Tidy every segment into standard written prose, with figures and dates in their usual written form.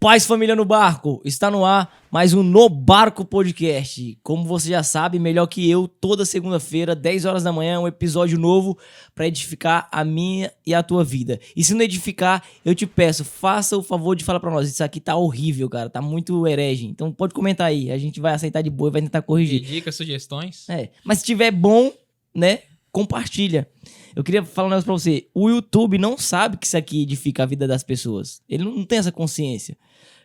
Paz, família no barco, está no ar mais um No Barco Podcast. Como você já sabe, melhor que eu, toda segunda-feira, 10 horas da manhã, um episódio novo para edificar a minha e a tua vida. E se não edificar, eu te peço, faça o favor de falar para nós, isso aqui tá horrível, cara, tá muito herege. Então pode comentar aí, a gente vai aceitar de boa e vai tentar corrigir. Dicas, sugestões. Mas se tiver bom, né, compartilha. Eu queria falar um negócio pra você. O YouTube não sabe que isso aqui edifica a vida das pessoas. Ele não tem essa consciência.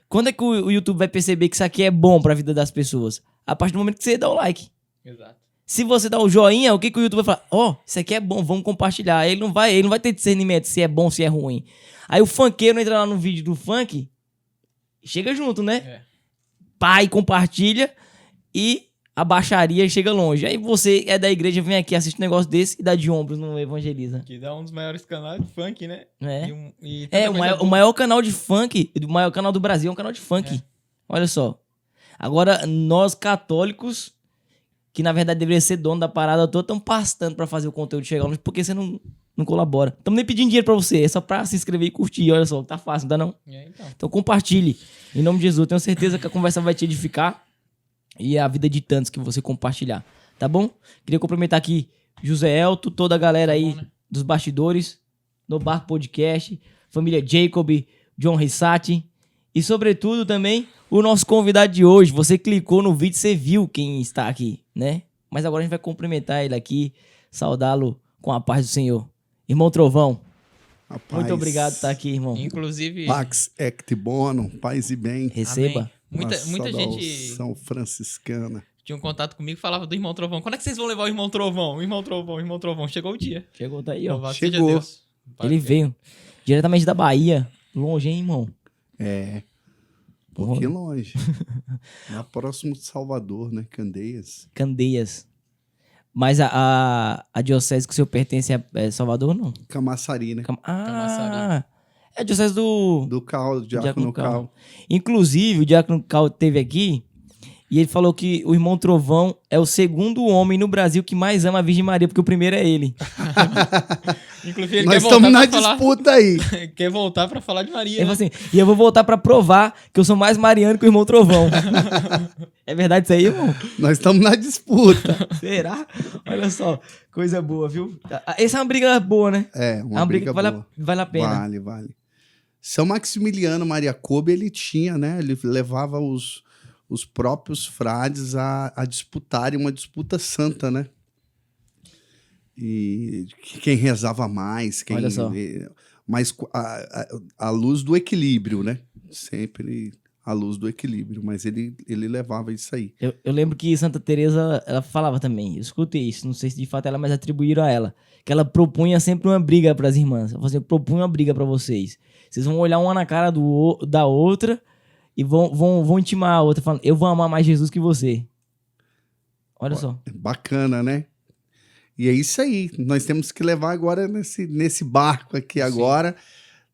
Quando é que o YouTube vai perceber que isso aqui é bom pra vida das pessoas? A partir do momento que você dá o like. Exato. Se você dá o joinha, o que o YouTube vai falar? Ó, isso aqui é bom, vamos compartilhar. Ele não vai ter discernimento se é bom, se é ruim. Aí o funkeiro entra lá no vídeo do funk, chega junto, né? Pai, compartilha e a baixaria chega longe. Aí você é da igreja, vem aqui, assiste um negócio desse e dá de ombros no evangeliza. Que dá um dos maiores canais de funk, né? O maior canal de funk, o maior canal do Brasil é um canal de funk. Olha só. Agora, nós católicos, que na verdade deveria ser dono da parada toda, estão pastando pra fazer o conteúdo chegar longe, porque você não colabora. Estamos nem pedindo dinheiro pra você, é só pra se inscrever e curtir. Olha só, tá fácil, não dá não? Então compartilhe. Em nome de Jesus, tenho certeza que a conversa vai te edificar. E a vida de tantos que você compartilhar, tá bom? Queria cumprimentar aqui José Elto, toda a galera aí dos bastidores, no Barco Podcast, família Jacob, John Rissati e, sobretudo, também o nosso convidado de hoje. Você clicou no vídeo, você viu quem está aqui, né? Mas agora a gente vai cumprimentar ele aqui, saudá-lo com a paz do Senhor. Irmão Trovão, muito obrigado por estar aqui, irmão. Inclusive... Pax Ect Bonum, paz e bem. Receba. Amém. Muita gente... São franciscana. Tinha um contato comigo e falava do Irmão Trovão. Quando é que vocês vão levar o Irmão Trovão? O Irmão Trovão, o Irmão Trovão. Chegou o dia. Chegou daí, ó. Louvado seja Chegou. Deus. Ele veio diretamente da Bahia. Longe, hein, irmão? Um pouquinho longe. Lá próximo de Salvador, né? Candeias. Mas a diocese que o senhor pertence é Salvador, não? Camaçari, né? Camaçari. É a diocese do Cal, do Diácono Cal. Inclusive, o Diácono Cal esteve aqui e ele falou que o irmão Trovão é o segundo homem no Brasil que mais ama a Virgem Maria, porque o primeiro é ele. Inclusive, ele Nós quer voltar estamos na pra falar... disputa aí. Quer voltar pra falar de Maria, Ele né? falou assim, e eu vou voltar pra provar que eu sou mais mariano que o irmão Trovão. É verdade isso aí, irmão? Nós estamos na disputa. Será? Olha só, coisa boa, viu? Essa é uma briga boa, né? É uma briga que boa. vale a pena. Vale. São Maximiliano Maria Kolbe, ele tinha, né? Ele levava os próprios frades a disputarem uma disputa santa, né? E quem rezava mais, quem... Olha só. Mas a luz do equilíbrio, né? Sempre a luz do equilíbrio, mas ele levava isso aí. Eu lembro que Santa Teresa, ela falava também, eu escutei isso, não sei se de fato ela, mas atribuíram a ela, que ela propunha sempre uma briga para as irmãs. Ela falou assim, eu propunho uma briga para vocês. Vocês vão olhar uma na cara da outra e vão intimar a outra, falando, eu vou amar mais Jesus que você. Olha só. Bacana, né? E é isso aí. Nós temos que levar agora nesse barco aqui agora,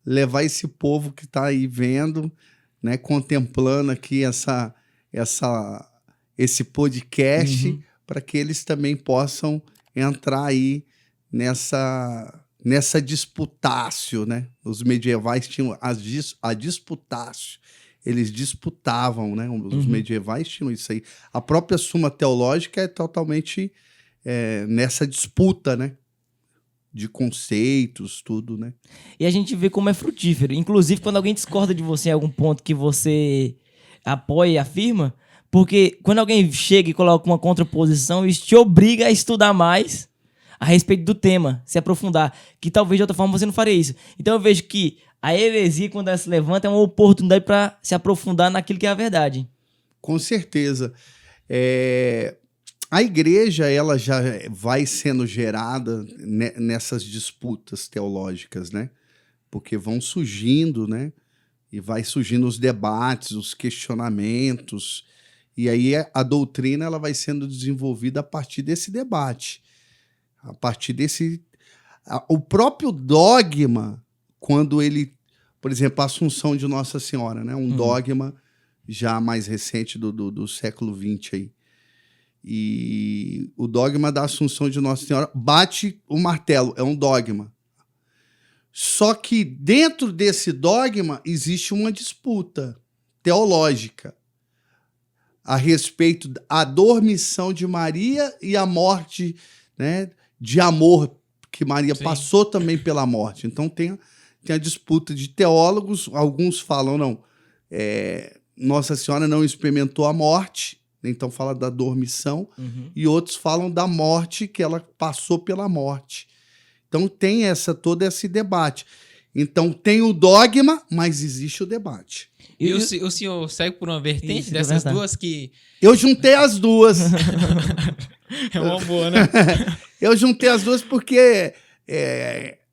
levar esse povo que está aí vendo, né, contemplando aqui esse podcast, para que eles também possam entrar aí nessa disputácio, né? Os medievais tinham a disputácio. Eles disputavam, né? Os medievais tinham isso aí. A própria Suma Teológica é totalmente nessa disputa, né? De conceitos, tudo, né? E a gente vê como é frutífero. Inclusive, quando alguém discorda de você em algum ponto que você apoia e afirma, porque quando alguém chega e coloca uma contraposição, isso te obriga a estudar mais a respeito do tema, se aprofundar, que talvez de outra forma você não faria isso. Então eu vejo que a heresia, quando ela se levanta, é uma oportunidade para se aprofundar naquilo que é a verdade. Com certeza. A igreja, ela já vai sendo gerada nessas disputas teológicas, né? Porque vão surgindo, né? E vai surgindo os debates, os questionamentos. E aí a doutrina, ela vai sendo desenvolvida a partir desse debate. A partir o próprio dogma, quando ele... Por exemplo, a Assunção de Nossa Senhora, né? Um dogma já mais recente do século XX aí. E o dogma da Assunção de Nossa Senhora bate o martelo, é um dogma. Só que dentro desse dogma existe uma disputa. teológica a respeito da dormição de Maria e a morte, né, de amor que Maria Sim. passou também pela morte. Então tem a disputa de teólogos. Alguns falam, não, Nossa Senhora não experimentou a morte, então fala da dormição, e outros falam da morte, que ela passou pela morte. Então tem todo esse debate. Então tem o dogma, mas existe o debate. E o senhor segue por uma vertente Isso, dessas verdade. duas que Eu juntei as duas. é uma boa, né? Eu juntei as duas porque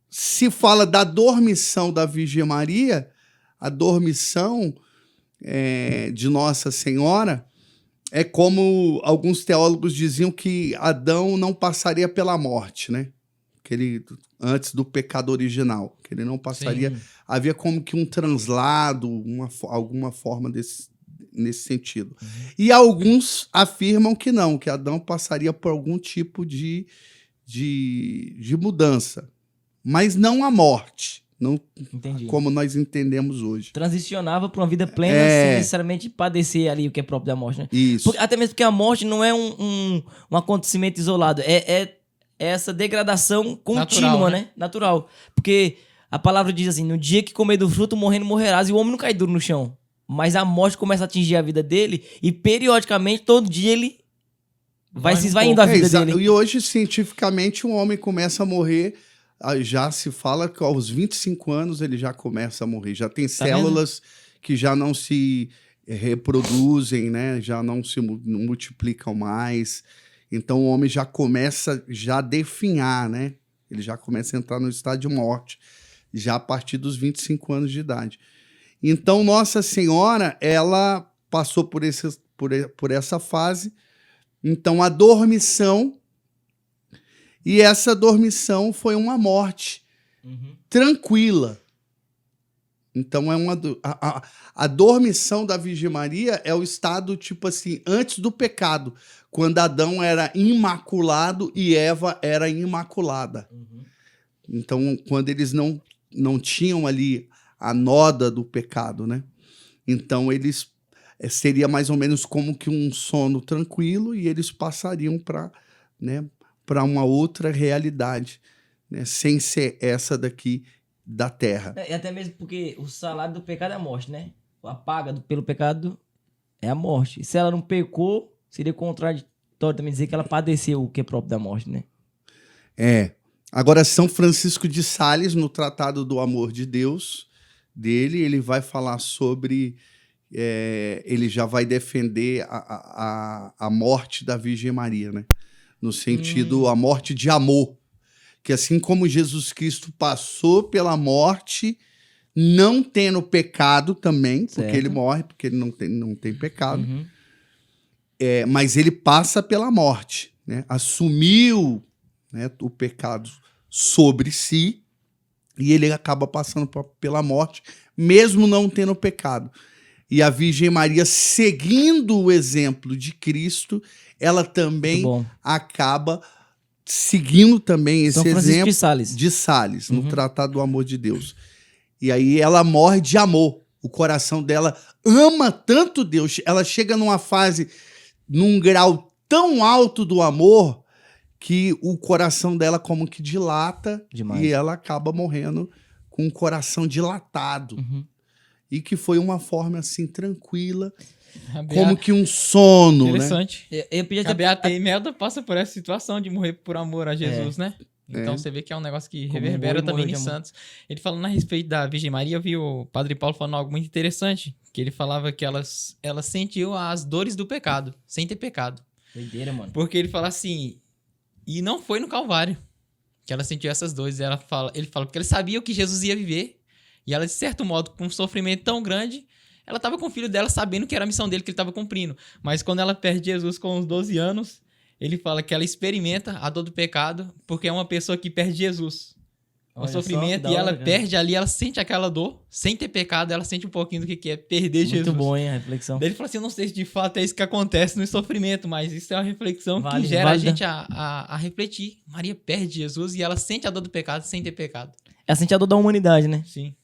se fala da dormição da Virgem Maria, a dormição de Nossa Senhora é como alguns teólogos diziam que Adão não passaria pela morte, né? Que ele, antes do pecado original, que ele não passaria. Sim. Havia como que um translado, alguma forma nesse sentido. E alguns afirmam que não, que Adão passaria por algum tipo de mudança, mas não a morte, não Entendi. como nós entendemos hoje. Transicionava para uma vida plena sem necessariamente padecer ali o que é próprio da morte, né? Isso. Até mesmo porque a morte não é um acontecimento isolado, é essa degradação contínua, Natural, né? Natural. Porque a palavra diz assim, no dia que comer do fruto, morrendo morrerás, e o homem não cai duro no chão. Mas a morte começa a atingir a vida dele e periodicamente, todo dia ele vai se esvaindo a vida dele. E hoje, cientificamente, um homem começa a morrer, já se fala que aos 25 anos ele já começa a morrer. Já tem células que já não se reproduzem, né? Já não se multiplicam mais. Então o homem já começa a definhar, né? Ele já começa a entrar no estado de morte, já a partir dos 25 anos de idade. Então Nossa Senhora, ela passou por essa fase. Então a dormição, e essa dormição foi uma morte tranquila. Então a dormição da Virgem Maria é o estado, tipo assim, antes do pecado, quando Adão era imaculado e Eva era imaculada. Então, quando eles não tinham ali a noda do pecado, né? Então, eles seria mais ou menos como que um sono tranquilo e eles passariam para, né, para uma outra realidade, né? Sem ser essa daqui da terra. E até mesmo porque o salário do pecado é a morte, né? A paga pelo pecado é a morte. E se ela não pecou, seria contraditório também dizer que ela padeceu o que é próprio da morte, né? Agora, São Francisco de Sales, no Tratado do Amor de Deus, ele vai falar sobre... ele já vai defender a morte da Virgem Maria, né? No sentido, a morte de amor. Que assim como Jesus Cristo passou pela morte, não tendo pecado também, porque ele morre, porque ele não tem pecado, mas ele passa pela morte, né? Assumiu, né, o pecado sobre si e ele acaba passando pela morte, mesmo não tendo pecado. E a Virgem Maria, seguindo o exemplo de Cristo, ela também acaba seguindo também esse exemplo de Sales, no Tratado do Amor de Deus. E aí ela morre de amor. O coração dela ama tanto Deus. Ela chega numa fase, num grau tão alto do amor, que o coração dela como que dilata demais. E ela acaba morrendo com o coração dilatado. E que foi uma forma assim tranquila, como que um sono, interessante. Né? A Beata Imelda passa por essa situação de morrer por amor a Jesus, né? Então você vê que é um negócio que reverbera também em Santos. Ele falando a respeito da Virgem Maria, eu vi o Padre Paulo falando algo muito interessante, que ele falava que ela sentiu as dores do pecado, sem ter pecado. Doideira, mano. Porque ele fala assim, e não foi no Calvário que ela sentiu essas dores. Ele fala, porque ele sabia o que Jesus ia viver, e ela, de certo modo, com um sofrimento tão grande, ela estava com o filho dela sabendo que era a missão dele que ele estava cumprindo. Mas quando ela perde Jesus com uns 12 anos, ele fala que ela experimenta a dor do pecado, porque é uma pessoa que perde Jesus. Um sofrimento, e ela perde ali, ela sente aquela dor, sem ter pecado, ela sente um pouquinho do que é perder Jesus. Muito bom, hein, a reflexão. Daí ele fala assim, eu não sei se de fato é isso que acontece no sofrimento, mas isso é uma reflexão que gera a gente a refletir. Maria perde Jesus e ela sente a dor do pecado sem ter pecado. Ela sente a dor da humanidade, né? Sim.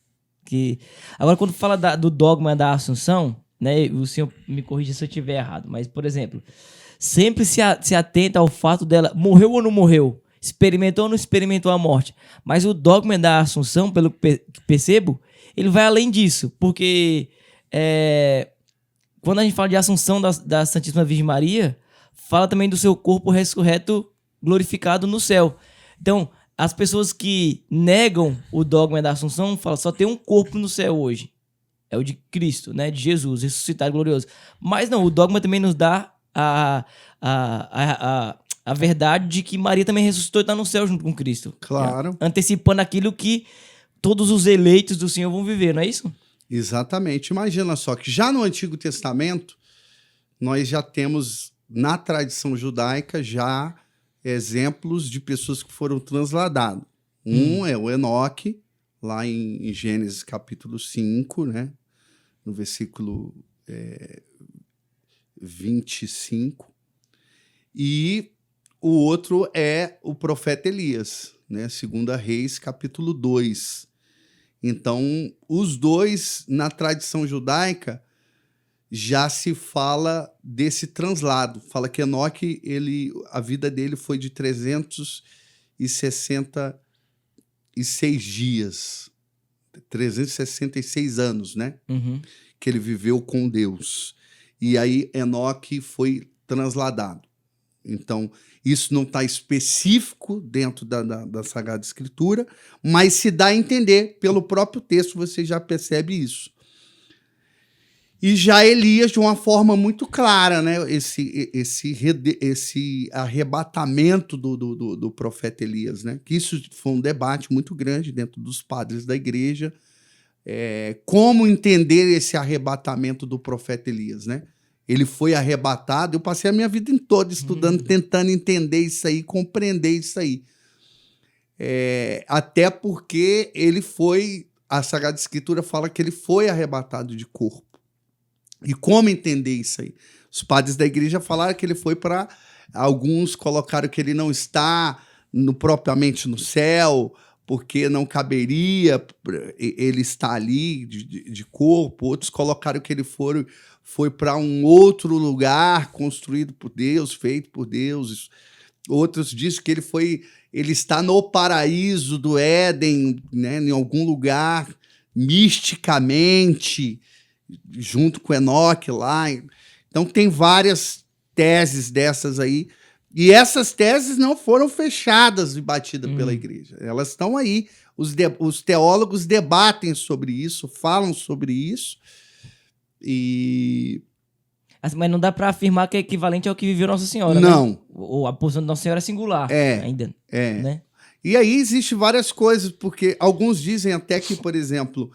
Agora, quando fala do dogma da Assunção, né? O senhor me corrija se eu estiver errado, mas, por exemplo, sempre se atenta ao fato dela morreu ou não morreu, experimentou ou não experimentou a morte. Mas o dogma da Assunção, pelo que percebo, ele vai além disso, porque quando a gente fala de Assunção da Santíssima Virgem Maria, fala também do seu corpo ressurreto glorificado no céu. Então, as pessoas que negam o dogma da Assunção falam só tem um corpo no céu hoje. É o de Cristo, né? De Jesus, ressuscitado glorioso. Mas não, o dogma também nos dá a verdade de que Maria também ressuscitou e está no céu junto com Cristo. Claro. Antecipando aquilo que todos os eleitos do Senhor vão viver, não é isso? Exatamente. Imagina só que já no Antigo Testamento, nós já temos, na tradição judaica, já exemplos de pessoas que foram transladadas. Um é o Enoque, lá em Gênesis capítulo 5, né? No versículo 25. E o outro é o profeta Elias, né? 2 Reis capítulo 2. Então, os dois, na tradição judaica, já se fala desse translado. Fala que Enoque, a vida dele foi de 366 dias. 366 anos, né? Uhum. Que ele viveu com Deus. E aí Enoque foi transladado. Então, isso não está específico dentro da Sagrada Escritura, mas se dá a entender pelo próprio texto, você já percebe isso. E já Elias, de uma forma muito clara, né? Esse arrebatamento do profeta Elias, né? Que isso foi um debate muito grande dentro dos padres da igreja. Como entender esse arrebatamento do profeta Elias, né? Ele foi arrebatado. Eu passei a minha vida toda estudando, tentando entender isso aí, compreender isso aí. Até porque a Sagrada Escritura fala que ele foi arrebatado de corpo. E como entender isso aí? Os padres da igreja falaram que ele foi para... Alguns colocaram que ele não está propriamente no céu, porque não caberia ele estar ali de corpo. Outros colocaram que ele foi para um outro lugar construído por Deus, feito por Deus. Outros dizem que ele está no paraíso do Éden, né, em algum lugar, misticamente, junto com Enoque lá. Então tem várias teses dessas aí. E essas teses não foram fechadas e batidas pela igreja. Elas estão aí. Os teólogos debatem sobre isso, falam sobre isso. Mas não dá para afirmar que é equivalente ao que viveu Nossa Senhora, não. Né? Ou a posição de Nossa Senhora é singular ainda. Né? E aí existem várias coisas, porque alguns dizem até que, por exemplo,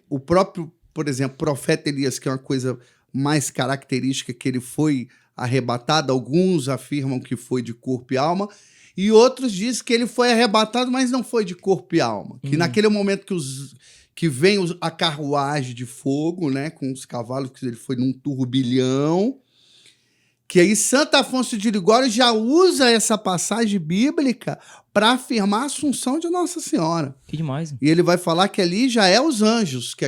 o próprio, por exemplo, profeta Elias, que é uma coisa mais característica, que ele foi arrebatado, alguns afirmam que foi de corpo e alma, e outros dizem que ele foi arrebatado, mas não foi de corpo e alma. Que naquele momento que vem a carruagem de fogo, né, com os cavalos, que ele foi num turbilhão, que aí Santo Afonso de Ligório já usa essa passagem bíblica para afirmar a assunção de Nossa Senhora. Que demais. E ele vai falar que ali já é os anjos, que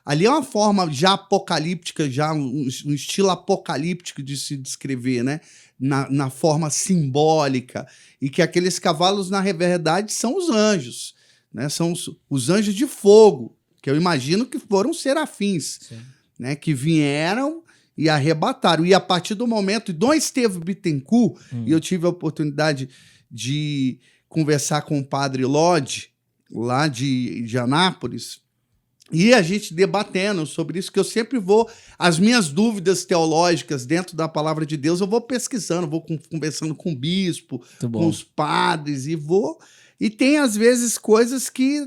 ali é uma forma já apocalíptica, já um estilo apocalíptico de se descrever, né? Na forma simbólica. E que aqueles cavalos, na verdade, são os anjos, né? São os anjos de fogo, que eu imagino que foram serafins, né? Que vieram e arrebataram. E a partir do momento, Dom Estevão Bittencourt, e eu tive a oportunidade de conversar com o padre Lodge, lá de Anápolis, e a gente debatendo sobre isso, que eu sempre vou, as minhas dúvidas teológicas dentro da palavra de Deus, eu vou pesquisando, vou conversando com o bispo, com os padres, e tem às vezes coisas que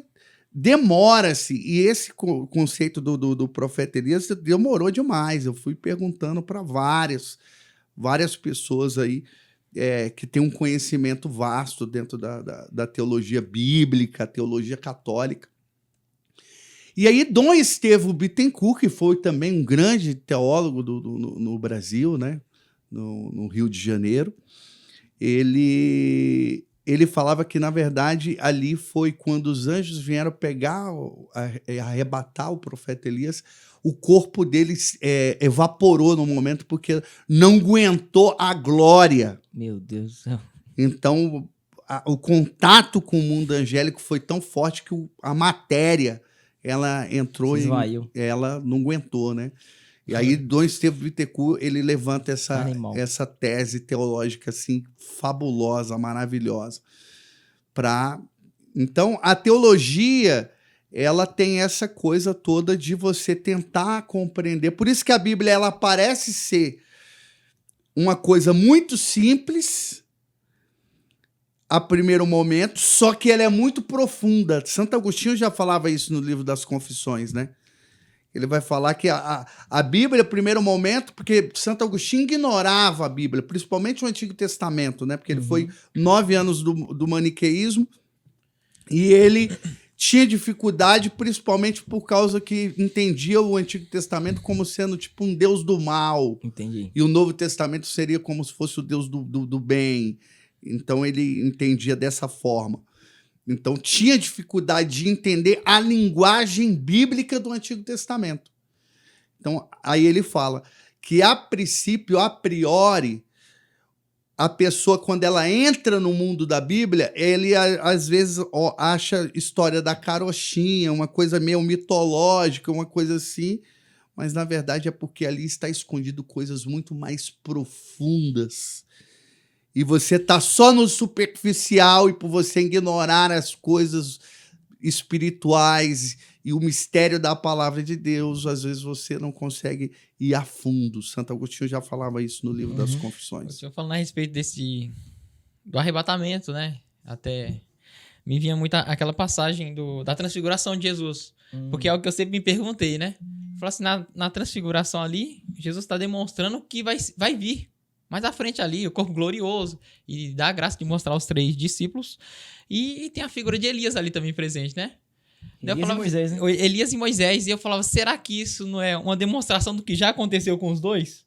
demora-se, e esse conceito do profeta Elias demorou demais. Eu fui perguntando para várias pessoas aí que têm um conhecimento vasto dentro da teologia bíblica, teologia católica. E aí Dom Estevão Bittencourt, que foi também um grande teólogo no Brasil, né? No Rio de Janeiro, ele ele falava que, na verdade, ali foi quando os anjos vieram pegar, arrebatar o profeta Elias, o corpo dele evaporou no momento porque não aguentou a glória. Meu Deus do céu. Então, o contato com o mundo angélico foi tão forte que a matéria, ela entrou e ela não aguentou, né? E aí, Dom Estevão Bittencourt, ele levanta essa tese teológica, assim, fabulosa, maravilhosa. Então, a teologia, ela tem essa coisa toda de você tentar compreender. Por isso que a Bíblia, ela parece ser uma coisa muito simples a primeiro momento, só que ela é muito profunda. Santo Agostinho já falava isso no livro das Confissões, né? Ele vai falar que a Bíblia, no primeiro momento, porque Santo Agostinho ignorava a Bíblia, principalmente o Antigo Testamento, né? Porque ele foi 9 anos do maniqueísmo e ele tinha dificuldade, principalmente por causa que entendia o Antigo Testamento como sendo tipo um Deus do mal. Entendi. E o Novo Testamento seria como se fosse o Deus do bem. Então ele entendia dessa forma. Então, tinha dificuldade de entender a linguagem bíblica do Antigo Testamento. Então, aí ele fala que, a princípio, a priori, a pessoa, quando ela entra no mundo da Bíblia, ele, às vezes, acha história da carochinha, uma coisa meio mitológica, uma coisa assim, mas, na verdade, é porque ali está escondido coisas muito mais profundas. E você está só no superficial e por você ignorar as coisas espirituais e o mistério da palavra de Deus, às vezes você não consegue ir a fundo. Santo Agostinho já falava isso no livro das Confissões. O senhor falando a respeito do arrebatamento, né? Até me vinha muito aquela passagem da transfiguração de Jesus. Porque é algo que eu sempre me perguntei, né? Falei assim, na transfiguração ali, Jesus está demonstrando que vai vir. Mais à frente ali, o corpo glorioso, e dá a graça de mostrar os 3 discípulos. E tem a figura de Elias ali também presente, né? Elias e Moisés, né? Elias e Moisés. E eu falava, será que isso não é uma demonstração do que já aconteceu com os dois?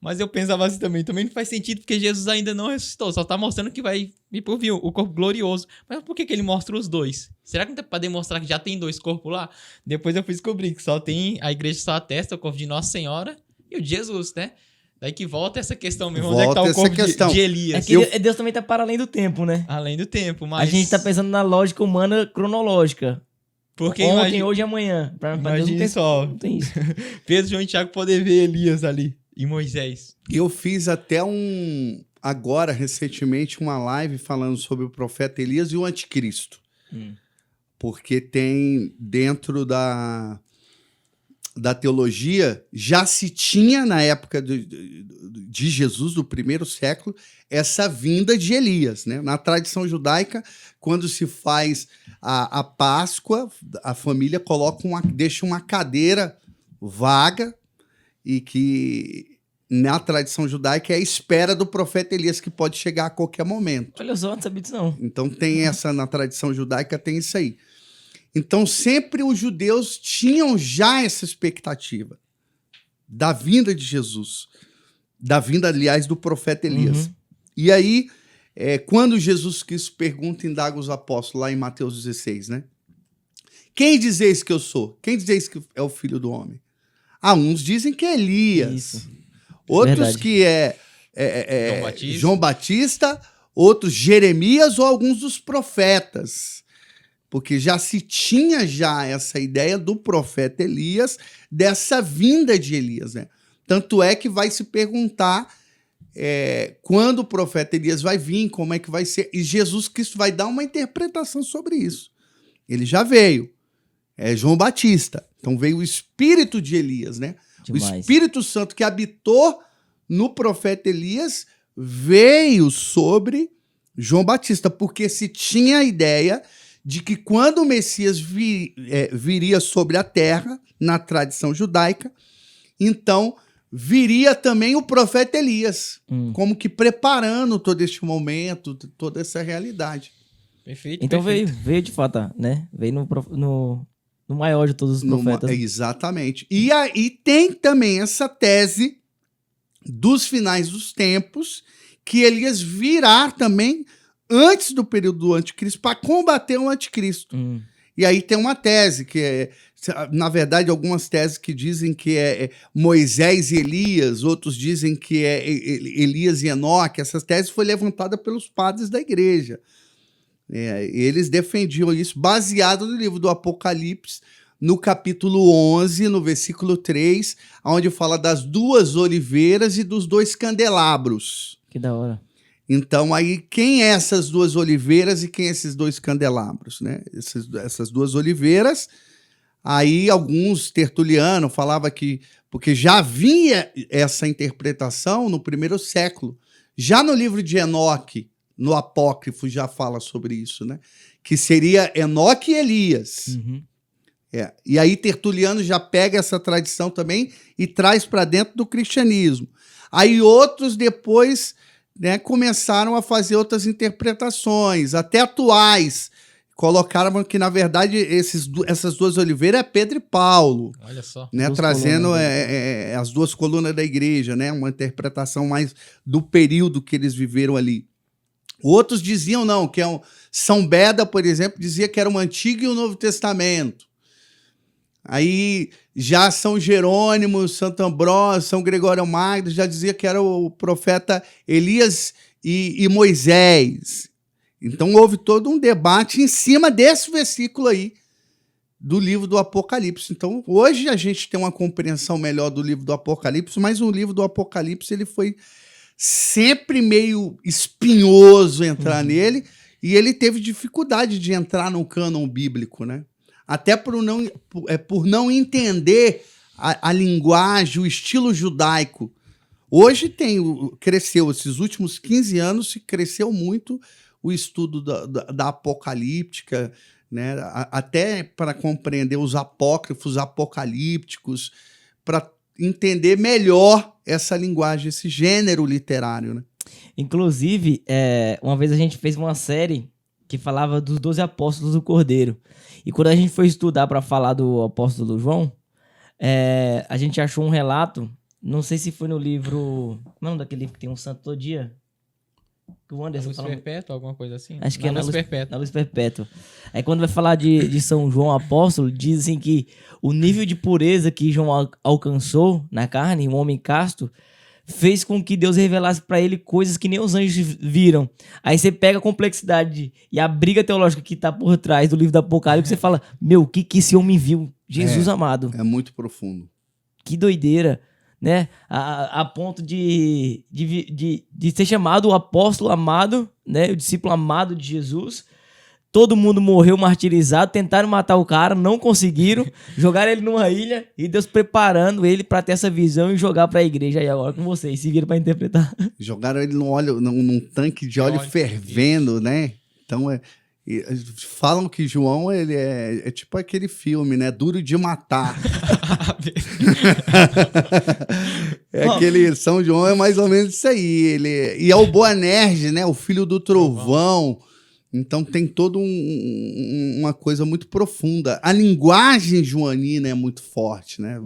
Mas eu pensava assim também não faz sentido, porque Jesus ainda não ressuscitou, só está mostrando que vai vir por vir o corpo glorioso. Mas por que ele mostra os 2? Será que não é para demonstrar que já tem 2 corpos lá? Depois eu fui descobrir que a igreja só atesta o corpo de Nossa Senhora e o de Jesus, né? Daí que volta essa questão mesmo. Onde é que tá o corpo de Elias? É que Deus também tá para além do tempo, né? Além do tempo, mas... A gente tá pensando na lógica humana cronológica. Porque ontem, hoje e amanhã. Pra Deus não tem, só. Não tem isso. Pedro, João e Tiago poder ver Elias ali. E Moisés. Eu fiz até agora, recentemente, uma live falando sobre o profeta Elias e o anticristo. Porque tem dentro da teologia, já se tinha na época de Jesus, do primeiro século, essa vinda de Elias, né? Na tradição judaica, quando se faz a Páscoa, a família deixa uma cadeira vaga e que na tradição judaica é a espera do profeta Elias, que pode chegar a qualquer momento. Olha só, não sabia disso não. Então na tradição judaica tem isso aí. Então, sempre os judeus tinham já essa expectativa da vinda de Jesus, da vinda, aliás, do profeta Elias. E aí, quando Jesus Cristo pergunta, indaga os apóstolos, lá em Mateus 16, né? Quem dizeis que eu sou? Quem dizeis que é o Filho do Homem? Uns dizem que é Elias. Isso. Outros Verdade. que João Batista, outros Jeremias ou alguns dos profetas. Porque já se tinha essa ideia do profeta Elias, dessa vinda de Elias, né? Tanto é que vai se perguntar quando o profeta Elias vai vir, como é que vai ser. E Jesus Cristo vai dar uma interpretação sobre isso. Ele já veio. É João Batista. Então veio o espírito de Elias, né? Demais. O Espírito Santo que habitou no profeta Elias veio sobre João Batista, porque se tinha a ideia de que quando o Messias viria sobre a terra, na tradição judaica, então viria também o profeta Elias, como que preparando todo este momento, toda essa realidade. Perfeito. Então perfeito. veio de fato, né? Veio no maior de todos os profetas. Exatamente. E aí tem também essa tese dos finais dos tempos, que Elias virá também antes do período do anticristo para combater o anticristo. E aí tem uma tese que é, na verdade, algumas teses que dizem que é Moisés e Elias, outros dizem que é Elias e Enoque. Essas teses foram levantadas pelos padres da igreja. Eles defendiam isso baseado no livro do Apocalipse, no capítulo 11, no versículo 3, onde fala das 2 oliveiras e dos 2 candelabros. Que da hora. Então, aí, quem é essas 2 oliveiras e quem é esses 2 candelabros, né? Essas 2 oliveiras, aí alguns tertulianos falavam que... Porque já havia essa interpretação no primeiro século. Já no livro de Enoque, no Apócrifo, já fala sobre isso, né? Que seria Enoque e Elias. E aí Tertuliano já pega essa tradição também e traz para dentro do cristianismo. Aí outros depois... né, começaram a fazer outras interpretações, até atuais. Colocaram que, na verdade, essas 2 oliveiras é Pedro e Paulo. Olha só. Né, trazendo as 2 colunas da igreja, né, uma interpretação mais do período que eles viveram ali. Outros diziam não, que São Beda, por exemplo, dizia que era o Antigo e o Novo Testamento. Aí já São Jerônimo, Santo Ambrósio, São Gregório Magno já dizia que era o profeta Elias e Moisés. Então houve todo um debate em cima desse versículo aí do livro do Apocalipse. Então hoje a gente tem uma compreensão melhor do livro do Apocalipse, mas o livro do Apocalipse ele foi sempre meio espinhoso entrar nele e ele teve dificuldade de entrar no cânon bíblico, né? Até por não entender a linguagem, o estilo judaico. Hoje cresceu, esses últimos 15 anos, cresceu muito o estudo da apocalíptica, né? Até para compreender os apócrifos apocalípticos, para entender melhor essa linguagem, esse gênero literário, né? Inclusive, uma vez a gente fez uma série que falava dos 12 apóstolos do Cordeiro. E quando a gente foi estudar para falar do apóstolo João, a gente achou um relato, não sei se foi no livro... Como é o nome daquele livro que tem um santo todo dia? Que o Anderson Luz Perpétua, alguma coisa assim? Acho que é na Luz Perpétua. Na Luz Perpétua. Aí quando vai falar de São João Apóstolo, dizem que o nível de pureza que João alcançou na carne, um homem casto, fez com que Deus revelasse para ele coisas que nem os anjos viram. Aí você pega a complexidade e a briga teológica que tá por trás do livro do Apocalipse, você fala, o que esse homem viu? Jesus amado. É muito profundo. Que doideira, né? A ponto de ser chamado o apóstolo amado, né? O discípulo amado de Jesus. Todo mundo morreu martirizado, tentaram matar o cara, não conseguiram, jogaram ele numa ilha e Deus preparando ele para ter essa visão e jogar para a igreja. Aí agora com vocês, se viram para interpretar. Jogaram ele num tanque de óleo fervendo, né? Então, falam que João ele é tipo aquele filme, né? Duro de Matar. Aquele São João é mais ou menos isso aí. E é o Boanerges, né? O filho do trovão. Então tem toda uma coisa muito profunda. A linguagem joanina é muito forte, né?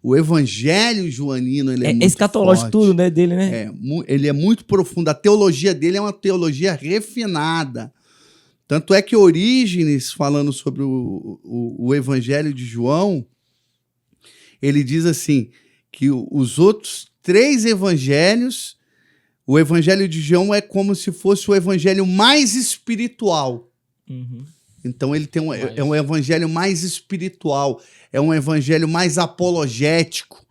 O evangelho joanino ele é muito escatológico forte. Tudo, né, dele, né? Ele é muito profundo. A teologia dele é uma teologia refinada. Tanto é que Orígenes, falando sobre o evangelho de João, ele diz assim, que os outros 3 evangelhos... O evangelho de João é como se fosse o evangelho mais espiritual. Então ele tem é um evangelho mais espiritual, é um evangelho mais apologético.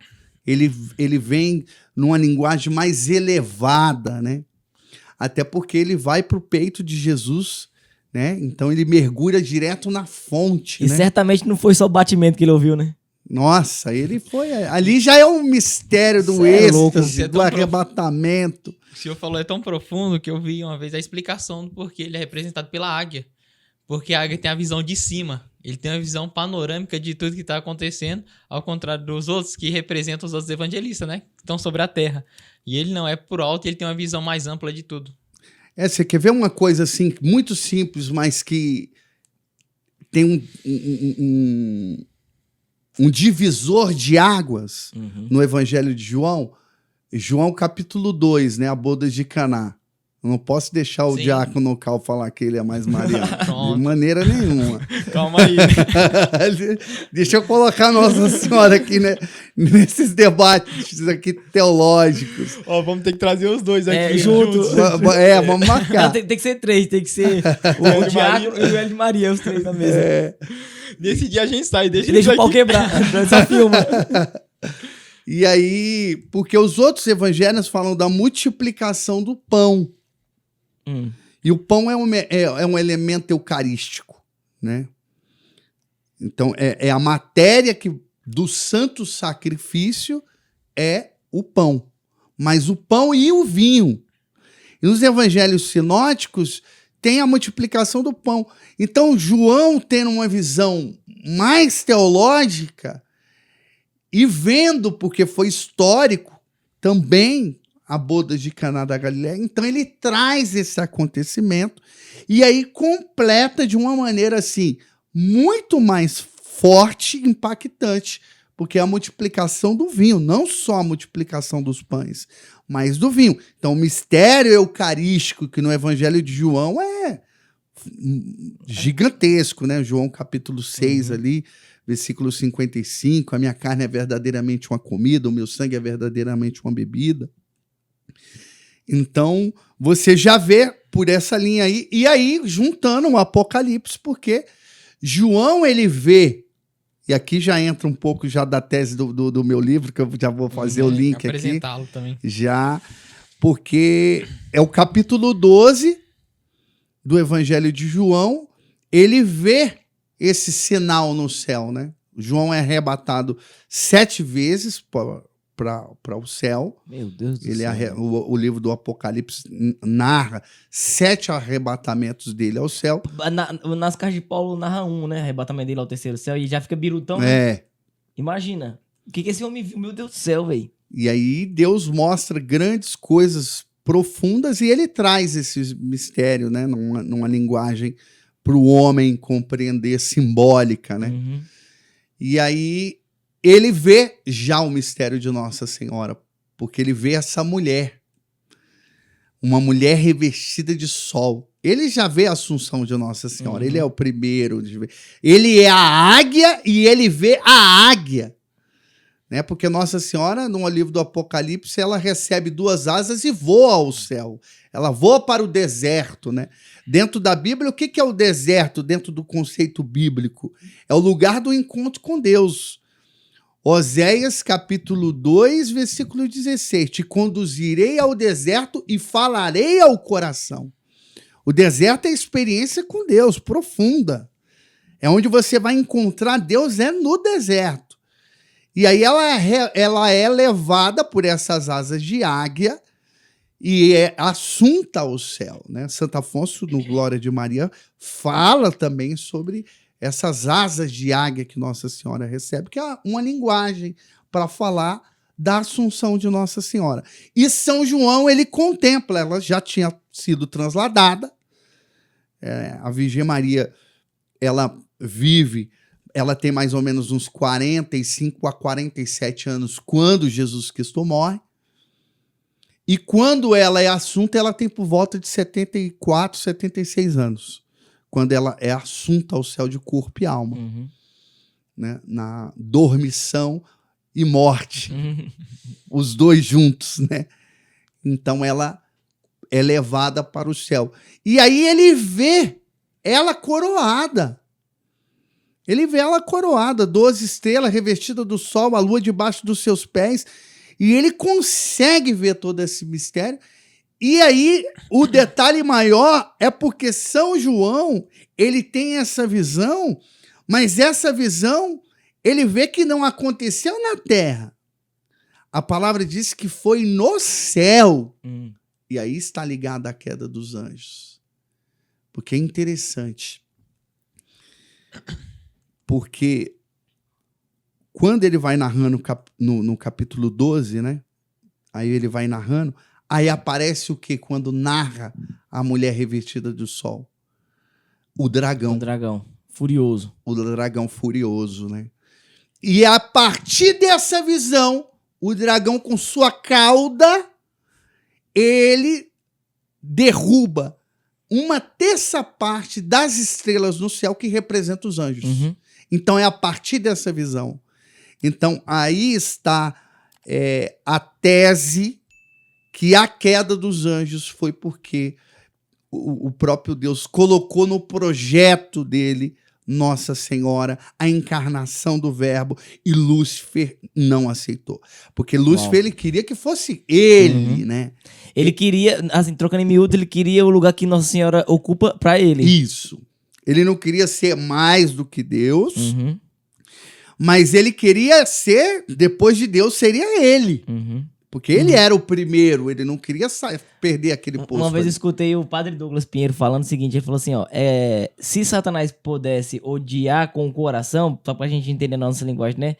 Ele vem numa linguagem mais elevada, né? Até porque ele vai para o peito de Jesus, né? Então ele mergulha direto na fonte. E né? Certamente não foi só o batimento que ele ouviu, né? Nossa, ele foi... Ali já é um mistério do êxtase, do arrebatamento. O senhor falou, é tão profundo que eu vi uma vez a explicação do porquê ele é representado pela águia. Porque a águia tem a visão de cima. Ele tem uma visão panorâmica de tudo que está acontecendo, ao contrário dos outros que representam os outros evangelistas, né? Que estão sobre a terra. E ele não é por alto, ele tem uma visão mais ampla de tudo. Você quer ver uma coisa assim, muito simples, mas que tem um divisor de águas no Evangelho de João? João capítulo 2, né? A boda de Caná. Eu não posso deixar o Sim. diácono Cal falar que ele é mais mariano. Pronto. De maneira nenhuma. Calma aí. Deixa eu colocar Nossa Senhora aqui, né, nesses debates aqui teológicos. Ó, vamos ter que trazer os dois aqui junto. Vamos marcar. Não, tem que ser 3, tem que ser o Diácono e o Hélio de Maria, os 3 na mesa. Nesse dia a gente sai, Deixa o pau quebrar, só filma. E aí, porque os outros evangelhos falam da multiplicação do pão. E o pão é um elemento eucarístico, né? Então, é a matéria do santo sacrifício é o pão. Mas o pão e o vinho. E nos evangelhos sinóticos tem a multiplicação do pão. Então, João, tendo uma visão mais teológica e vendo, porque foi histórico também, a boda de Caná da Galileia, então ele traz esse acontecimento e aí completa de uma maneira assim muito mais forte e impactante, porque é a multiplicação do vinho, não só a multiplicação dos pães, mas do vinho. Então o mistério eucarístico que no Evangelho de João é gigantesco, né? João capítulo 6 ali, versículo 55, a minha carne é verdadeiramente uma comida, o meu sangue é verdadeiramente uma bebida. Então, você já vê por essa linha aí, e aí juntando o Apocalipse, porque João, ele vê, e aqui já entra um pouco já da tese do meu livro, que eu já vou fazer o link aqui. Apresentá-lo também. Já, porque é o capítulo 12 do Evangelho de João, ele vê esse sinal no céu, né? João é arrebatado 7 vezes para o céu. Meu Deus do Ele céu. o livro do Apocalipse narra 7 arrebatamentos dele ao céu. Nas cartas de Paulo narra né? Arrebatamento dele ao terceiro céu e já fica birutão. Né? É. Imagina. O que esse homem viu? Meu Deus do céu, velho. E aí Deus mostra grandes coisas profundas e ele traz esse mistério, né? Numa linguagem para o homem compreender, simbólica, né? E aí ele vê já o mistério de Nossa Senhora, porque ele vê essa mulher, uma mulher revestida de sol. Ele já vê a Assunção de Nossa Senhora, ele é o primeiro de ver. Ele é a águia e ele vê a águia, né? Porque Nossa Senhora, no livro do Apocalipse, ela recebe 2 asas e voa ao céu. Ela voa para o deserto, né? Dentro da Bíblia, o que é o deserto dentro do conceito bíblico? É o lugar do encontro com Deus. Oséias, capítulo 2, versículo 16. Te conduzirei ao deserto e falarei ao coração. O deserto é a experiência com Deus, profunda. É onde você vai encontrar Deus, é no deserto. E aí ela é levada por essas asas de águia e é assunta ao céu, né? Santo Afonso, no Glória de Maria, fala também sobre essas asas de águia que Nossa Senhora recebe, que é uma linguagem para falar da Assunção de Nossa Senhora. E São João, ele contempla, ela já tinha sido transladada, a Virgem Maria, ela vive, ela tem mais ou menos uns 45 a 47 anos quando Jesus Cristo morre, e quando ela é assunta, ela tem por volta de 74, 76 anos, quando ela é assunta ao céu de corpo e alma, né? Na dormição e morte, os dois juntos, né? Então ela é levada para o céu. E aí ele vê ela coroada. Ele vê ela coroada, 12 estrelas, revestida do sol, a lua debaixo dos seus pés, e ele consegue ver todo esse mistério. E aí, o detalhe maior é porque São João, ele tem essa visão, mas essa visão, ele vê que não aconteceu na terra. A palavra diz que foi no céu. E aí está ligada à queda dos anjos. Porque é interessante. Porque quando ele vai narrando no capítulo 12, né? Aí ele vai narrando, aí aparece o quê? Quando narra a mulher revestida do sol? O dragão. O dragão. Furioso. O dragão furioso, né? E a partir dessa visão, o dragão com sua cauda, ele derruba uma terça parte das estrelas no céu que representa os anjos. Uhum. Então, é a partir dessa visão. Então, aí está a tese que a queda dos anjos foi porque o próprio Deus colocou no projeto dele Nossa Senhora, a encarnação do Verbo, e Lúcifer não aceitou. Porque Lúcifer, ele queria que fosse ele, né? Ele queria, assim, trocando em miúdo, ele queria o lugar que Nossa Senhora ocupa pra ele. Isso. Ele não queria ser mais do que Deus, Uhum. mas ele queria ser, depois de Deus, seria ele. Uhum. Porque ele era o primeiro, ele não queria perder aquele posto. Uma vez eu ali. escutei o padre Douglas Pinheiro falando o seguinte, ele falou assim, ó, se Satanás pudesse odiar com o coração, só pra gente entender a nossa linguagem, né?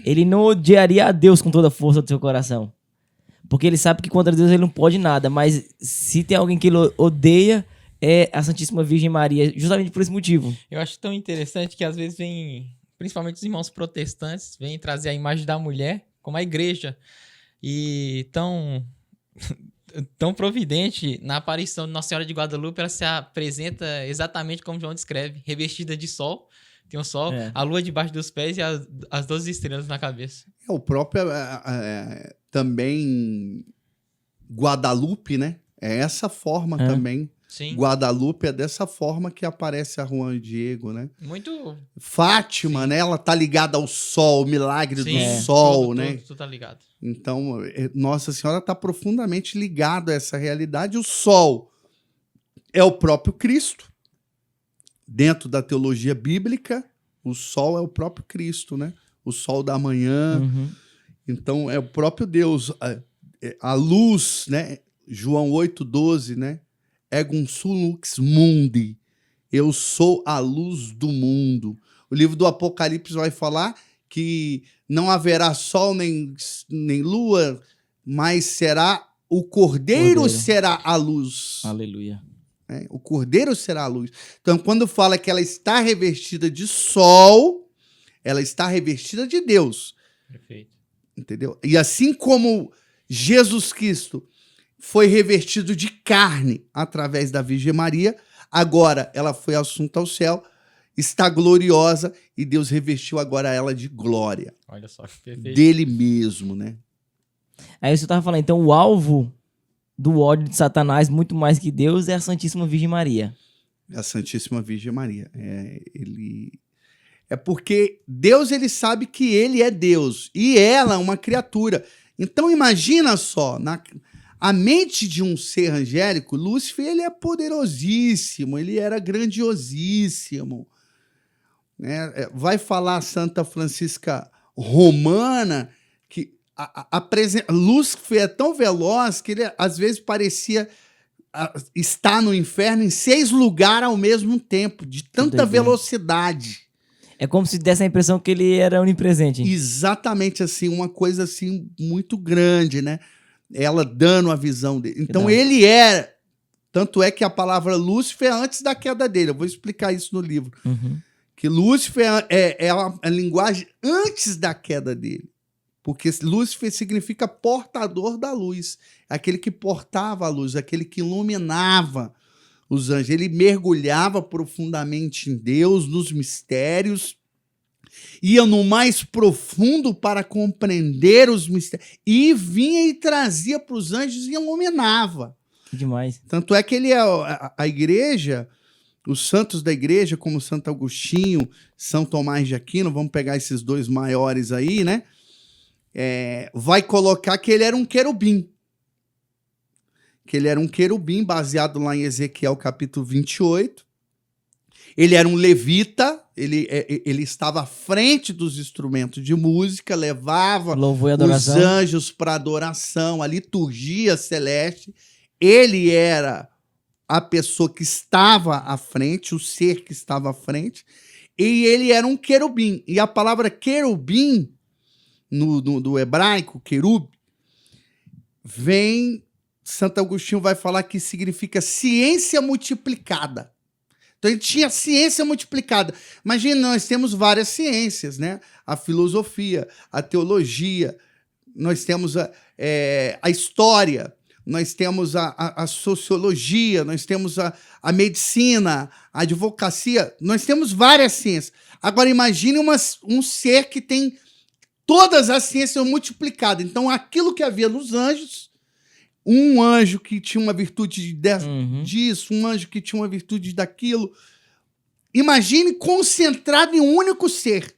Ele não odiaria a Deus com toda a força do seu coração. Porque ele sabe que contra Deus ele não pode nada, mas se tem alguém que ele odeia, é a Santíssima Virgem Maria, justamente por esse motivo. Eu acho tão interessante que às vezes vem, principalmente os irmãos protestantes, vêm trazer a imagem da mulher como a igreja. E tão providente na aparição de Nossa Senhora de Guadalupe, ela se apresenta exatamente como João descreve, revestida de sol, tem o sol, a lua debaixo dos pés e as 12 estrelas na cabeça. O próprio também Guadalupe, né? É essa forma também. Sim. Guadalupe é dessa forma que aparece a Juan Diego, né? Muito. Fátima, né? Ela tá ligada ao sol, o milagre do sol, né? Tudo tá ligado. Então, Nossa Senhora está profundamente ligada a essa realidade. O sol é o próprio Cristo. Dentro da teologia bíblica, o sol é o próprio Cristo, né? O sol da manhã. Uhum. Então, é o próprio Deus. A luz, né? João 8,12, né? Egum sum lux mundi. Eu sou a luz do mundo. O livro do Apocalipse vai falar que não haverá sol nem lua, mas será o Cordeiro será a luz. Aleluia. O Cordeiro será a luz. Então, quando fala que ela está revestida de sol, ela está revestida de Deus. Perfeito. Entendeu? E assim como Jesus Cristo foi revestido de carne através da Virgem Maria, agora ela foi assunta ao céu, está gloriosa e Deus revestiu agora ela de glória. Olha só que perfeito. Dele mesmo, né? Aí você tava falando, então o alvo do ódio de Satanás, muito mais que Deus, é a Santíssima Virgem Maria. A Santíssima Virgem Maria. É porque Deus, ele sabe que ele é Deus e ela é uma criatura. Então imagina só, a mente de um ser angélico, Lúcifer, ele é poderosíssimo, ele era grandiosíssimo. Né? Vai falar Santa Francisca Romana que Lúcifer é tão veloz que ele às vezes parecia estar no inferno em 6 lugares ao mesmo tempo, de tanta velocidade. É como se desse a impressão que ele era onipresente. Exatamente assim, uma coisa assim muito grande, né? Ela dando a visão dele. Então ele era, tanto é que a palavra Lúcifer é antes da queda dele. Eu vou explicar isso no livro. Uhum. Que Lúcifer é a linguagem antes da queda dele. Porque Lúcifer significa portador da luz. Aquele que portava a luz, aquele que iluminava os anjos. Ele mergulhava profundamente em Deus, nos mistérios, ia no mais profundo para compreender os mistérios, e vinha e trazia para os anjos e iluminava. Que demais. Tanto é que ele é a igreja, os santos da igreja, como Santo Agostinho, São Tomás de Aquino, vamos pegar esses 2 maiores aí, né? Vai colocar que ele era um querubim. Que ele era um querubim, baseado lá em Ezequiel capítulo 28. Ele era um levita, ele estava à frente dos instrumentos de música, levava Louvor e os adoração. anjos para adoração, a liturgia celeste. Ele era a pessoa que estava à frente, o ser que estava à frente, e ele era um querubim. E a palavra querubim, do hebraico, querub, vem, Santo Agostinho vai falar que significa ciência multiplicada. Então ele tinha ciência multiplicada. Imagina, nós temos várias ciências, né? A filosofia, a teologia, nós temos a história, nós temos a sociologia, nós temos a medicina, a advocacia, nós temos várias ciências. Agora, imagine um ser que tem todas as ciências multiplicadas. Então, aquilo que havia nos anjos, um anjo que tinha uma virtude disso, um anjo que tinha uma virtude daquilo. Imagine concentrado em um único ser.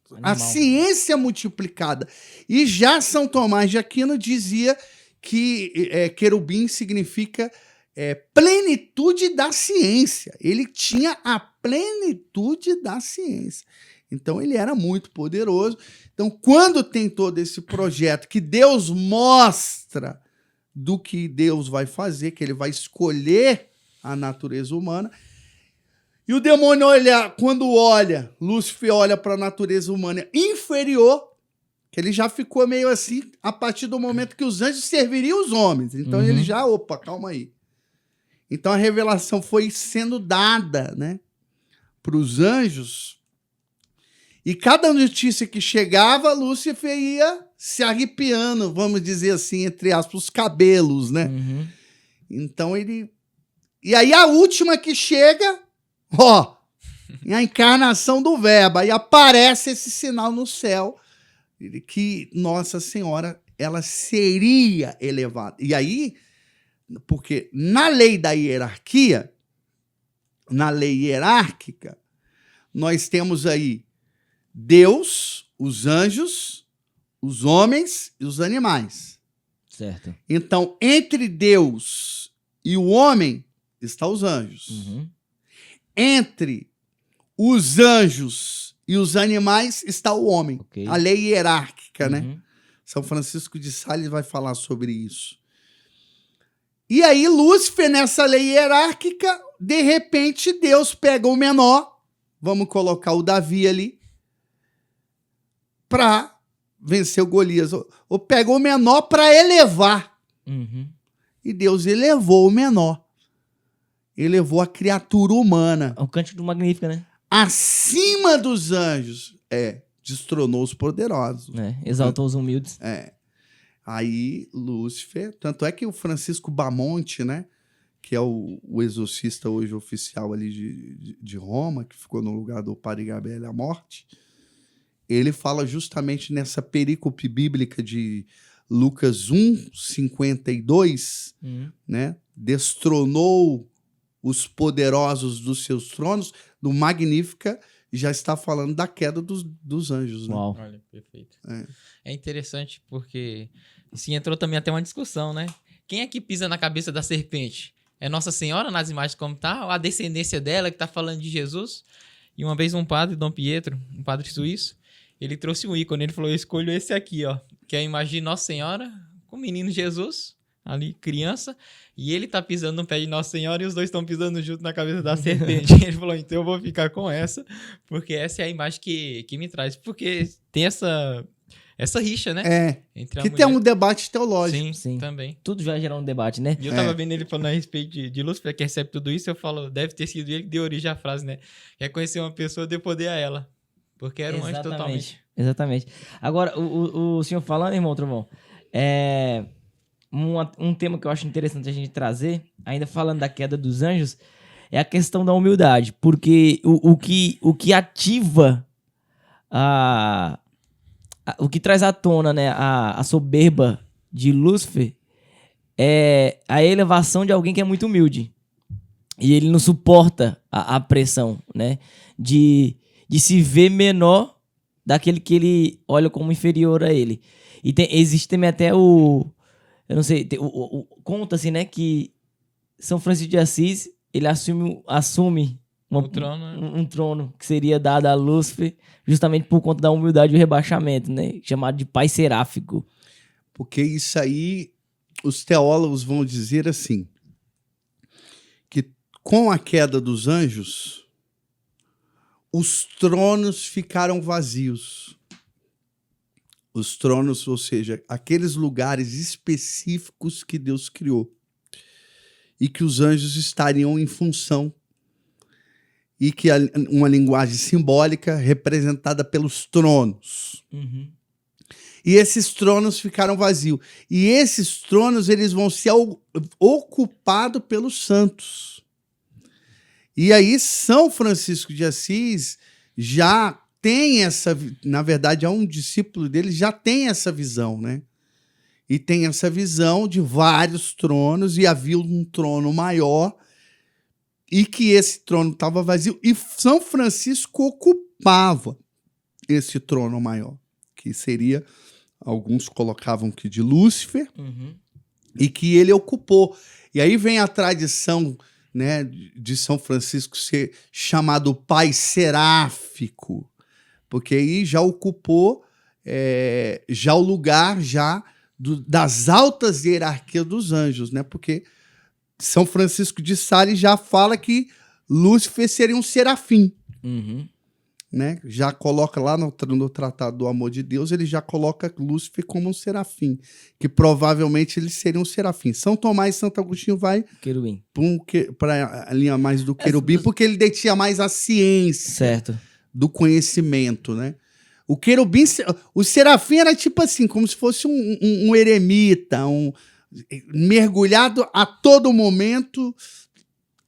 Animal. A ciência multiplicada. E já São Tomás de Aquino dizia que querubim significa plenitude da ciência. Ele tinha a plenitude da ciência. Então, ele era muito poderoso. Então, quando tem todo esse projeto que Deus mostra do que Deus vai fazer, que ele vai escolher a natureza humana, e o demônio Lúcifer olha para a natureza humana inferior, que ele já ficou meio assim a partir do momento que os anjos serviriam os homens. Então ele já, calma aí. Então a revelação foi sendo dada, né, para os anjos. E cada notícia que chegava, Lúcifer ia se arrepiando, vamos dizer assim, entre aspas, os cabelos, né? Então ele... E aí a última que chega, a encarnação do Verbo. Aí aparece esse sinal no céu, que Nossa Senhora, ela seria elevada. E aí, porque na lei da hierarquia, na lei hierárquica, nós temos aí Deus, os anjos, os homens e os animais. Certo. Então, entre Deus e o homem, estão os anjos. Entre os anjos e os animais está o homem. Okay. A lei hierárquica, né? São Francisco de Sales vai falar sobre isso. E aí, Lúcifer, nessa lei hierárquica, de repente, Deus pega o menor, vamos colocar o Davi ali, para vencer o Golias. Ou pega o menor para elevar. E Deus elevou o menor. Elevou a criatura humana. É o cântico do Magnífica, né? Acima dos anjos. Destronou os poderosos. Exaltou os humildes. Aí, Lúcifer... Tanto é que o Francisco Bamonte, né? Que é o exorcista hoje oficial ali de Roma, que ficou no lugar do Padre Gabriel à morte, ele fala justamente nessa perícope bíblica de Lucas 1:52, né? Destronou os poderosos dos seus tronos. No Magnífica já está falando da queda dos anjos. Né? Uau. Olha, perfeito. É interessante porque assim, entrou também até uma discussão, né? Quem é que pisa na cabeça da serpente? É Nossa Senhora nas imagens como tá? Ou a descendência dela que tá falando de Jesus? E uma vez um padre, Dom Pietro, um padre suíço, ele trouxe um ícone. Ele falou, eu escolho esse aqui, ó. Que é a imagem de Nossa Senhora com o menino Jesus, ali, criança. E ele tá pisando no pé de Nossa Senhora e os dois estão pisando junto na cabeça da serpente. Ele falou, então eu vou ficar com essa, porque essa é a imagem que me traz. Porque tem essa rixa, né? Entre a que mulher... tem um debate teológico. Sim, também. Tudo vai gerar um debate, né? E eu tava vendo ele falando a respeito de Lúcifer, que recebe tudo isso, eu falo, deve ter sido ele que deu origem à frase, né? Quer conhecer uma pessoa, dê poder a ela. Porque era um anjo totalmente. Exatamente. Agora, o senhor falando, irmão Trovão, um tema que eu acho interessante a gente trazer, ainda falando da queda dos anjos, é a questão da humildade. Porque o que ativa o que traz à tona, né, a soberba de Lúcifer é a elevação de alguém que é muito humilde. E ele não suporta a pressão, né, de se ver menor daquele que ele olha como inferior a ele. E existe também até eu não sei, conta-se, né, que São Francisco de Assis, ele assume um trono que seria dado a Lúcifer justamente por conta da humildade e o rebaixamento, né, chamado de pai seráfico. Porque isso aí, os teólogos vão dizer assim, que com a queda dos anjos, os tronos ficaram vazios. Os tronos, ou seja, aqueles lugares específicos que Deus criou. E que os anjos estariam em função. E que uma linguagem simbólica representada pelos tronos. E esses tronos ficaram vazios. E esses tronos, eles vão ser ocupados pelos santos. E aí, São Francisco de Assis já tem essa... Na verdade, é um discípulo dele, já tem essa visão, né? E tem essa visão de vários tronos, e havia um trono maior, e que esse trono estava vazio. E São Francisco ocupava esse trono maior, que seria... Alguns colocavam que de Lúcifer, e que ele ocupou. E aí vem a tradição, né, de São Francisco ser chamado pai seráfico, porque aí já ocupou já o lugar já das altas hierarquias dos anjos, né? Porque São Francisco de Sales já fala que Lúcifer seria um serafim. Né? Já coloca lá no Tratado do Amor de Deus, ele já coloca Lúcifer como um serafim, que provavelmente ele seria um serafim. São Tomás e Santo Agostinho vai para a linha mais do querubim, porque ele detinha mais a ciência do conhecimento, né? O querubim, o serafim era tipo assim, como se fosse um eremita, mergulhado a todo momento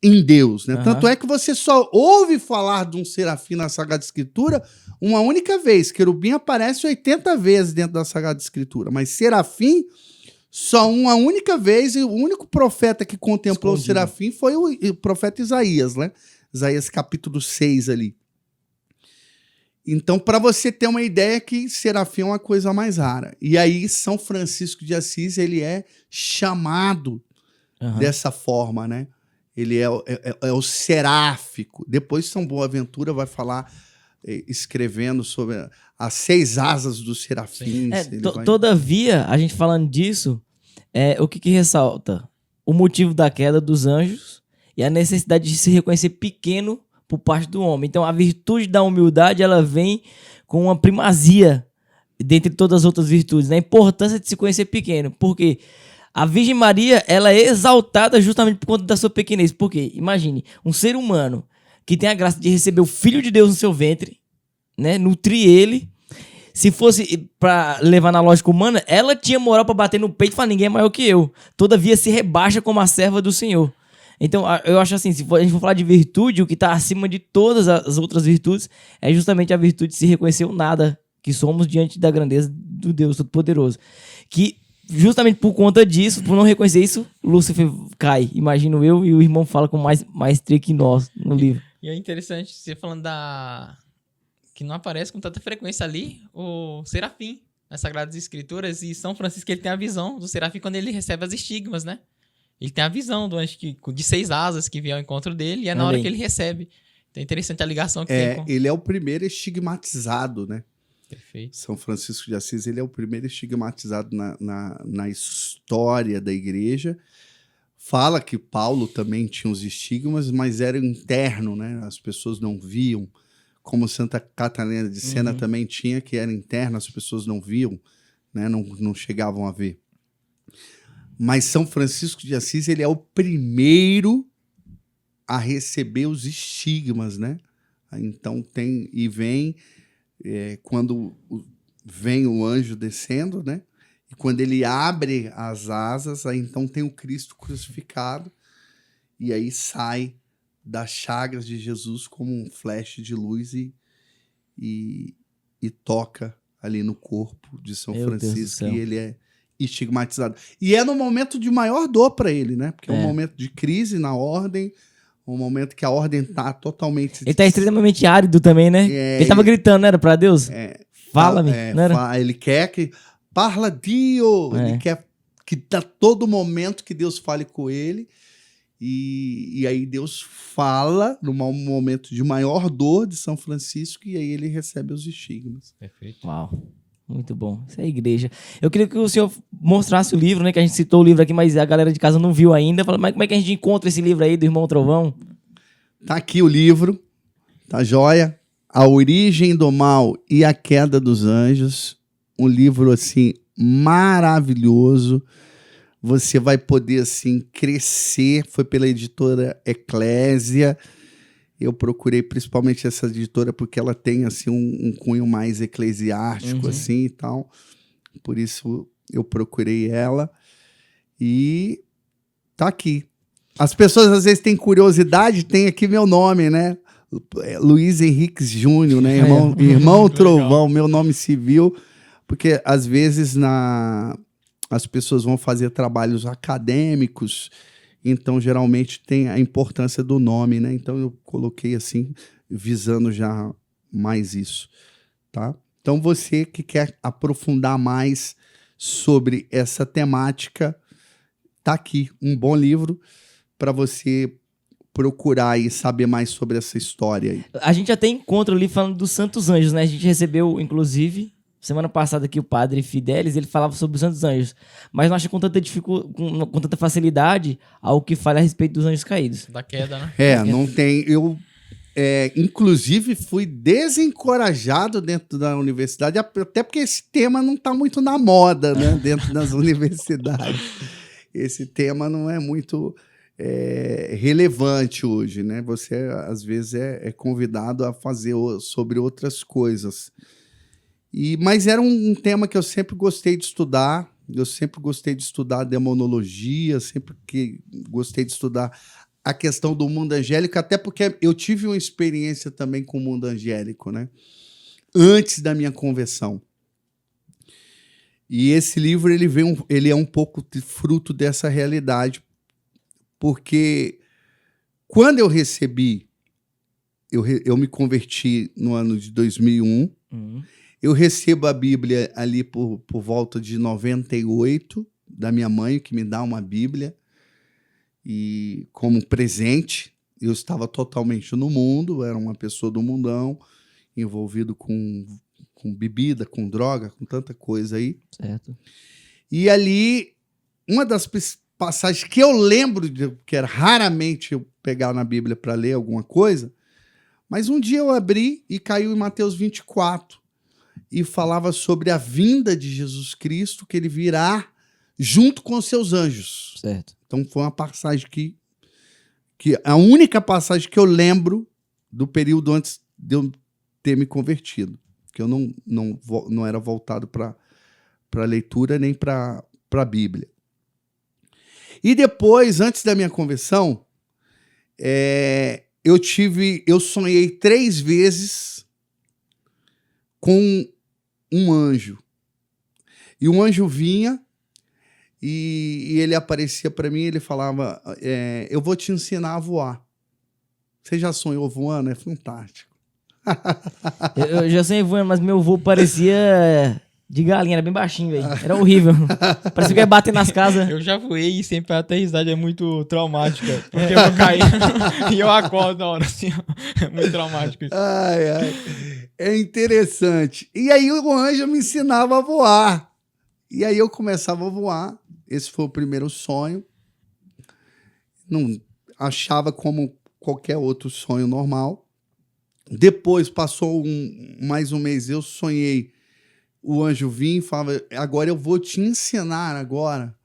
em Deus, né? Tanto é que você só ouve falar de um serafim na Sagrada Escritura uma única vez. Querubim aparece 80 vezes dentro da Sagrada Escritura, mas serafim só uma única vez, e o único profeta que contemplou o serafim foi o profeta Isaías, né? Isaías capítulo 6 ali. Então, para você ter uma ideia que serafim é uma coisa mais rara. E aí, São Francisco de Assis, ele é chamado dessa forma, né? Ele é o seráfico. Depois São Boaventura vai falar, escrevendo sobre as 6 asas dos serafins. Todavia, a gente falando disso, o que ressalta? O motivo da queda dos anjos e a necessidade de se reconhecer pequeno por parte do homem. Então, a virtude da humildade, ela vem com uma primazia dentre todas as outras virtudes, né? A importância de se conhecer pequeno. Por quê? A Virgem Maria, ela é exaltada justamente por conta da sua pequenez. Por quê? Imagine, um ser humano que tem a graça de receber o Filho de Deus no seu ventre, né? Nutrir ele. Se fosse para levar na lógica humana, ela tinha moral para bater no peito e falar, ninguém é maior que eu. Todavia se rebaixa como a serva do Senhor. Então, eu acho assim, se a gente for falar de virtude, o que está acima de todas as outras virtudes é justamente a virtude de se reconhecer o nada que somos diante da grandeza do Deus Todo-Poderoso. Que justamente por conta disso, por não reconhecer isso, Lúcifer cai, imagino eu, e o irmão fala com mais maestria que nós no livro. E é interessante você falando que não aparece com tanta frequência ali o serafim nas Sagradas Escrituras, e São Francisco ele tem a visão do serafim quando ele recebe as estigmas, né? Ele tem a visão do anjo de 6 asas que vem ao encontro dele, e é na hora que ele recebe. Então é interessante a ligação que tem com... Ele é o primeiro estigmatizado, né? Perfeito. São Francisco de Assis, ele é o primeiro estigmatizado na história da igreja. Fala que Paulo também tinha os estigmas, mas era interno, né? As pessoas não viam. Como Santa Catarina de Sena também tinha, que era interno, as pessoas não viam, né? Não chegavam a ver. Mas São Francisco de Assis, ele é o primeiro a receber os estigmas, né? Então vem quando vem o anjo descendo, né? E quando ele abre as asas, aí então tem o Cristo crucificado, e aí sai das chagas de Jesus como um flash de luz e toca ali no corpo de São Francisco, e ele é estigmatizado. E é no momento de maior dor para ele, né? Porque é um momento de crise na ordem, um momento que a ordem tá totalmente... Ele tá extremamente árido também, né? Ele tava gritando, não era pra Deus? Fala-me, não era? Ele quer que... Parla Dio! Ele quer que a todo momento que Deus fale com ele. E aí Deus fala num momento de maior dor de São Francisco, e aí ele recebe os estigmas. Perfeito. Uau, muito bom. Isso é a igreja. Eu queria que o senhor mostrasse o livro, né? Que a gente citou o livro aqui, mas a galera de casa não viu ainda. Fala, mas como é que a gente encontra esse livro aí do Irmão Trovão? Tá aqui o livro, tá joia? A Origem do Mal e a Queda dos Anjos. Um livro, assim, maravilhoso. Você vai poder, assim, crescer. Foi pela editora Eclésia. Eu procurei principalmente essa editora porque ela tem, assim, um cunho mais eclesiástico, assim, e tal. Por isso eu procurei ela e tá aqui. As pessoas às vezes têm curiosidade, tem aqui meu nome, né? Luiz Henriques Júnior, né? Irmão Trovão, meu nome civil, porque às vezes as pessoas vão fazer trabalhos acadêmicos, então geralmente tem a importância do nome, né? Então eu coloquei assim, visando já mais isso, tá? Então você que quer aprofundar mais sobre essa temática, tá aqui um bom livro para você procurar e saber mais sobre essa história aí. A gente até encontra ali falando dos Santos Anjos, né? A gente recebeu, inclusive, semana passada aqui o padre Fidelis, ele falava sobre os Santos Anjos, mas não acha com tanta facilidade algo que fala a respeito dos anjos caídos. Da queda, né? Não tem... inclusive, fui desencorajado dentro da universidade, até porque esse tema não está muito na moda, né? Dentro das universidades. Esse tema não é muito... relevante hoje, né? Você às vezes é convidado a fazer sobre outras coisas. Mas era um tema que eu sempre gostei de estudar. Eu sempre gostei de estudar demonologia, sempre que gostei de estudar a questão do mundo angélico, até porque eu tive uma experiência também com o mundo angélico, né? Antes da minha conversão. E esse livro ele é um pouco fruto dessa realidade. Porque quando eu recebi, eu me converti no ano de 2001, eu recebo a Bíblia ali por volta de 98, da minha mãe, que me dá uma Bíblia, e como presente, eu estava totalmente no mundo, era uma pessoa do mundão, envolvido com bebida, com droga, com tanta coisa aí. Certo. E ali, uma das passagens que eu lembro, que era raramente eu pegar na Bíblia para ler alguma coisa, mas um dia eu abri e caiu em Mateus 24 e falava sobre a vinda de Jesus Cristo, que ele virá junto com os seus anjos. Certo. Então foi uma passagem que a única passagem que eu lembro do período antes de eu ter me convertido, que eu não era voltado para leitura nem para a Bíblia. E depois, antes da minha conversão, eu sonhei 3 vezes com um anjo. E um anjo vinha e ele aparecia para mim e ele falava, eu vou te ensinar a voar. Você já sonhou voando? É fantástico. Eu já sonhei voando, mas meu voo parecia... de galinha, era bem baixinho, velho. Era horrível. Parecia que ia bater nas casas. Eu já voei e sempre a aterrissagem é muito traumática. Porque eu vou cair e eu acordo na hora, assim. É muito traumático isso. Ai. É interessante. E aí o anjo me ensinava a voar. E aí eu começava a voar. Esse foi o primeiro sonho. Não achava como qualquer outro sonho normal. Depois passou mais um mês, eu sonhei. O anjo vinha e falava, agora eu vou te ensinar agora.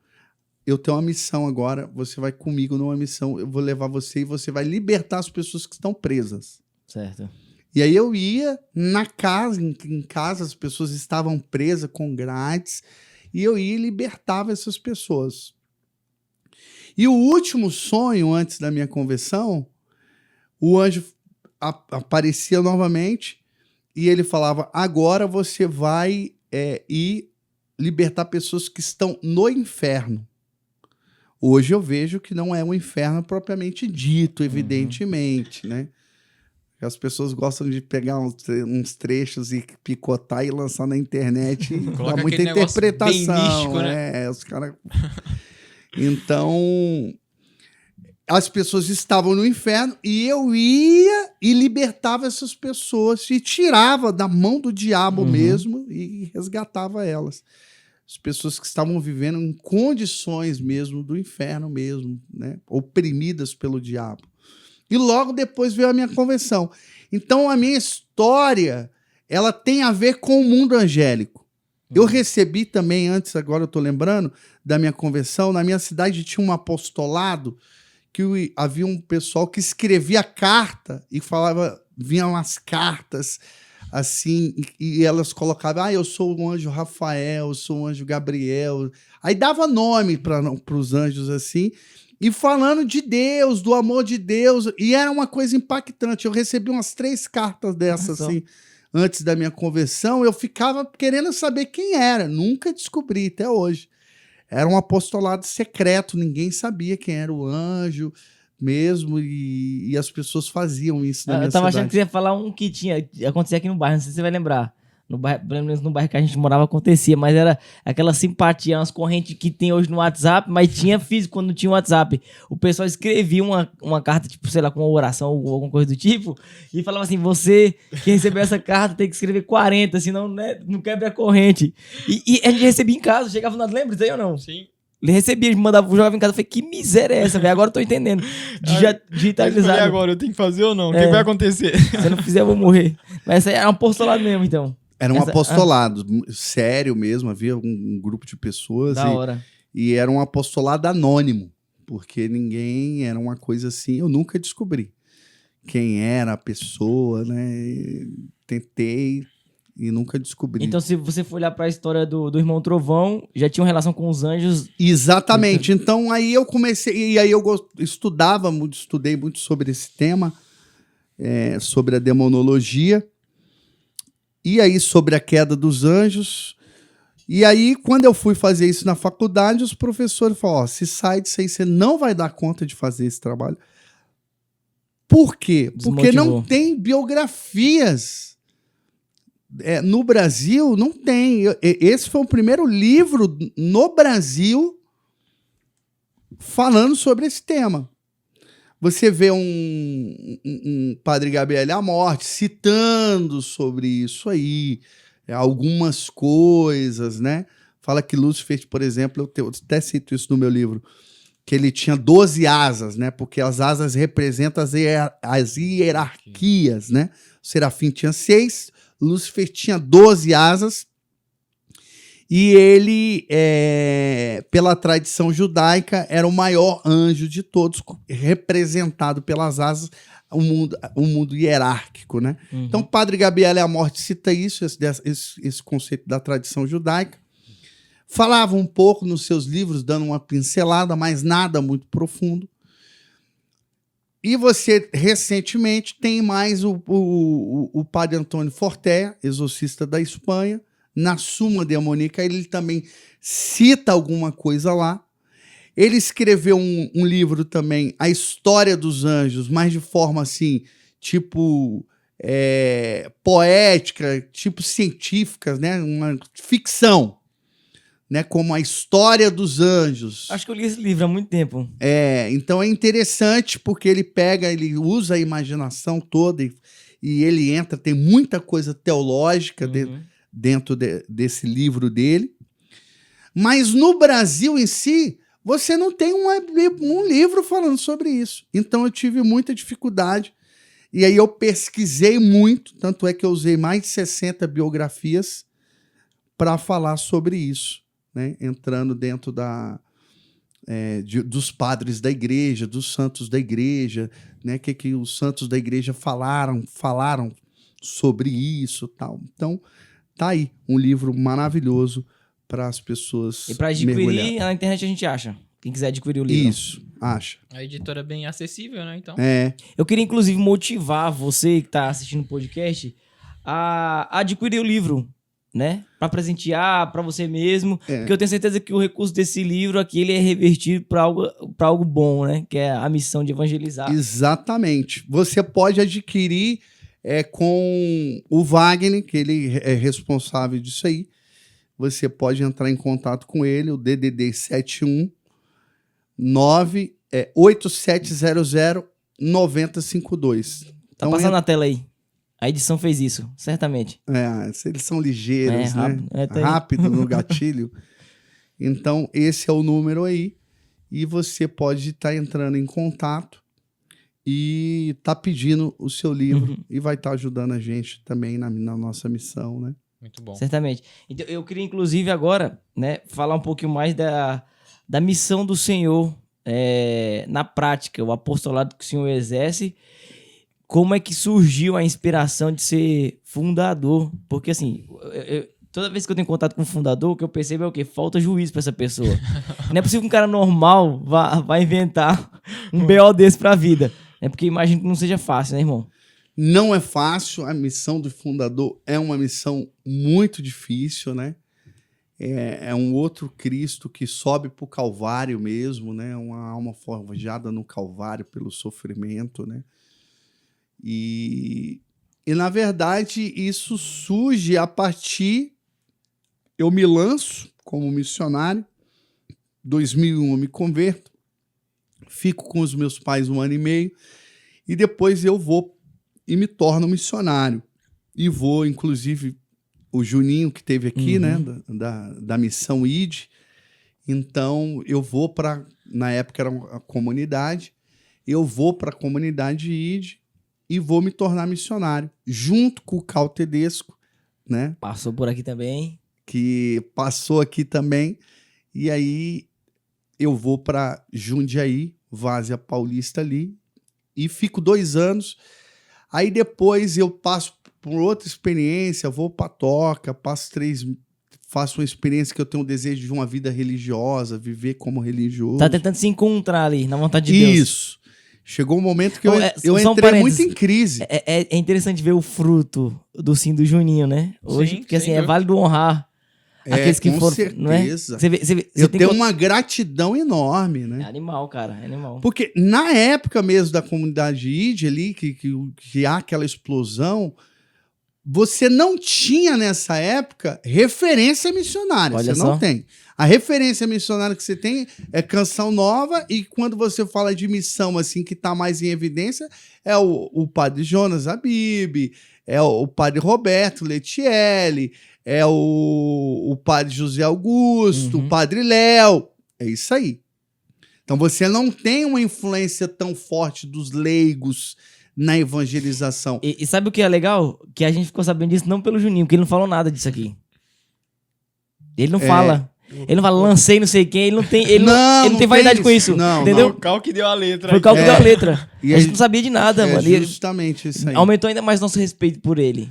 Eu tenho uma missão agora, você vai comigo numa missão, eu vou levar você e você vai libertar as pessoas que estão presas. Certo. E aí eu ia na casa, em casa as pessoas estavam presas com grades, e eu ia e libertava essas pessoas. E o último sonho, antes da minha conversão, o anjo aparecia novamente, e ele falava, agora você vai ir libertar pessoas que estão no inferno. Hoje eu vejo que não é um inferno propriamente dito, evidentemente, né? As pessoas gostam de pegar uns trechos e picotar e lançar na internet e Coloca dá muita aquele negócio interpretação. bem místico, né? Os caras... Então... as pessoas estavam no inferno e eu ia e libertava essas pessoas e tirava da mão do diabo mesmo e resgatava elas. As pessoas que estavam vivendo em condições mesmo do inferno mesmo, né? Oprimidas pelo diabo. E logo depois veio a minha conversão. Então a minha história, ela tem a ver com o mundo angélico. Eu recebi também, antes, agora eu estou lembrando, da minha conversão, na minha cidade tinha um apostolado que havia um pessoal que escrevia carta e falava, vinham as cartas assim, e elas colocavam, eu sou o anjo Rafael, eu sou o anjo Gabriel. Aí dava nome para os anjos, assim, e falando de Deus, do amor de Deus, e era uma coisa impactante. Eu recebi umas 3 cartas dessas, assim, antes da minha conversão. Eu ficava querendo saber quem era, nunca descobri até hoje. Era um apostolado secreto, ninguém sabia quem era o anjo mesmo, e as pessoas faziam isso na minha Eu tava cidade. achando que você ia falar um que acontecia aqui no bairro, não sei se você vai lembrar. No bairro, pelo menos no bairro que a gente morava acontecia, mas era aquela simpatia, umas correntes que tem hoje no WhatsApp, mas tinha físico quando não tinha WhatsApp. O pessoal escrevia uma carta, tipo, sei lá, com uma oração ou alguma coisa do tipo, e falava assim, você que recebeu essa carta tem que escrever 40, senão, né, não quebra a corrente. E a gente recebia em casa, chegava no lembra disso aí ou não? Sim. Ele recebia, mandava o jovem em casa, eu falei, que miséria é essa, velho? Agora eu tô entendendo. Digitalizado. E agora, eu tenho que fazer ou não? O que vai acontecer? Se eu não fizer, eu vou morrer. Mas essa aí é um apostolado mesmo, então. Era um apostolado, sério mesmo, havia um grupo de pessoas. Da hora. E era um apostolado anônimo, porque ninguém, era uma coisa assim, eu nunca descobri quem era a pessoa, né? Tentei e nunca descobri. Então, se você for olhar pra história do Irmão Trovão, já tinha uma relação com os anjos. Exatamente. Então, aí eu comecei, e aí eu estudei muito sobre esse tema, sobre a demonologia, e aí sobre a queda dos anjos. E aí, quando eu fui fazer isso na faculdade, os professores falaram, se sai disso aí, você não vai dar conta de fazer esse trabalho. Por quê? Porque não tem biografias. No Brasil, não tem. Esse foi o primeiro livro no Brasil falando sobre esse tema. Você vê um Padre Gabriel Amorth citando sobre isso aí, algumas coisas, né? Fala que Lúcifer, por exemplo, eu até cito isso no meu livro, que ele tinha 12 asas, né? Porque as asas representam as hierarquias, né? O Serafim tinha 6, Lúcifer tinha 12 asas, e ele, pela tradição judaica, era o maior anjo de todos, representado pelas asas, o mundo hierárquico, né? Uhum. Então, Padre Gabriel Amorth cita isso, esse conceito da tradição judaica. Falava um pouco nos seus livros, dando uma pincelada, mas nada muito profundo. E você, recentemente, tem mais o Padre Antônio Fortea, exorcista da Espanha. Na Suma Demonica, ele também cita alguma coisa lá. Ele escreveu um livro também, A História dos Anjos, mas de forma assim, tipo poética, tipo científica, né? Uma ficção, né? Como A História dos Anjos. Acho que eu li esse livro há muito tempo. Então é interessante porque ele usa a imaginação toda e ele entra, tem muita coisa teológica dentro desse livro dele. Mas no Brasil em si, você não tem um livro falando sobre isso. Então eu tive muita dificuldade. E aí eu pesquisei muito, tanto é que eu usei mais de 60 biografias para falar sobre isso, né? Entrando dentro dos padres da igreja, dos santos da igreja, né? Que os santos da igreja falaram sobre isso, tal. Então, tá aí um livro maravilhoso para as pessoas mergulhar. E para adquirir, na internet a gente acha. Quem quiser adquirir o livro. Isso, acha. A editora é bem acessível, né? Então. Eu queria, inclusive, motivar você que tá assistindo o podcast a adquirir o livro, né? Para presentear, para você mesmo. Porque eu tenho certeza que o recurso desse livro aqui ele é revertido para algo bom, né? Que é a missão de evangelizar. Exatamente. Você pode adquirir com o Wagner, que ele é responsável disso aí. Você pode entrar em contato com ele, o DDD 719-8700-9052. Tá Então, passando na tela aí. A edição fez isso, certamente. Eles são ligeiros, rápido, né? Rápido no gatilho. Então, esse é o número aí. E você pode estar entrando em contato e tá pedindo o seu livro e vai estar ajudando a gente também na nossa missão, né? Muito bom. Certamente. Então, eu queria, inclusive, agora, né, falar um pouquinho mais da missão do Senhor na prática, o apostolado que o Senhor exerce. como é que surgiu a inspiração de ser fundador? Porque, assim, toda vez que eu tenho contato com o fundador, o que eu percebo é o quê? Falta juízo pra essa pessoa. Não é possível que um cara normal vá inventar um BO desse pra vida. É porque imagino que não seja fácil, né, irmão? Não é fácil, a missão do fundador é uma missão muito difícil, né? É um outro Cristo que sobe para o Calvário mesmo, né? Uma alma forjada no Calvário pelo sofrimento, né? E na verdade, isso surge a partir... Eu me lanço como missionário, 2001 eu me converto, fico com os meus pais 1 ano e meio, e depois eu vou e me torno missionário. E vou, inclusive, o Juninho, que teve aqui, né, da missão ID. Então, eu vou para... Na época era uma comunidade. Eu vou para a comunidade ID e vou me tornar missionário, junto com o Cal Tedesco, né? Passou por aqui também. Que passou aqui também. E aí, eu vou para Jundiaí, Várzea Paulista ali, e fico 2 anos. Aí depois eu passo por outra experiência, vou para Toca, faço uma experiência que eu tenho um desejo de uma vida religiosa, viver como religioso. Tá tentando se encontrar ali, na vontade de Deus. Isso. Chegou um momento que eu só um entrei muito parênteses. em crise. É interessante ver o fruto do sim do Juninho, né? Hoje, Sim, porque assim, sem é dúvida. válido honrar aqueles que com foram, certeza. não é? Você Eu tem tenho uma gratidão enorme, É né? animal, cara, é animal. Porque na época mesmo da comunidade ID ali, que há aquela explosão, você não tinha nessa época referência missionária. Olha Você não só. tem. A referência missionária que você tem é Canção Nova, e quando você fala de missão assim que está mais em evidência, é o padre Jonas Abib, é o padre Roberto Letielli, é o padre José Augusto, o padre Léo. É isso aí. Então você não tem uma influência tão forte dos leigos na evangelização. E sabe o que é legal? Que a gente ficou sabendo disso não pelo Juninho, porque ele não falou nada disso aqui. Ele não fala. Ele não fala, lancei não sei quem, ele não tem, ele não tem vaidade com isso. Não, entendeu? O Cal que deu a letra. Foi o Cal que deu a letra. E A gente não sabia de nada, mano. E justamente isso aí. aumentou ainda mais nosso respeito por ele.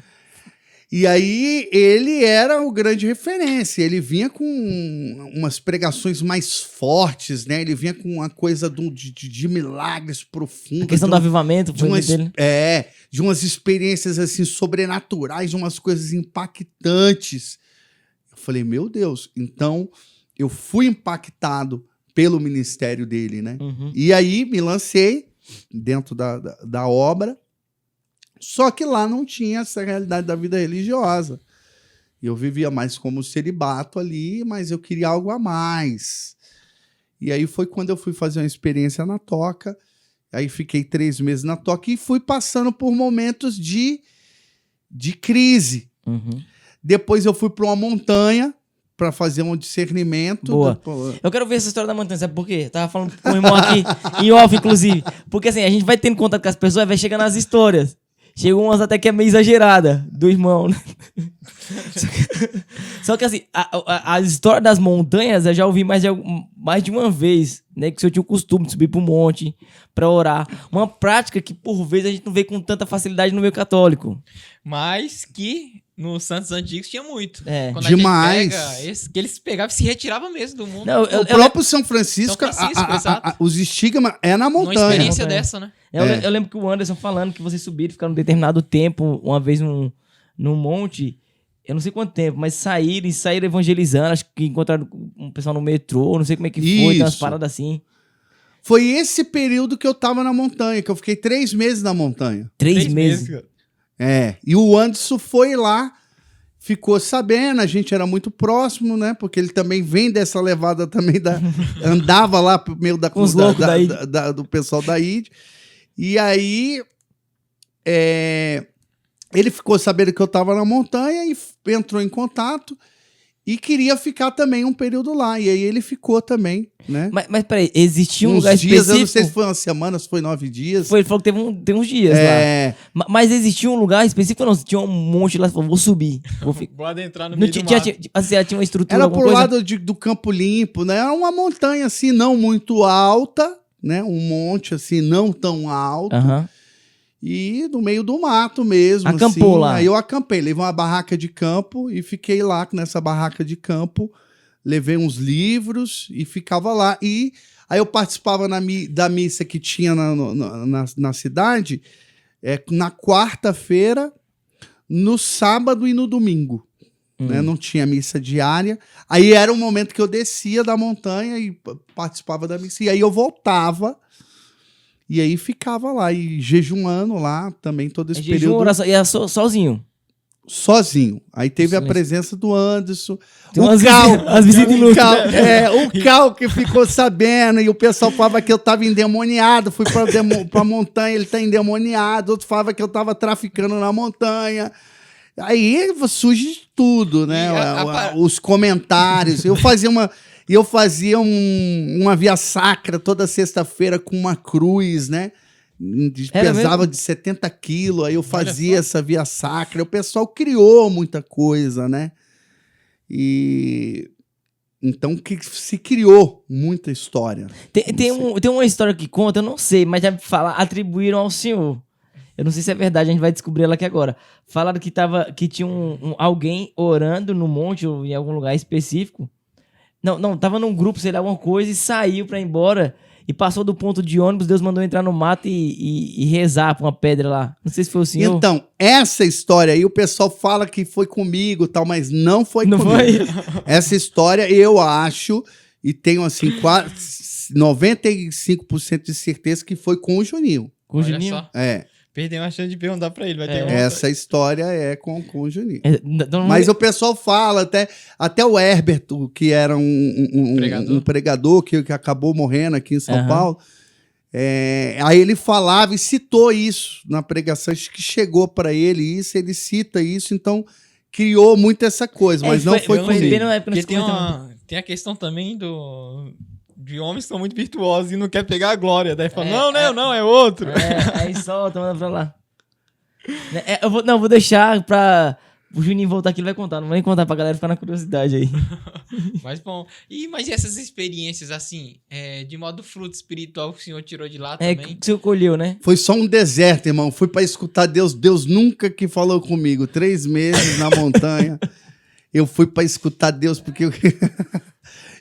E aí ele era o grande referência, ele vinha com umas pregações mais fortes, né? Ele vinha com uma coisa de milagres profundos. A questão do avivamento foi muito dele. De umas experiências assim sobrenaturais, de umas coisas impactantes. Eu falei, meu Deus, então eu fui impactado pelo ministério dele, né? E aí me lancei dentro da obra. Só que lá não tinha essa realidade da vida religiosa. Eu vivia mais como celibato ali, mas eu queria algo a mais. E aí foi quando eu fui fazer uma experiência na Toca. Aí fiquei 3 meses na Toca e fui passando por momentos de crise. Depois eu fui para uma montanha para fazer um discernimento. Boa. Eu quero ver essa história da montanha, sabe por quê? Eu tava falando com o irmão aqui, em off, inclusive. Porque assim, a gente vai tendo contato com as pessoas, vai chegando nas histórias. Chegam umas até que é meio exagerada do irmão, né? Só que assim, a história das montanhas eu já ouvi mais de uma vez, né? Que o senhor tinha o costume de subir pro monte pra orar. Uma prática que por vezes a gente não vê com tanta facilidade no meio católico. Mas que nos santos antigos tinha muito. É. Quando Demais. a gente pega que eles pegavam e se retiravam mesmo do mundo. Não, O próprio São Francisco, exato. os estigmas é na Uma montanha. experiência montanha. dessa, né? Eu lembro que o Anderson falando que vocês subiram, ficaram um determinado tempo, uma vez num monte, eu não sei quanto tempo, mas saíram evangelizando, acho que encontraram um pessoal no metrô, não sei como é que foi, tem umas Isso. paradas assim. Foi esse período que eu tava na montanha, que eu fiquei 3 meses na montanha. 3 meses. cara. E o Anderson foi lá, ficou sabendo, a gente era muito próximo, né? Porque ele também vem dessa levada também andava lá pro meio Com os loucos do pessoal da ID. E aí ele ficou sabendo que eu tava na montanha e entrou em contato e queria ficar também um período lá. E aí ele ficou também, né? Mas peraí, existia um Uns lugar dias, específico? eu não sei se foi uma semana, se foi 9 dias. Ele falou que teve uns dias lá. Mas existia um lugar específico ou não? Tinha um monte lá, você falou, vou subir. Pode entrar no Não meio tinha, do mato. tinha uma estrutura, Era alguma pro coisa? lado do Campo Limpo, né? Era uma montanha assim, não muito alta, né? Um monte assim, não tão alto. Aham. e no meio do mato mesmo. Acampou assim. lá. Aí eu acampei, levei uma barraca de campo e fiquei lá nessa barraca de campo, levei uns livros e ficava lá. E aí eu participava da missa que tinha na cidade, na quarta-feira, no sábado e no domingo. Né? Não tinha missa diária. Aí era o momento que eu descia da montanha e participava da missa. E aí eu voltava e aí ficava lá e jejuando lá também todo esse Jejum, período. oração, e era sozinho. Sozinho. Aí teve a Silêncio. presença do Anderson. Tem O umas Cal, as visitas o inúteis. Cal, o Cal que ficou sabendo, e o pessoal falava que eu tava endemoniado, fui pra montanha, ele tá endemoniado, outro falava que eu tava traficando na montanha. Aí surge tudo, né? Os comentários. Eu fazia uma via sacra toda sexta-feira com uma cruz, né? Pesava mesmo? de 70 quilos, aí eu fazia essa via sacra. O pessoal criou muita coisa, né? E então que se criou muita história. Tem uma história que conta, eu não sei, mas já atribuíram ao senhor. Eu não sei se é verdade, a gente vai descobrir ela aqui agora. Falaram que tinha alguém orando no monte ou em algum lugar específico. Não, tava num grupo, sei lá, alguma coisa, e saiu pra ir embora. E passou do ponto de ônibus, Deus mandou entrar no mato e rezar pra uma pedra lá. Não sei se foi o senhor. Então, essa história aí, o pessoal fala que foi comigo e tal, mas não foi Não comigo. foi? Essa história eu acho, e tenho assim, 95% de certeza que foi com o Juninho. Com o Olha Juninho? só. Perdeu uma chance de perguntar pra ele. Vai ter Essa história é com o Juninho. Então, Mas o pessoal fala, até o Herberto, que era um pregador que acabou morrendo aqui em São Paulo, aí ele falava e citou isso na pregação, acho que chegou para ele isso, ele cita isso, então criou muito essa coisa, mas não foi comigo. Porque tem a questão também de homens que são muito virtuosos e não quer pegar a glória. Daí fala, não, é outro. Aí solta, manda pra lá. Eu vou deixar pra o Juninho voltar aqui, ele vai contar. Não vou nem contar pra galera ficar na curiosidade aí. Mas bom, mas essas experiências assim, de modo fruto espiritual que o senhor tirou de lá também? Que o senhor colheu, né? Foi só um deserto, irmão. Fui pra escutar Deus. Deus nunca que falou comigo. 3 meses na montanha. Eu fui pra escutar Deus porque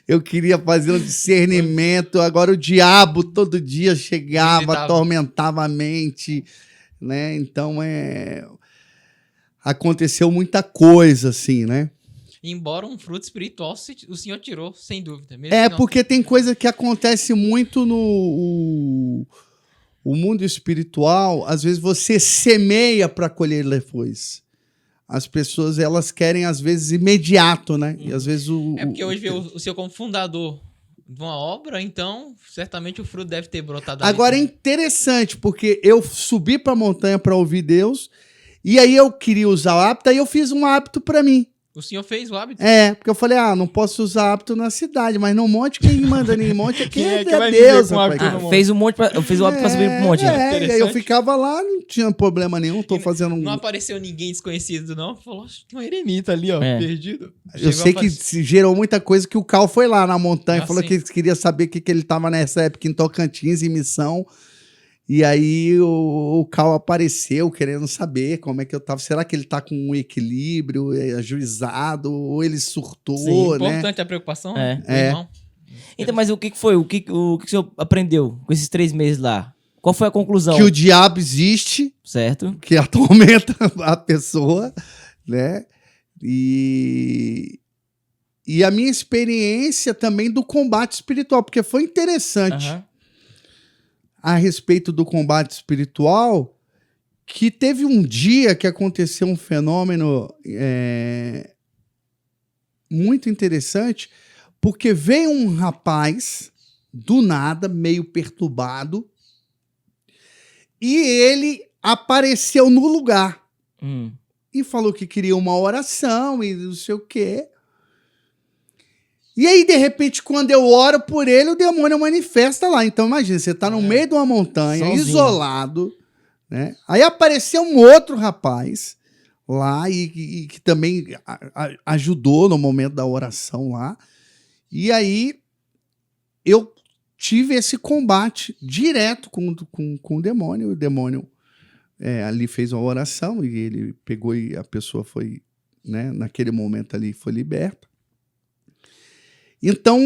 eu queria fazer um discernimento. Agora o diabo todo dia chegava, atormentava a mente, né? Então aconteceu muita coisa, assim, né? Embora um fruto espiritual o senhor tirou, sem dúvida. Porque tem coisa que acontece muito no o mundo espiritual. Às vezes você semeia para colher depois. As pessoas, elas querem, às vezes, imediato, né? E às vezes porque hoje vê o senhor como fundador de uma obra, então certamente o fruto deve ter brotado ali. Agora é interessante, porque eu subi para a montanha para ouvir Deus, e aí eu queria usar o hábito, aí eu fiz um hábito para mim. O senhor fez o hábito? Porque eu falei, não posso usar hábito na cidade, mas no monte, quem manda em monte aqui é que vai Deus. viver com hábito no monte? Fez o hábito pra subir pro monte. E aí eu ficava lá, não tinha problema nenhum, tô fazendo Não apareceu ninguém desconhecido, não? Falou, tem um eremita ali, perdido. Eu sei que se gerou muita coisa que o Cal foi lá na montanha, falou sim. que queria saber o que ele tava nessa época em Tocantins, em missão. E aí o Cal apareceu querendo saber como é que eu tava. Será que ele tá com um equilíbrio ajuizado ou ele surtou, Sim, né? importante a preocupação do É. irmão. Então, mas o que foi? O que o senhor aprendeu com esses 3 meses lá? Qual foi a conclusão? Que o diabo existe, Certo. que atormenta a pessoa, né? E a minha experiência também do combate espiritual, porque foi interessante. A respeito do combate espiritual, que teve um dia que aconteceu um fenômeno muito interessante, porque veio um rapaz, do nada, meio perturbado, e ele apareceu no lugar. E falou que queria uma oração e não sei o quê. E aí, de repente, quando eu oro por ele, o demônio manifesta lá. Então, imagina, você tá no meio de uma montanha, sozinho, isolado, né? Aí apareceu um outro rapaz lá e que também ajudou no momento da oração lá. E aí, eu tive esse combate direto com o demônio. O demônio ali fez uma oração e ele pegou e a pessoa foi, né, naquele momento ali, foi liberta. Então,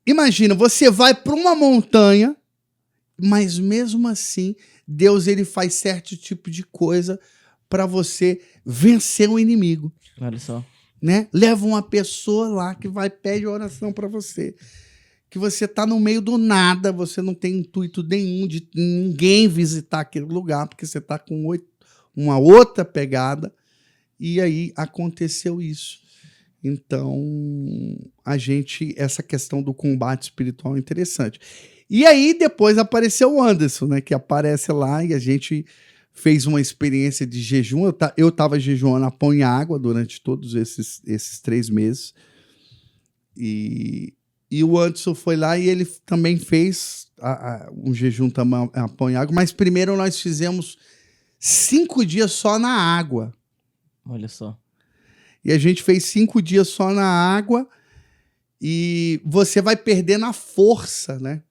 imagina, você vai para uma montanha, mas mesmo assim, Deus ele faz certo tipo de coisa para você vencer o inimigo. Olha só. Né? Leva uma pessoa lá que vai pedir oração para você. Que você está no meio do nada, você não tem intuito nenhum de ninguém visitar aquele lugar, porque você está com uma outra pegada. E aí aconteceu isso. Então, essa questão do combate espiritual é interessante. E aí depois apareceu o Anderson, né? Que aparece lá e a gente fez uma experiência de jejum. Eu estava jejuando a pão e água durante todos esses 3 meses. E o Anderson foi lá e ele também fez um jejum também a pão e água. Mas primeiro nós fizemos 5 dias só na água. Olha só. E a gente fez 5 dias só na água e você vai perdendo a força, né?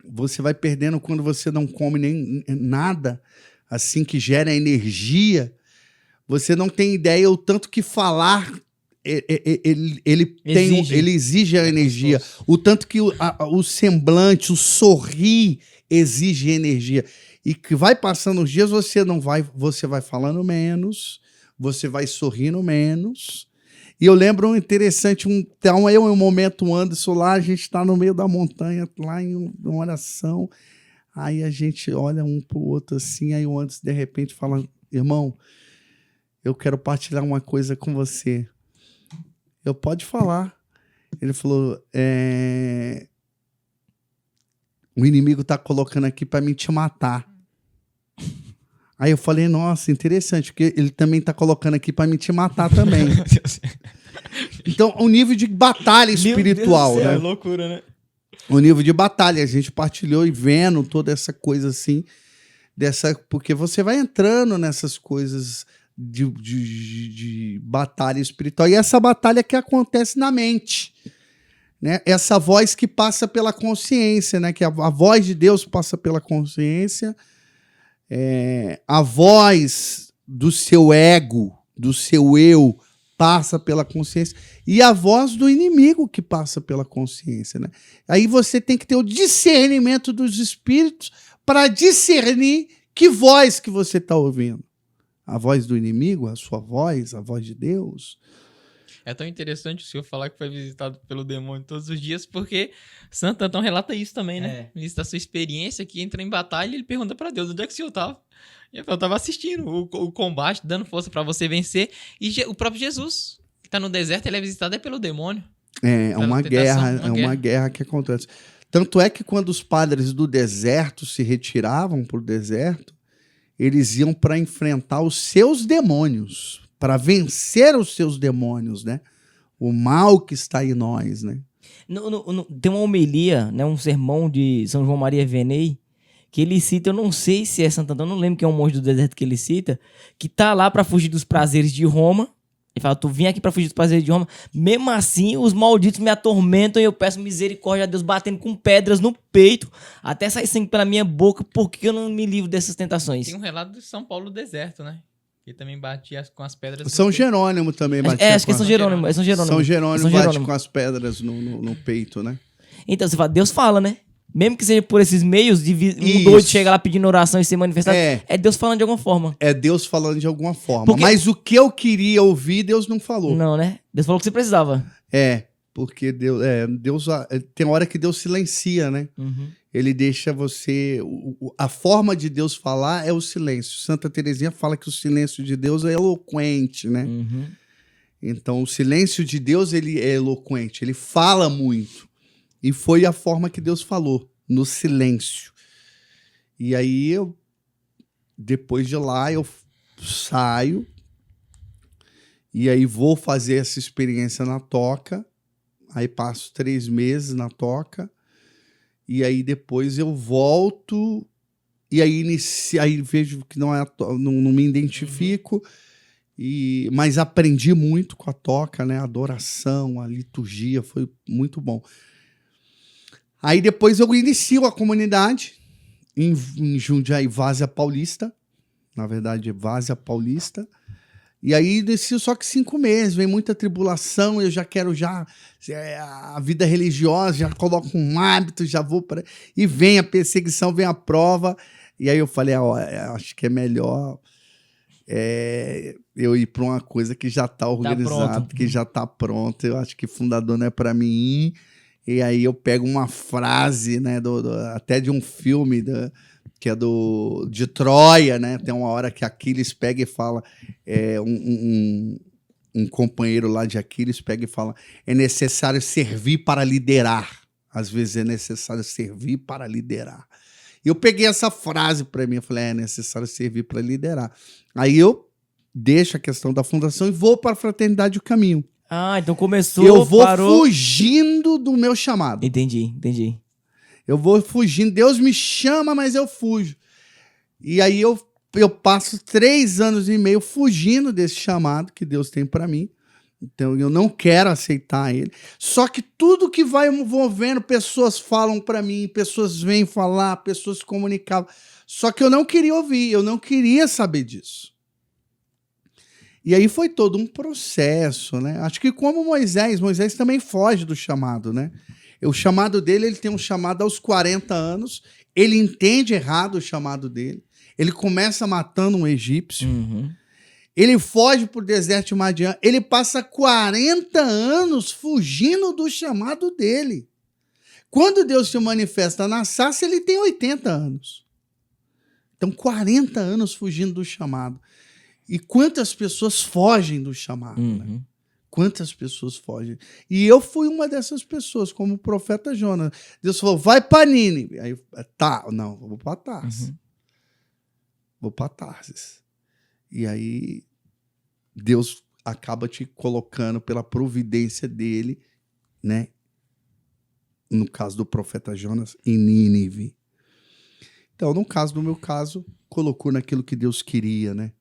Você vai perdendo quando você não come nem nada, assim, que gera energia. Você não tem ideia o tanto que falar ele exige a energia. O tanto que o semblante, o sorrir exige energia. E que vai passando os dias, você vai falando menos, você vai sorrindo menos. E eu lembro um interessante, um momento, o Anderson lá, a gente está no meio da montanha, lá em uma oração, aí a gente olha um pro outro assim, aí o Anderson de repente fala, irmão, eu quero partilhar uma coisa com você. Eu pode falar. Ele falou, o inimigo está colocando aqui para mim te matar. Aí eu falei, nossa, interessante, porque ele também tá colocando aqui para me te matar também. Então, o nível de batalha espiritual, né? É loucura, né? O nível de batalha, a gente partilhou e vendo toda essa coisa assim, porque você vai entrando nessas coisas de batalha espiritual. E essa batalha que acontece na mente, né? Essa voz que passa pela consciência, né? Que a voz de Deus passa pela consciência. A voz do seu ego, do seu eu, passa pela consciência, e a voz do inimigo que passa pela consciência, né? Aí você tem que ter o discernimento dos espíritos para discernir que voz que você está ouvindo. A voz do inimigo, a sua voz, a voz de Deus. É tão interessante o senhor falar que foi visitado pelo demônio todos os dias, porque Santo Antão relata isso também, né? Isso da sua experiência, que entra em batalha e ele pergunta pra Deus, onde é que o senhor tava? E eu tava assistindo o combate, dando força pra você vencer. E o próprio Jesus, que tá no deserto, ele é visitado pelo demônio. É uma guerra que acontece. Tanto é que quando os padres do deserto se retiravam pro deserto, eles iam para enfrentar os seus demônios, para vencer os seus demônios, né? O mal que está em nós, né? Tem uma homilia, né? Um sermão de São João Maria Vianney, que ele cita, eu não sei se é Santo Antão, não lembro que é um monge do deserto que ele cita, que tá lá para fugir dos prazeres de Roma. Ele fala, tu vim aqui para fugir dos prazeres de Roma. Mesmo assim, os malditos me atormentam e eu peço misericórdia a Deus, batendo com pedras no peito, até sair sangue pela minha boca, porque eu não me livro dessas tentações. Tem um relato de São Paulo do deserto, né? Ele também batia com as pedras. São Jerônimo também batia. Acho que é São Jerônimo. São Jerônimo bate com as pedras no peito, né? Então, você fala, Deus fala, né? Mesmo que seja por esses meios, um doido chega lá pedindo oração e ser manifestado, é Deus falando de alguma forma. É Deus falando de alguma forma. Mas o que eu queria ouvir, Deus não falou. Não, né? Deus falou que você precisava. Porque Deus tem hora que Deus silencia, né? Uhum. Ele deixa você... A forma de Deus falar é o silêncio. Santa Teresinha fala que o silêncio de Deus é eloquente, né? Uhum. Então, o silêncio de Deus, ele é eloquente. Ele fala muito. E foi a forma que Deus falou, no silêncio. E aí, depois de lá, eu saio. E aí, vou fazer essa experiência na toca. Aí, passo 3 meses na toca. E aí depois eu volto e aí vejo que não me identifico, mas aprendi muito com a toca, né? A adoração, a liturgia, foi muito bom. Aí depois eu inicio a comunidade em Jundiaí, Várzea Paulista. Na verdade, Várzea Paulista. E aí desci só que 5 meses, vem muita tribulação, eu já quero a vida religiosa, já coloco um hábito, já vou para... E vem a perseguição, vem a prova. E aí eu falei, acho que é melhor eu ir para uma coisa que já está organizada, que já está pronta. Eu acho que fundador não é para mim. E aí eu pego uma frase, né, até de um filme que é de Troia, né? Tem uma hora que Aquiles pega e fala, um companheiro lá de Aquiles pega e fala, é necessário servir para liderar. Às vezes é necessário servir para liderar. E eu peguei essa frase para mim, eu falei, é necessário servir para liderar. Aí eu deixo a questão da fundação e vou para a Fraternidade do Caminho. Ah, então começou, eu vou parou... fugindo do meu chamado. Entendi. Eu vou fugindo. Deus me chama, mas eu fujo. E aí eu passo 3 anos e meio fugindo desse chamado que Deus tem para mim. Então eu não quero aceitar ele. Só que tudo que vai envolvendo, pessoas falam para mim, pessoas vêm falar, pessoas comunicavam. Só que eu não queria ouvir, eu não queria saber disso. E aí foi todo um processo, né? Acho que como Moisés também foge do chamado, né? O chamado dele, ele tem um chamado aos 40 anos, ele entende errado o chamado dele, ele começa matando um egípcio, ele foge para o deserto de Madian, ele passa 40 anos fugindo do chamado dele. Quando Deus se manifesta na sarça, ele tem 80 anos. Então, 40 anos fugindo do chamado. E quantas pessoas fogem do chamado, né? Quantas pessoas fogem. E eu fui uma dessas pessoas, como o profeta Jonas. Deus falou, vai para Nínive. Aí, eu vou para Tarsis. Vou para Tarsis. E aí, Deus acaba te colocando pela providência dele, né? No caso do profeta Jonas, em Nínive. Então, no meu caso, colocou naquilo que Deus queria, né?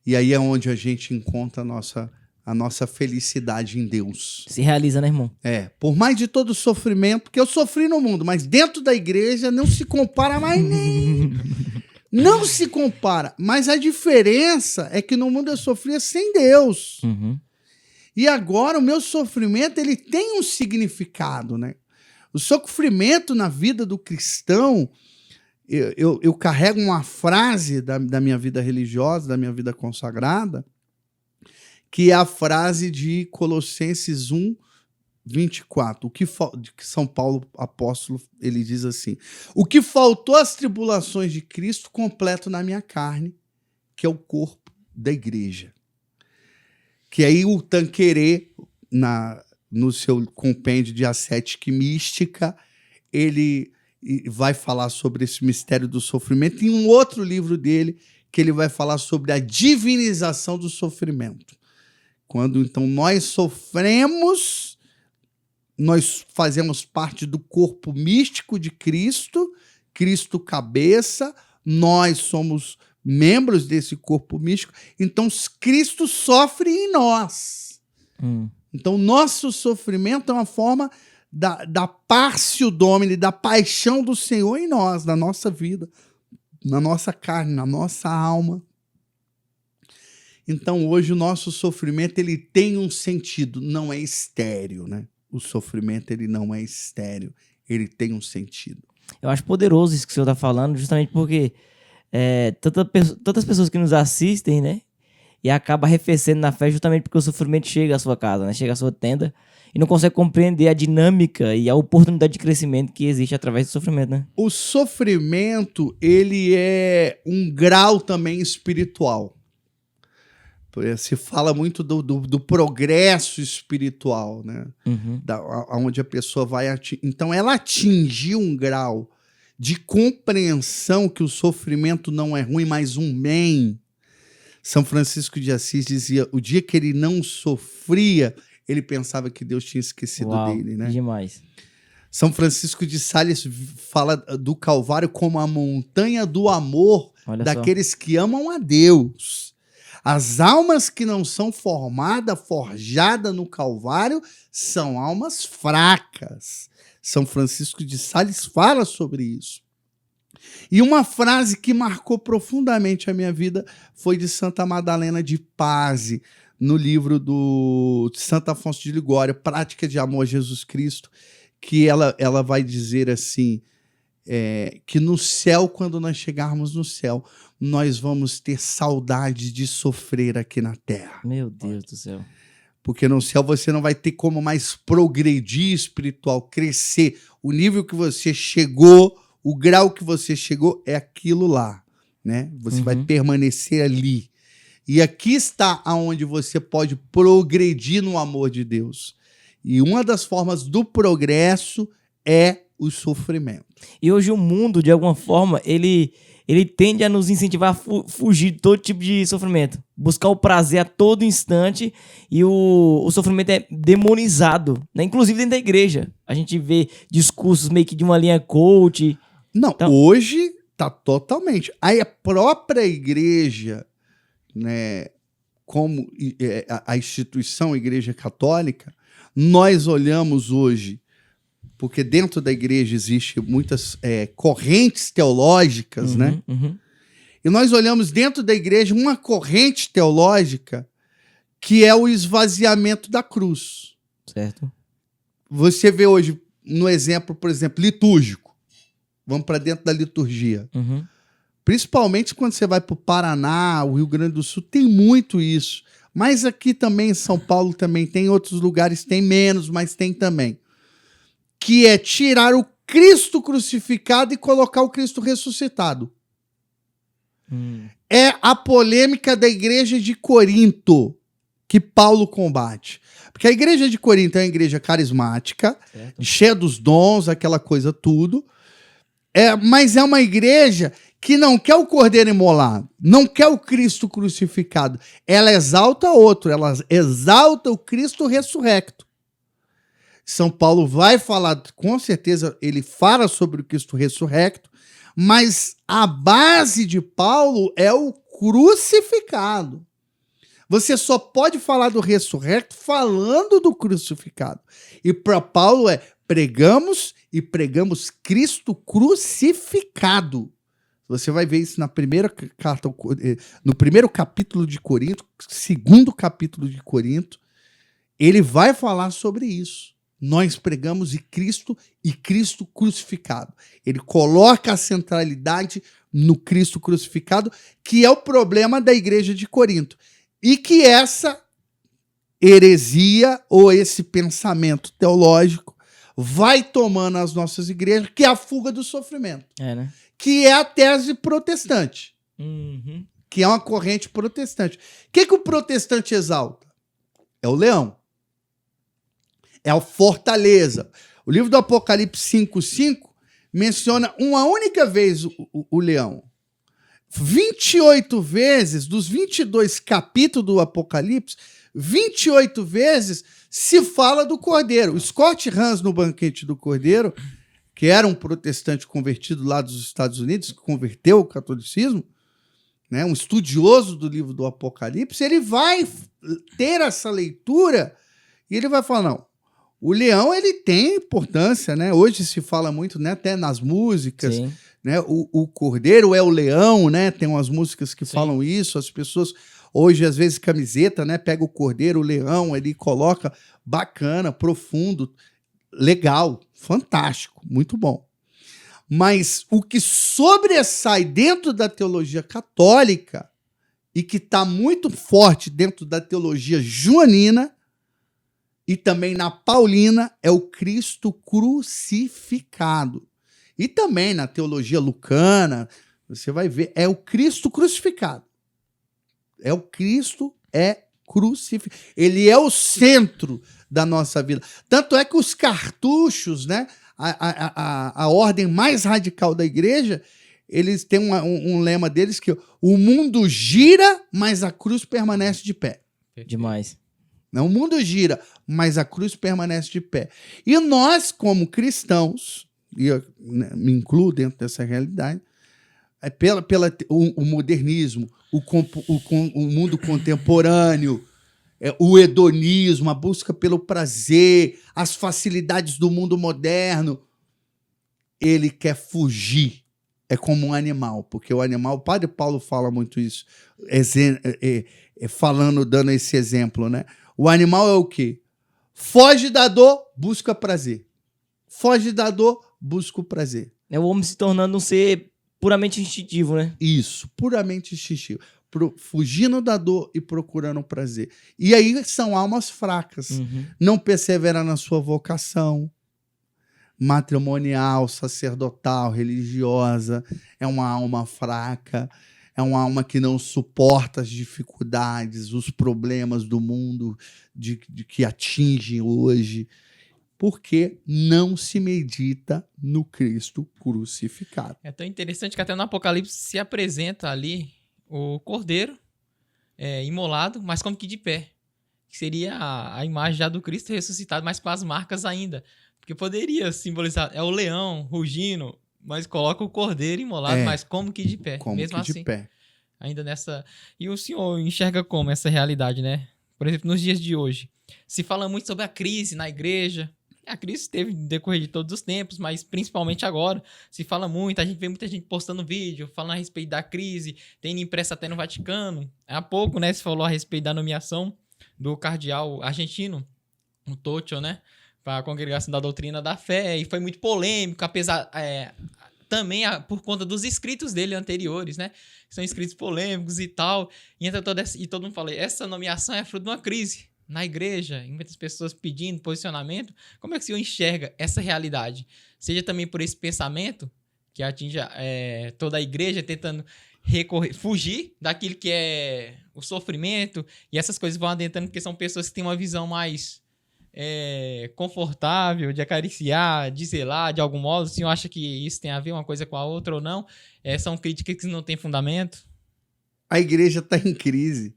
E aí é onde a gente encontra a nossa felicidade em Deus. Se realiza, né, irmão? Por mais de todo o sofrimento, que eu sofri no mundo, mas dentro da igreja não se compara mais nem. Não se compara. Mas a diferença é que no mundo eu sofria sem Deus. E agora o meu sofrimento, ele tem um significado, né? O sofrimento na vida do cristão, eu carrego uma frase da minha vida religiosa, da minha vida consagrada, que é a frase de Colossenses 1, 24. Que São Paulo, apóstolo, ele diz assim, o que faltou às tribulações de Cristo, completo na minha carne, que é o corpo da igreja. Que aí o Tanquerê, no seu compêndio de ascética e mística, ele vai falar sobre esse mistério do sofrimento. E um outro livro dele, que ele vai falar sobre a divinização do sofrimento. Quando, então, nós sofremos, nós fazemos parte do corpo místico de Cristo, Cristo cabeça, nós somos membros desse corpo místico, então Cristo sofre em nós. Então, nosso sofrimento é uma forma da Partio Domini, da paixão do Senhor em nós, na nossa vida, na nossa carne, na nossa alma. Então, hoje, o nosso sofrimento, ele tem um sentido, não é estéril, né? O sofrimento, ele não é estéril, ele tem um sentido. Eu acho poderoso isso que o senhor está falando, justamente porque tantas pessoas que nos assistem, né? E acaba arrefecendo na fé justamente porque o sofrimento chega à sua casa, né? Chega à sua tenda e não consegue compreender a dinâmica e a oportunidade de crescimento que existe através do sofrimento, né? O sofrimento, ele é um grau também espiritual. Se fala muito do progresso espiritual, né? Onde a pessoa vai atingir. Então, ela atingiu um grau de compreensão que o sofrimento não é ruim, mas um bem. São Francisco de Assis dizia, o dia que ele não sofria, ele pensava que Deus tinha esquecido dele, né? Demais. São Francisco de Sales fala do Calvário como a montanha do amor daqueles que amam a Deus. As almas que não são forjadas no Calvário, são almas fracas. São Francisco de Sales fala sobre isso. E uma frase que marcou profundamente a minha vida foi de Santa Madalena de Paz, no livro do Santo Afonso de Ligório, Prática de Amor a Jesus Cristo, que ela vai dizer assim, que no céu, quando nós chegarmos no céu, nós vamos ter saudade de sofrer aqui na terra. Meu Deus do céu. Porque no céu você não vai ter como mais progredir espiritual, crescer. O nível que você chegou, o grau que você chegou é aquilo lá, né? Você vai permanecer ali. E aqui está aonde você pode progredir no amor de Deus. E uma das formas do progresso é o sofrimento. E hoje o mundo, de alguma forma, ele tende a nos incentivar a fugir de todo tipo de sofrimento. Buscar o prazer a todo instante, e o sofrimento é demonizado, né? Inclusive dentro da igreja. A gente vê discursos meio que de uma linha coach. Não, Então, hoje está totalmente. Aí a própria igreja, né, como a instituição Igreja Católica, nós olhamos hoje, porque dentro da igreja existem muitas correntes teológicas, né? E nós olhamos dentro da igreja uma corrente teológica que é o esvaziamento da cruz. Certo. Você vê hoje, no exemplo, por exemplo, litúrgico. Vamos para dentro da liturgia. Principalmente quando você vai para o Paraná, o Rio Grande do Sul, tem muito isso. Mas aqui também em São Paulo também tem, em outros lugares tem menos, mas tem também. Que é tirar o Cristo crucificado e colocar o Cristo ressuscitado. É a polêmica da igreja de Corinto que Paulo combate. Porque a igreja de Corinto é uma igreja carismática, Certo. cheia dos dons, aquela coisa tudo. Mas é uma igreja que não quer o cordeiro imolado, não quer o Cristo crucificado. Ela exalta outro, ela exalta o Cristo ressurrecto. São Paulo vai falar, com certeza ele fala sobre o Cristo ressurrecto, mas a base de Paulo é o crucificado. Você só pode falar do ressurrecto falando do crucificado. E para Paulo pregamos Cristo crucificado. Você vai ver isso na primeira carta, no primeiro capítulo de Corinto, segundo capítulo de Corinto, ele vai falar sobre isso. Nós pregamos e Cristo crucificado. Ele coloca a centralidade no Cristo crucificado, que é o problema da igreja de Corinto. E que essa heresia ou esse pensamento teológico vai tomando as nossas igrejas, que é a fuga do sofrimento. Né? Que é a tese protestante. Que é uma corrente protestante. O que o protestante exalta? É o leão. É a fortaleza. O livro do Apocalipse 5:5 menciona uma única vez o leão. 28 vezes, dos 22 capítulos do Apocalipse, 28 vezes se fala do cordeiro. O Scott Hans, no Banquete do Cordeiro, que era um protestante convertido lá dos Estados Unidos, que converteu ao catolicismo, né, um estudioso do livro do Apocalipse, ele vai ter essa leitura e ele vai falar, não, o leão ele tem importância, né? Hoje se fala muito, né, até nas músicas, né, o cordeiro é o leão, né? Tem umas músicas que falam isso, as pessoas hoje às vezes camiseta, né, pega o cordeiro, o leão, ele coloca bacana, profundo, legal, fantástico, muito bom. Mas o que sobressai dentro da teologia católica e que está muito forte dentro da teologia joanina e também na paulina é o Cristo crucificado. E também na teologia lucana, você vai ver, é o Cristo crucificado. É o Cristo crucificado. Ele é o centro da nossa vida. Tanto é que os cartuchos, né, a ordem mais radical da igreja, eles têm um lema deles que o mundo gira, mas a cruz permanece de pé. Demais. Não, o mundo gira, mas a cruz permanece de pé. E nós, como cristãos, e eu me incluo dentro dessa realidade, o modernismo, o mundo contemporâneo, o hedonismo, a busca pelo prazer, as facilidades do mundo moderno, ele quer fugir é como um animal, porque o animal, o padre Paulo fala muito isso, dando esse exemplo, né? O animal é o quê? Foge da dor, busca prazer. Foge da dor, busca o prazer. É o homem se tornando um ser puramente instintivo, né? Isso, puramente instintivo. Fugindo da dor e procurando o prazer. E aí são almas fracas. Não persevera na sua vocação matrimonial, sacerdotal, religiosa. É uma alma fraca. É uma alma que não suporta as dificuldades, os problemas do mundo que atingem hoje. Porque não se medita no Cristo crucificado. É tão interessante que até no Apocalipse se apresenta ali o cordeiro imolado, mas como que de pé. Que seria a imagem já do Cristo ressuscitado, mas com as marcas ainda. Porque poderia simbolizar, é o leão rugindo, mas coloca o cordeiro imolado, mas como que de pé. Como mesmo que assim, de pé. ainda nessa... E o senhor enxerga como essa realidade, né? Por exemplo, nos dias de hoje, se fala muito sobre a crise na igreja. A crise teve no decorrer de todos os tempos, mas principalmente agora se fala muito, a gente vê muita gente postando vídeo, falando a respeito da crise, tendo impressa até no Vaticano. Há pouco, né, se falou a respeito da nomeação do cardeal argentino, o Tocho, né, para a Congregação da Doutrina da Fé, e foi muito polêmico, apesar... também por conta dos escritos dele anteriores, né? São escritos polêmicos e tal. E entra todo mundo fala, essa nomeação é fruto de uma crise na igreja, e muitas pessoas pedindo posicionamento. Como é que o senhor enxerga essa realidade? Seja também por esse pensamento que atinge toda a igreja, tentando fugir daquilo que é o sofrimento, e essas coisas vão adentrando porque são pessoas que têm uma visão mais confortável de acariciar, de zelar, de algum modo. O senhor acha que isso tem a ver uma coisa com a outra ou não? São críticas que não têm fundamento? A igreja está em crise.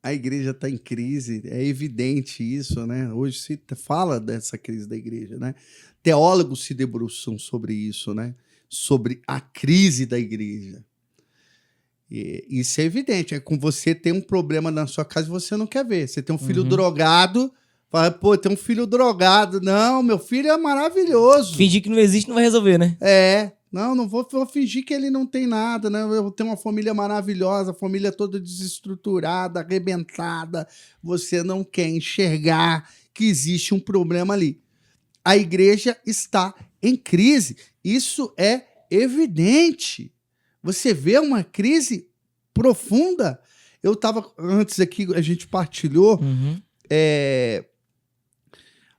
A igreja está em crise, é evidente isso, né? Hoje se fala dessa crise da igreja, né? Teólogos se debruçam sobre isso, né? Sobre a crise da igreja. E isso é evidente, é com você ter um problema na sua casa e você não quer ver. Você tem um filho drogado, fala, pô, tem um filho drogado. Não, meu filho é maravilhoso. Fingir que não existe não vai resolver, né? Não vou fingir que ele não tem nada, né? Eu tenho uma família maravilhosa, a família toda desestruturada, arrebentada. Você não quer enxergar que existe um problema ali. A igreja está em crise. Isso é evidente. Você vê uma crise profunda. Eu estava, antes aqui, a gente partilhou,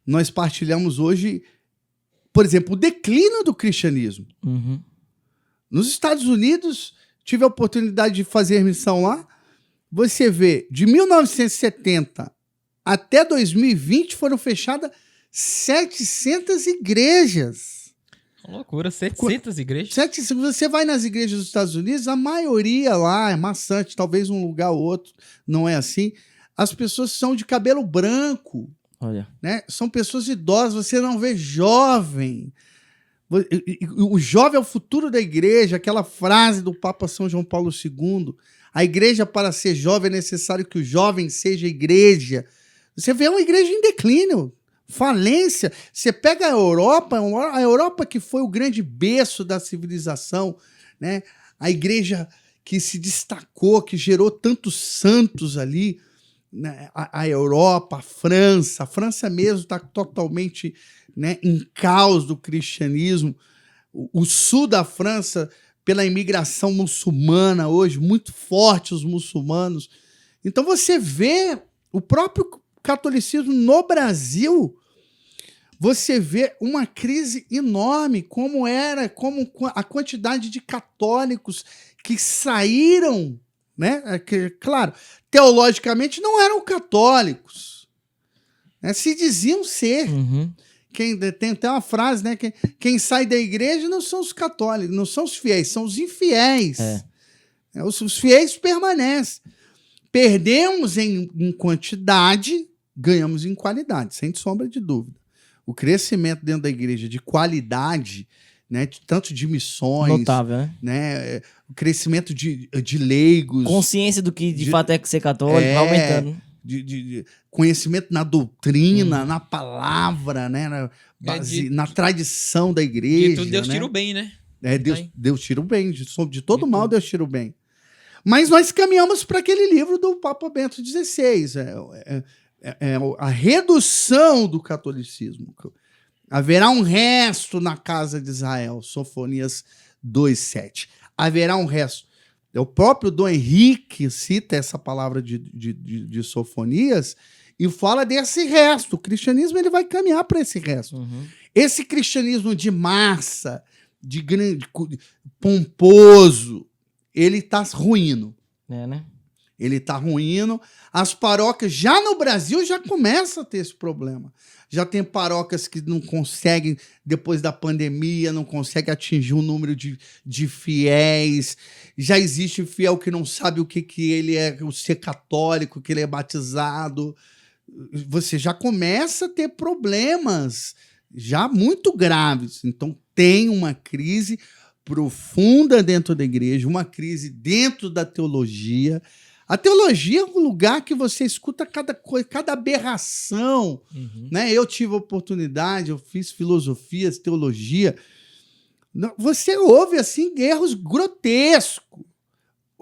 nós partilhamos hoje, por exemplo, o declínio do cristianismo. Nos Estados Unidos, tive a oportunidade de fazer missão lá. Você vê, de 1970 até 2020 foram fechadas 700 igrejas. Uma loucura, 700 igrejas? Você vai nas igrejas dos Estados Unidos, a maioria lá é maçante, talvez um lugar ou outro, não é assim. As pessoas são de cabelo branco. Olha. Né? São pessoas idosas, você não vê jovem. O jovem é o futuro da igreja, aquela frase do Papa São João Paulo II. A igreja, para ser jovem, é necessário que o jovem seja igreja. Você vê uma igreja em declínio, falência. Você pega a Europa que foi o grande berço da civilização, né? A igreja que se destacou, que gerou tantos santos ali, né? A Europa, a França mesmo está totalmente, né, em caos do cristianismo. O sul da França, pela imigração muçulmana hoje, muito forte os muçulmanos. Então você vê o próprio catolicismo no Brasil, você vê uma crise enorme, como a quantidade de católicos que saíram, né? Claro, teologicamente não eram católicos, né? Se diziam ser. Tem até uma frase, né? Quem sai da igreja não são os católicos, não são os fiéis, são os infiéis. Os fiéis permanecem. Perdemos em quantidade, ganhamos em qualidade, sem sombra de dúvida. O crescimento dentro da igreja de qualidade, né, tanto de missões... Notável, né? O crescimento de leigos... Consciência do que de fato é ser católico, vai aumentando. De conhecimento na doutrina, na palavra, né? Na tradição da igreja. De tudo Deus né? tira o bem, né? Deus tira o bem. De todo mal, Deus tira o bem. Mas nós caminhamos para aquele livro do Papa Bento XVI. A redução do catolicismo. Haverá um resto na casa de Israel. Sofonias 2:7. Haverá um resto. O próprio Dom Henrique cita essa palavra de Sofonias e fala desse resto. O cristianismo ele vai caminhar para esse resto. Uhum. Esse cristianismo de massa, de grande, pomposo, ele está ruindo. Né? Ele está ruindo. As paróquias, já no Brasil, já começa a ter esse problema. Já tem paróquias que não conseguem, depois da pandemia, não conseguem atingir o número de fiéis. Já existe fiel que não sabe o que ele é, ser católico, que ele é batizado. Você já começa a ter problemas já muito graves. Então, tem uma crise profunda dentro da igreja, uma crise dentro da teologia. A teologia é um lugar que você escuta cada coisa, cada aberração. Uhum. Né? Eu tive a oportunidade, eu fiz filosofia, teologia. Você ouve assim erros grotescos.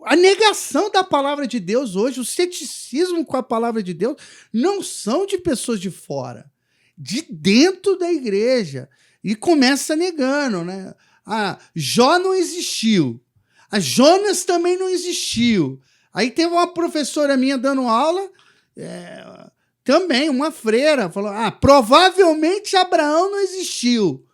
A negação da palavra de Deus hoje, o ceticismo com a palavra de Deus, não são de pessoas de fora, de dentro da igreja. E começa negando, né? Jó não existiu. A Jonas também não existiu. Aí teve uma professora minha dando aula, também, uma freira, falou, provavelmente Abraão não existiu.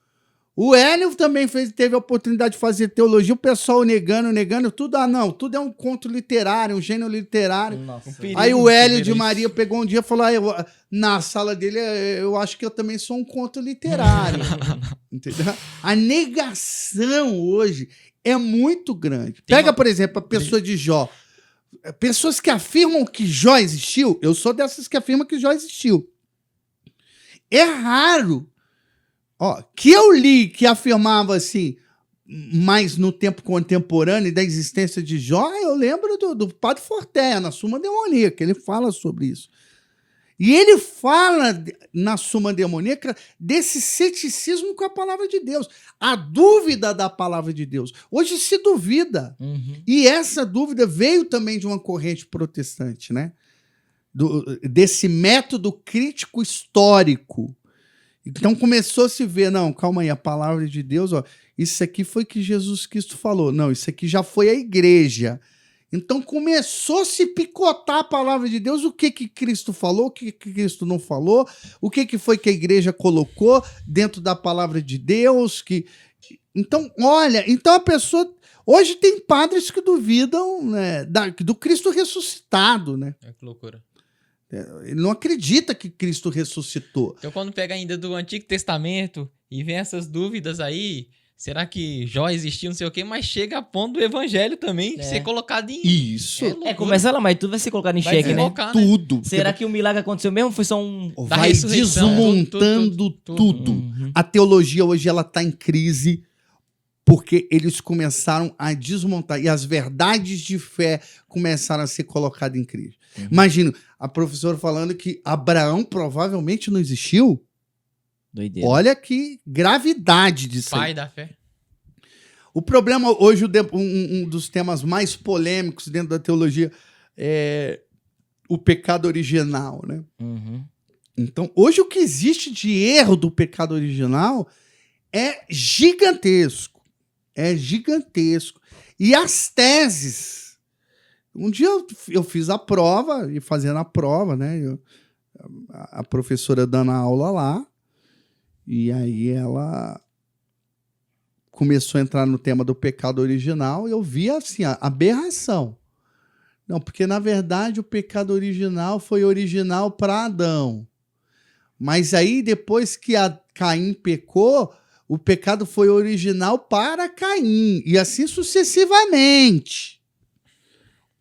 O Hélio também teve a oportunidade de fazer teologia, o pessoal negando, tudo, não, tudo é um conto literário, um gênero literário. Nossa. Aí o Hélio de Maria pegou um dia e falou, na sala dele, eu acho que eu também sou um conto literário. Entendeu? A negação hoje é muito grande. Pega, por exemplo, a pessoa de Jó. Pessoas que afirmam que Jó existiu, eu sou dessas que afirmam que Jó existiu. É raro. Que eu li que afirmava assim, mais no tempo contemporâneo da existência de Jó, eu lembro do Padre Forté, na Suma Demoníaca, ele fala sobre isso. E ele fala na Suma Demoníaca desse ceticismo com a palavra de Deus, a dúvida da palavra de Deus. Hoje se duvida. Uhum. E essa dúvida veio também de uma corrente protestante, né? Desse método crítico histórico. Então começou a se ver, não, calma aí, a palavra de Deus, isso aqui foi que Jesus Cristo falou. Não, isso aqui já foi a igreja. Então começou a se picotar a palavra de Deus, o que Cristo falou, o que Cristo não falou, o que foi que a igreja colocou dentro da palavra de Deus. Então, olha, a pessoa... Hoje tem padres que duvidam, né, do Cristo ressuscitado, né? Que loucura. Ele não acredita que Cristo ressuscitou. Então, quando pega ainda do Antigo Testamento e vem essas dúvidas aí, será que Jó existiu, não sei o quê, mas chega a ponto do evangelho também ser colocado em... Isso. Começa lá, mas tudo vai ser colocado em xeque, né? Tudo. Será que o milagre aconteceu mesmo? Foi só um... Vai desmontando tudo. Uhum. A teologia hoje ela está em crise porque eles começaram a desmontar e as verdades de fé começaram a ser colocadas em crise. Uhum. Imagina, a professora falando que Abraão provavelmente não existiu. Doideira. Olha que gravidade disso aí. Pai da fé. O problema hoje, um dos temas mais polêmicos dentro da teologia é o pecado original, né? Uhum. Então, hoje o que existe de erro do pecado original é gigantesco. É gigantesco. E as teses. Um dia eu fiz a prova, e fazendo a prova, né? A professora dando a aula lá, e aí ela começou a entrar no tema do pecado original, e eu vi assim, a aberração. Não, porque na verdade o pecado original foi original para Adão. Mas aí depois que Caim pecou, o pecado foi original para Caim. E assim sucessivamente.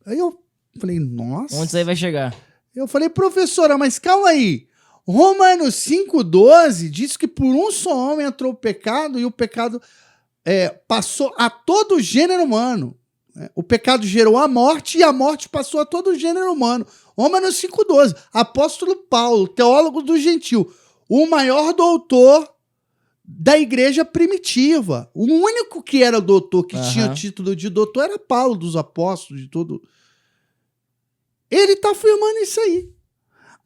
Aí eu falei, nossa... Onde isso aí vai chegar? Eu falei, professora, mas calma aí. Romanos 5,12 diz que por um só homem entrou o pecado e o pecado passou a todo o gênero humano. O pecado gerou a morte e a morte passou a todo o gênero humano. Romanos 5,12. Apóstolo Paulo, teólogo do gentil, o maior doutor da igreja primitiva. O único que era doutor, que Aham. tinha título de doutor, era Paulo dos Apóstolos, de tudo. Ele está afirmando isso aí.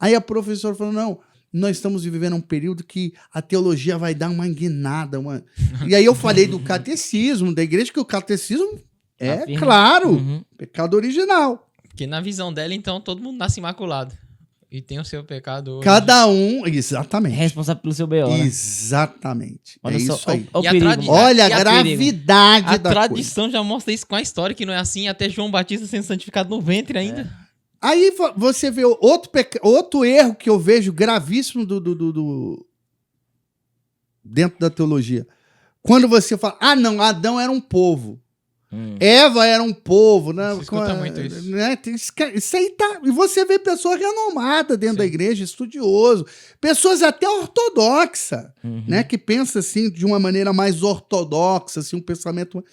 Aí a professora falou, não, nós estamos vivendo um período que a teologia vai dar uma guinada. E aí eu falei do catecismo, da igreja, que o catecismo é, Afirma. claro, Uhum. pecado original. Porque na visão dela, então, todo mundo nasce imaculado. E tem o seu pecado. Cada um, exatamente. Responsável pelo seu B.O., né? Exatamente. Olha é só, isso aí. ó o E a perigo. tradi- Olha a e a gravidade A da tradição já mostra isso com a história, que não é assim. Até João Batista sendo santificado no ventre ainda. coisa. Aí você vê outro erro que eu vejo gravíssimo dentro da teologia. Quando você fala, não, Adão era um povo. Eva era um povo, né? Você escuta muito isso. Né? Isso aí tá. E você vê pessoas renomadas dentro da igreja, estudioso, pessoas até ortodoxas, né? Que pensam assim de uma maneira mais ortodoxa, assim, um pensamento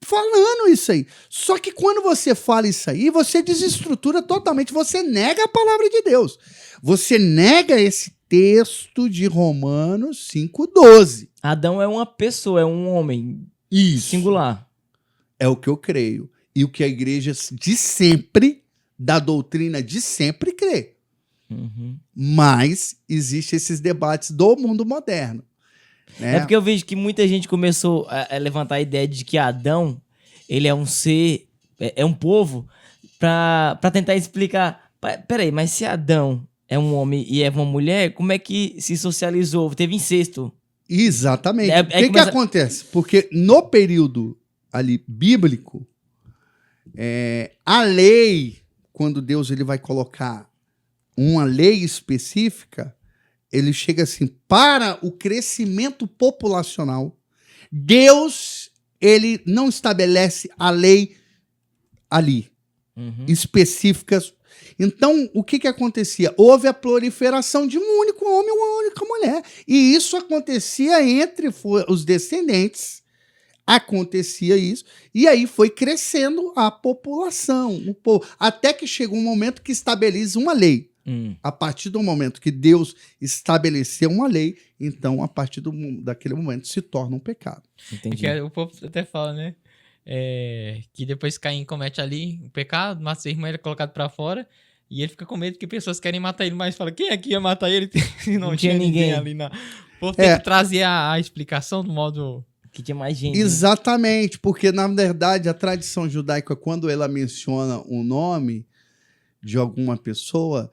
falando isso aí. Só que quando você fala isso aí, você desestrutura totalmente, você nega a palavra de Deus. Você nega esse texto de Romanos 5,12. Adão é uma pessoa, é um homem Isso. singular. É o que eu creio. E o que a igreja de sempre, da doutrina de sempre, crê. Mas existem esses debates do mundo moderno. Né? É porque eu vejo que muita gente começou a levantar a ideia de que Adão, ele é um ser, é um povo, pra tentar explicar. Peraí, mas se Adão é um homem e Eva uma mulher, como é que se socializou? Teve incesto. Exatamente. É- O é que começa- acontece? Porque no período ali bíblico, a lei, quando Deus ele vai colocar uma lei específica, ele chega assim, para o crescimento populacional, Deus ele não estabelece a lei ali, específicas. Então, o que acontecia? Houve a proliferação de um único homem e uma única mulher. E isso acontecia entre os descendentes. Acontecia isso. E aí foi crescendo a população, o povo, até que chegou um momento que estabelece uma lei. A partir do momento que Deus estabeleceu uma lei, então, a partir daquele momento, se torna um pecado. Entendi. Porque o povo até fala, né? Que depois Caim comete ali o pecado, mata seu irmão, ele é colocado pra fora. E ele fica com medo que pessoas querem matar ele, mas fala, quem aqui ia matar ele? Se não tinha ninguém ali na... O povo tem que trazer a explicação do modo... Que tinha mais gente. Né? Exatamente, porque, na verdade, a tradição judaica, quando ela menciona o nome de alguma pessoa,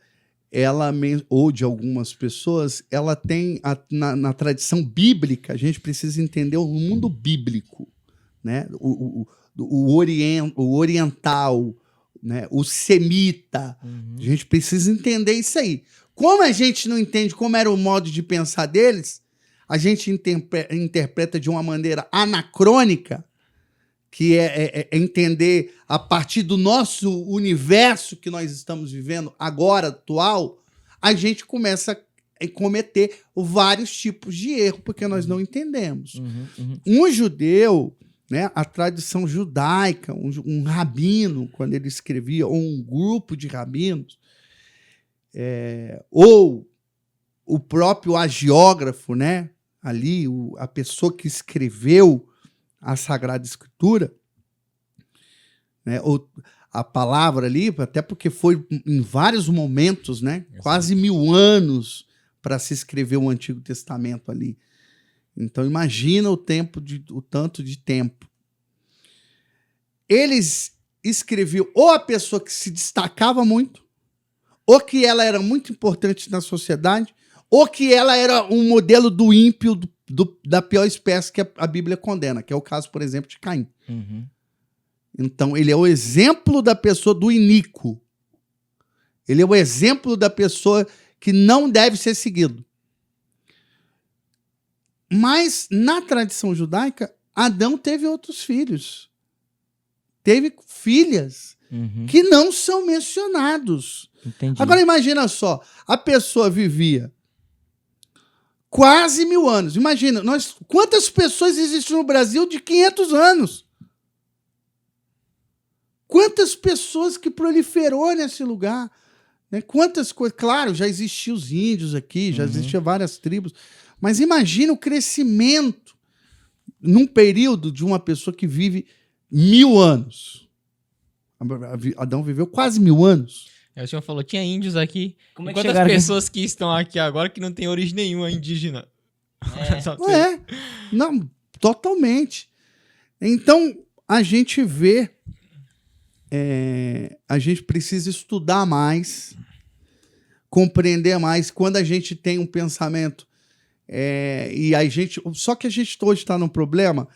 ou de algumas pessoas, ela tem, na tradição bíblica, a gente precisa entender o mundo bíblico, né? O oriental, né? O semita. A gente precisa entender isso aí. Como a gente não entende como era o modo de pensar deles, a gente interpreta de uma maneira anacrônica, que é entender a partir do nosso universo que nós estamos vivendo agora, atual, a gente começa a cometer vários tipos de erro, porque nós não entendemos. Um judeu, né, a tradição judaica, um rabino, quando ele escrevia, ou um grupo de rabinos, ou o próprio agiógrafo, né, ali, a pessoa que escreveu a Sagrada Escritura, né, ou a palavra ali, até porque foi em vários momentos, né, quase 1000 anos para se escrever o Antigo Testamento ali. Então imagina o tanto de tempo. Eles escreviam ou a pessoa que se destacava muito, ou que ela era muito importante na sociedade, ou que ela era um modelo do ímpio, da pior espécie que a Bíblia condena, que é o caso, por exemplo, de Caim. Então, ele é o exemplo da pessoa do iníquo. Ele é o exemplo da pessoa que não deve ser seguido. Mas, na tradição judaica, Adão teve outros filhos. Teve filhas que não são mencionados. Entendi. Agora, imagina só, a pessoa vivia quase 1000 anos. Imagina, quantas pessoas existem no Brasil de 500 anos? Quantas pessoas que proliferou nesse lugar? Né? Quantas coisas... Claro, já existiam os índios aqui, já existiam várias tribos, Mas imagina o crescimento num período de uma pessoa que vive 1000 anos. Adão viveu quase 1000 anos. O senhor falou, tinha índios aqui. Como é que Quantas chegaram aqui? pessoas que estão aqui agora que não tem origem nenhuma indígena? Só Não é? Não, totalmente. Então, a gente vê, a gente precisa estudar mais, compreender mais. Quando a gente tem um pensamento, só que a gente hoje está num problema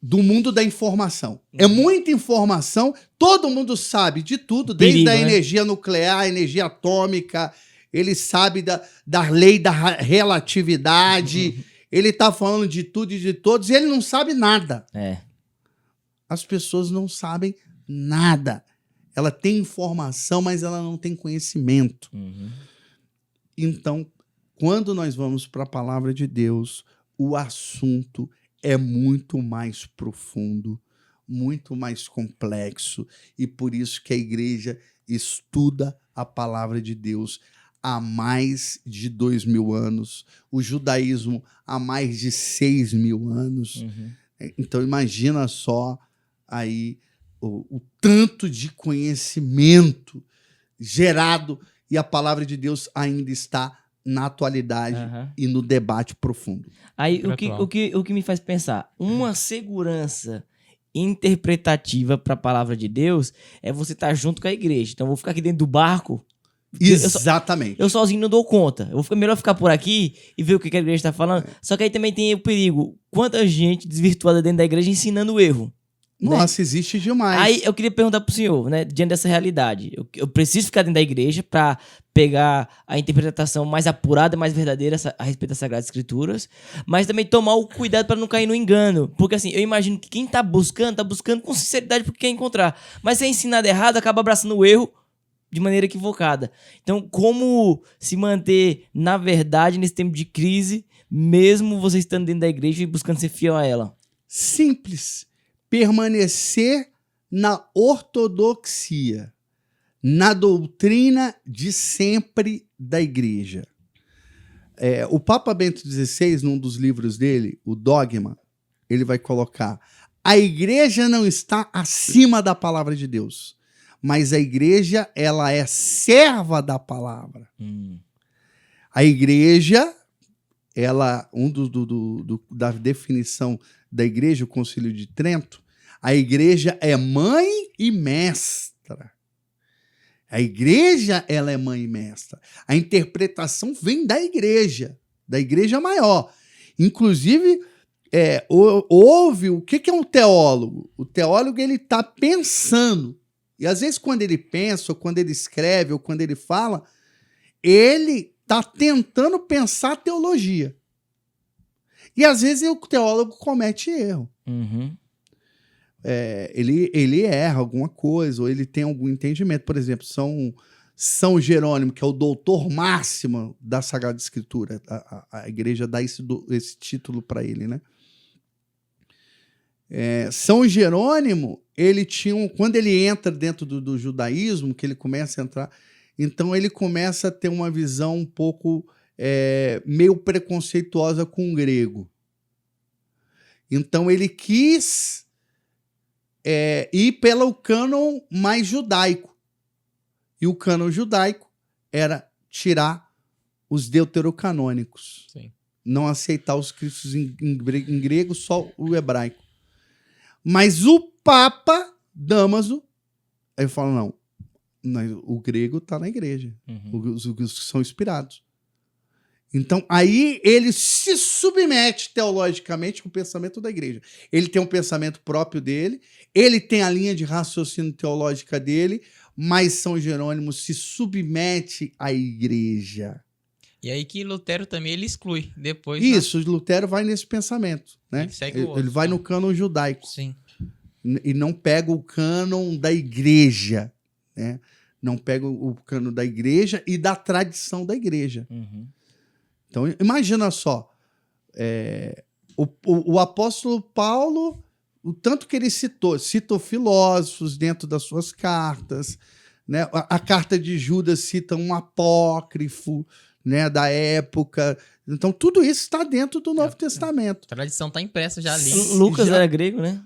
do mundo da informação. É muita informação, todo mundo sabe de tudo, desde Perigo, a né? energia nuclear, energia atômica, ele sabe da lei da relatividade, ele está falando de tudo e de todos, e ele não sabe nada. É. As pessoas não sabem nada. Ela tem informação, mas ela não tem conhecimento. Uhum. Então, quando nós vamos para a palavra de Deus, o assunto é muito mais profundo, muito mais complexo, e por isso que a igreja estuda a palavra de Deus há mais de 2000 anos, o judaísmo há mais de 6000 anos. Uhum. Então imagina só aí o tanto de conhecimento gerado, e a palavra de Deus ainda está na atualidade Aham. e no debate profundo. Aí Super atual. o que me faz pensar, uma segurança interpretativa para a palavra de Deus é você estar junto com a igreja. Então eu vou ficar aqui dentro do barco. Exatamente. Eu sozinho não dou conta. Melhor ficar por aqui e ver o que a igreja está falando. Só que aí também tem o perigo. Quanta gente desvirtuada dentro da igreja ensinando o erro. Nossa, existe demais. Aí eu queria perguntar pro senhor, né, diante dessa realidade, eu preciso ficar dentro da igreja para pegar a interpretação mais apurada, mais verdadeira a respeito das Sagradas Escrituras, mas também tomar o cuidado para não cair no engano, porque assim, eu imagino que quem tá buscando com sinceridade porque quer encontrar, mas se é ensinado errado, acaba abraçando o erro de maneira equivocada. Então, como se manter na verdade nesse tempo de crise, mesmo você estando dentro da igreja e buscando ser fiel a ela? Simples. Permanecer na ortodoxia, na doutrina de sempre da igreja. O Papa Bento XVI, num dos livros dele, o Dogma, ele vai colocar: a igreja não está acima da palavra de Deus, mas a igreja, ela é serva da palavra. A igreja, ela, da definição da igreja, o Concílio de Trento, a igreja é mãe e mestra. A igreja, ela é mãe e mestra. A interpretação vem da igreja maior. Inclusive, houve o que é um teólogo? O teólogo, ele está pensando. E às vezes quando ele pensa, ou quando ele escreve, ou quando ele fala, ele está tentando pensar a teologia. E às vezes o teólogo comete erro. Uhum. Ele erra alguma coisa, ou ele tem algum entendimento. Por exemplo, São Jerônimo, que é o doutor máximo da Sagrada Escritura. A igreja dá esse título para ele, né? São Jerônimo, quando ele entra dentro do judaísmo, que ele começa a entrar, então ele começa a ter uma visão um pouco meio preconceituosa com o grego. Então ele quis ir pelo cânon mais judaico. E o cânon judaico era tirar os deuterocanônicos. Sim. Não aceitar os cristos em grego, só o hebraico. Mas o Papa Dámaso, aí fala, não, o grego está na igreja. Uhum. Os que são inspirados. Então, aí ele se submete teologicamente com o pensamento da igreja. Ele tem um pensamento próprio dele, ele tem a linha de raciocínio teológica dele, mas São Jerônimo se submete à igreja. E aí que Lutero também ele exclui depois. Isso, Lutero vai nesse pensamento, né? Ele segue o outro, Ele vai né? no cânon judaico. Sim. E não pega o cânon da igreja, né? Não pega o cânon da igreja e da tradição da igreja. Uhum. Então, imagina só, o apóstolo Paulo, o tanto que ele citou filósofos dentro das suas cartas, né? A carta de Judas cita um apócrifo, né, da época. Então, tudo isso está dentro do Novo Testamento. A tradição está impressa já ali. Lucas era grego, né?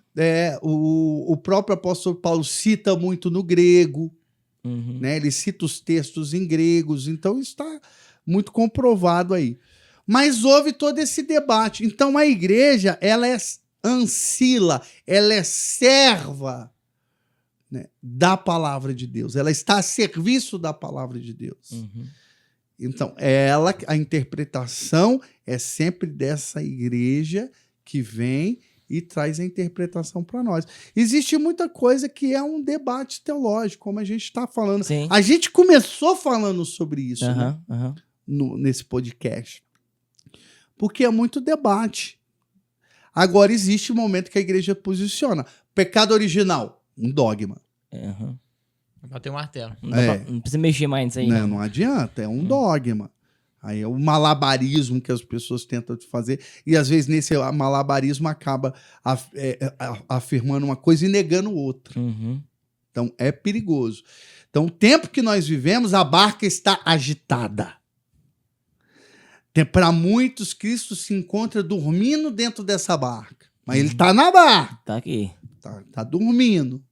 O próprio apóstolo Paulo cita muito no grego, Uhum. né? Ele cita os textos em gregos, então isso está muito comprovado aí. Mas houve todo esse debate. Então, a igreja, ela é ancila, ela é serva, né, da palavra de Deus. Ela está a serviço da palavra de Deus. Uhum. Então, a interpretação é sempre dessa igreja que vem e traz a interpretação para nós. Existe muita coisa que é um debate teológico, como a gente está falando. Sim. A gente começou falando sobre isso, né, Aham, aham. nesse podcast. Porque é muito debate. Agora, existe um momento que a igreja posiciona. Pecado original, um dogma. Aham. Bater o martelo. Não precisa mexer mais nisso aí. Né? Não adianta, é um dogma. Aí é o malabarismo que as pessoas tentam fazer. E às vezes nesse malabarismo acaba afirmando uma coisa e negando outra. Uhum. Então é perigoso. Então, o tempo que nós vivemos, a barca está agitada. Para muitos, Cristo se encontra dormindo dentro dessa barca. Mas ele está na barca. Tá aqui. Tá dormindo.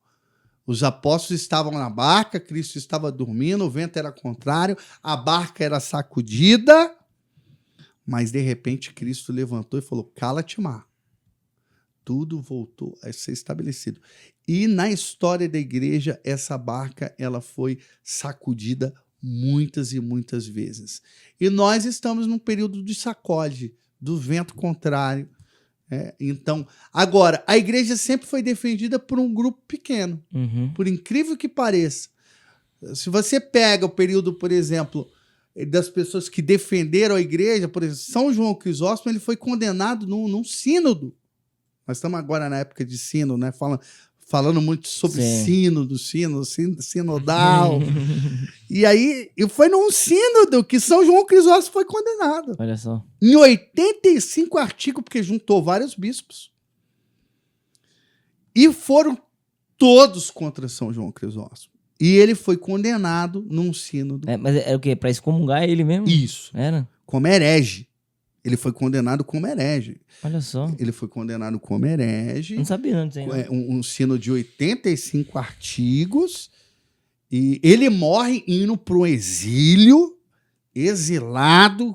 Os apóstolos estavam na barca, Cristo estava dormindo, o vento era contrário, a barca era sacudida, mas de repente Cristo levantou e falou: cala-te, mar. Tudo voltou a ser estabelecido. E na história da igreja, essa barca ela foi sacudida muitas e muitas vezes. E nós estamos num período de sacode, do vento contrário. Então, agora, a igreja sempre foi defendida por um grupo pequeno, Uhum. por incrível que pareça. Se você pega o período, por exemplo, das pessoas que defenderam a igreja, por exemplo, São João Crisóstomo, ele foi condenado num sínodo. Nós estamos agora na época de sínodo, né? Falando muito sobre sinodal. E aí, foi num sínodo que São João Crisóstomo foi condenado. Olha só. Em 85 artigos, porque juntou vários bispos. E foram todos contra São João Crisóstomo. E ele foi condenado num sínodo. Mas é o quê? Pra excomungar ele mesmo? Isso. Era? Como herege. Ele foi condenado como herege. Olha só. Ele foi condenado como herege. Não sabia não disso aí, não. Um sínodo de 85 artigos. E ele morre indo para o exílio, exilado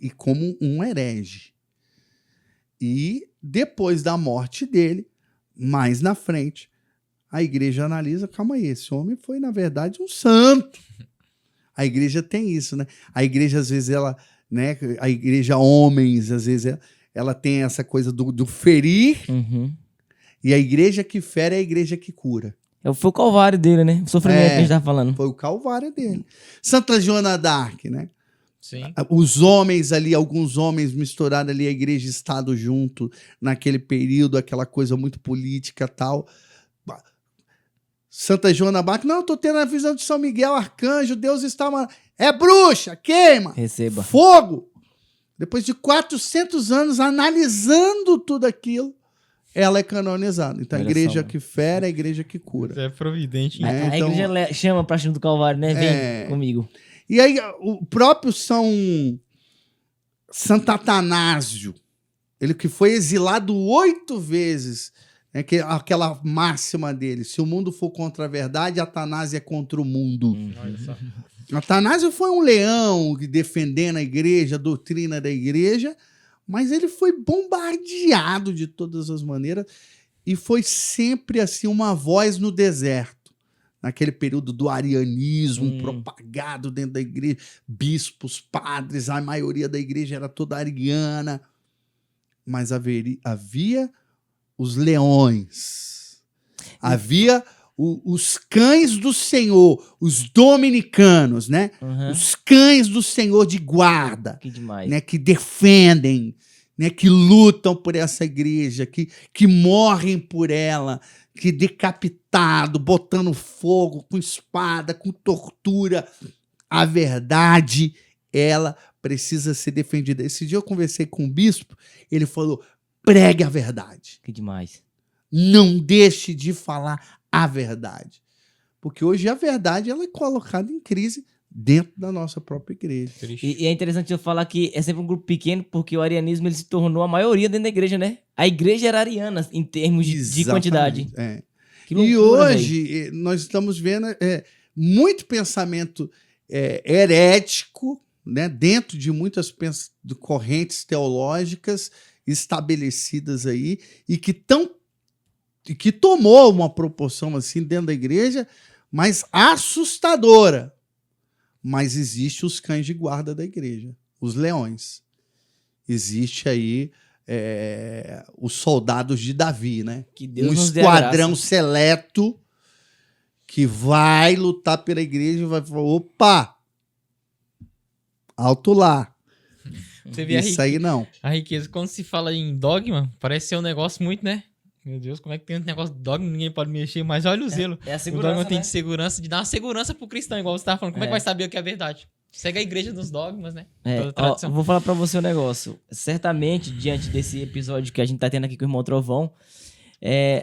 e como um herege. E depois da morte dele, mais na frente, a igreja analisa, calma aí, esse homem foi, na verdade, um santo. A igreja tem isso, né? A igreja, às vezes, né? A igreja homens, às vezes, ela tem essa coisa do ferir, Uhum. e a igreja que fere é a igreja que cura. Foi o calvário dele, né? O sofrimento que a gente tá falando. Foi o calvário dele. Santa Joana d'Arc, né? Sim. Os homens ali, alguns homens misturados ali, a igreja e Estado junto, naquele período, aquela coisa muito política e tal. Santa Joana d'Arc, não, eu tô tendo a visão de São Miguel Arcanjo, Deus está... É bruxa, queima! Receba. Fogo! Depois de 400 anos analisando tudo aquilo, ela é canonizada. Então, a Olha igreja só, que fere é a igreja que cura. É providente. A então- igreja chama pra cima do calvário, né? Vem comigo. E aí, o próprio Santo Atanásio, ele que foi exilado 8 vezes, né, aquela máxima dele, se o mundo for contra a verdade, Atanásio é contra o mundo. Olha só. Atanásio foi um leão defendendo a igreja, a doutrina da igreja, mas ele foi bombardeado de todas as maneiras e foi sempre assim uma voz no deserto. Naquele período do arianismo propagado dentro da igreja, bispos, padres, a maioria da igreja era toda ariana, mas havia os leões, havia os cães do Senhor, os dominicanos, né? Uhum. Os cães do Senhor de guarda, Que demais. né? Que defendem, né? Que lutam por essa igreja, que morrem por ela, que decapitado, botando fogo, com espada, com tortura. A verdade, ela precisa ser defendida. Esse dia eu conversei com um bispo, ele falou, pregue a verdade. Que demais. Não deixe de falar a verdade. Porque hoje a verdade ela é colocada em crise dentro da nossa própria igreja. Triste. E é interessante eu falar que é sempre um grupo pequeno, porque o arianismo ele se tornou a maioria dentro da igreja, né? A igreja era ariana, em termos de Exatamente, quantidade. é. Que E loucura, hoje nós estamos vendo muito pensamento herético, né, dentro de muitas correntes teológicas estabelecidas aí e que tomou uma proporção assim dentro da igreja, mas assustadora. Mas existe os cães de guarda da igreja, os leões. Existe aí os soldados de Davi, né? Que Deus Um nos dê a esquadrão graça. seleto que vai lutar pela igreja e vai falar, opa, alto lá. Você vê Isso aí não. a riqueza. Quando se fala em dogma, parece ser um negócio muito, né? Meu Deus, como é que tem um negócio de dogma, ninguém pode mexer, mas olha o zelo. É a O segurança, dogma tem né? de segurança, de dar uma segurança pro cristão, igual você tava falando. Como é que vai saber o que é verdade? Segue a igreja dos dogmas, né? Toda Ó, tradição. vou falar pra você um negócio. Certamente, diante desse episódio que a gente tá tendo aqui com o irmão Trovão,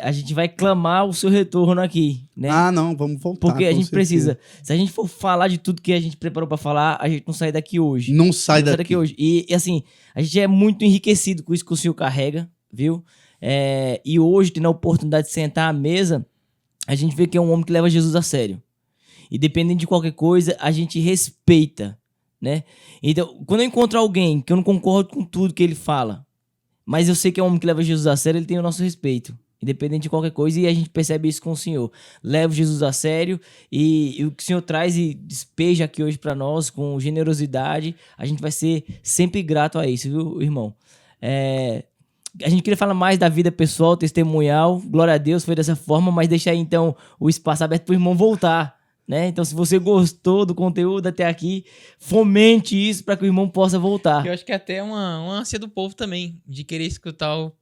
a gente vai clamar o seu retorno aqui, né? Ah, não, vamos voltar. Porque a com gente certeza. precisa. Se a gente for falar de tudo que a gente preparou pra falar, a gente não sai daqui hoje. Não sai Não sai daqui. hoje. E assim, a gente é muito enriquecido com isso que o senhor carrega, viu? E hoje, tendo a oportunidade de sentar à mesa, a gente vê que é um homem que leva Jesus a sério. E dependendo de qualquer coisa, a gente respeita, né? Então, quando eu encontro alguém que eu não concordo com tudo que ele fala, mas eu sei que é um homem que leva Jesus a sério, ele tem o nosso respeito. Independente de qualquer coisa, e a gente percebe isso com o Senhor. Leva Jesus a sério e o que o Senhor traz e despeja aqui hoje pra nós com generosidade, a gente vai ser sempre grato a isso, viu, irmão? A gente queria falar mais da vida pessoal, testemunhal. Glória a Deus, foi dessa forma, mas deixa aí então o espaço aberto pro irmão voltar, né? Então, se você gostou do conteúdo até aqui, fomente isso para que o irmão possa voltar. Eu acho que é até uma ânsia do povo também, de querer escutar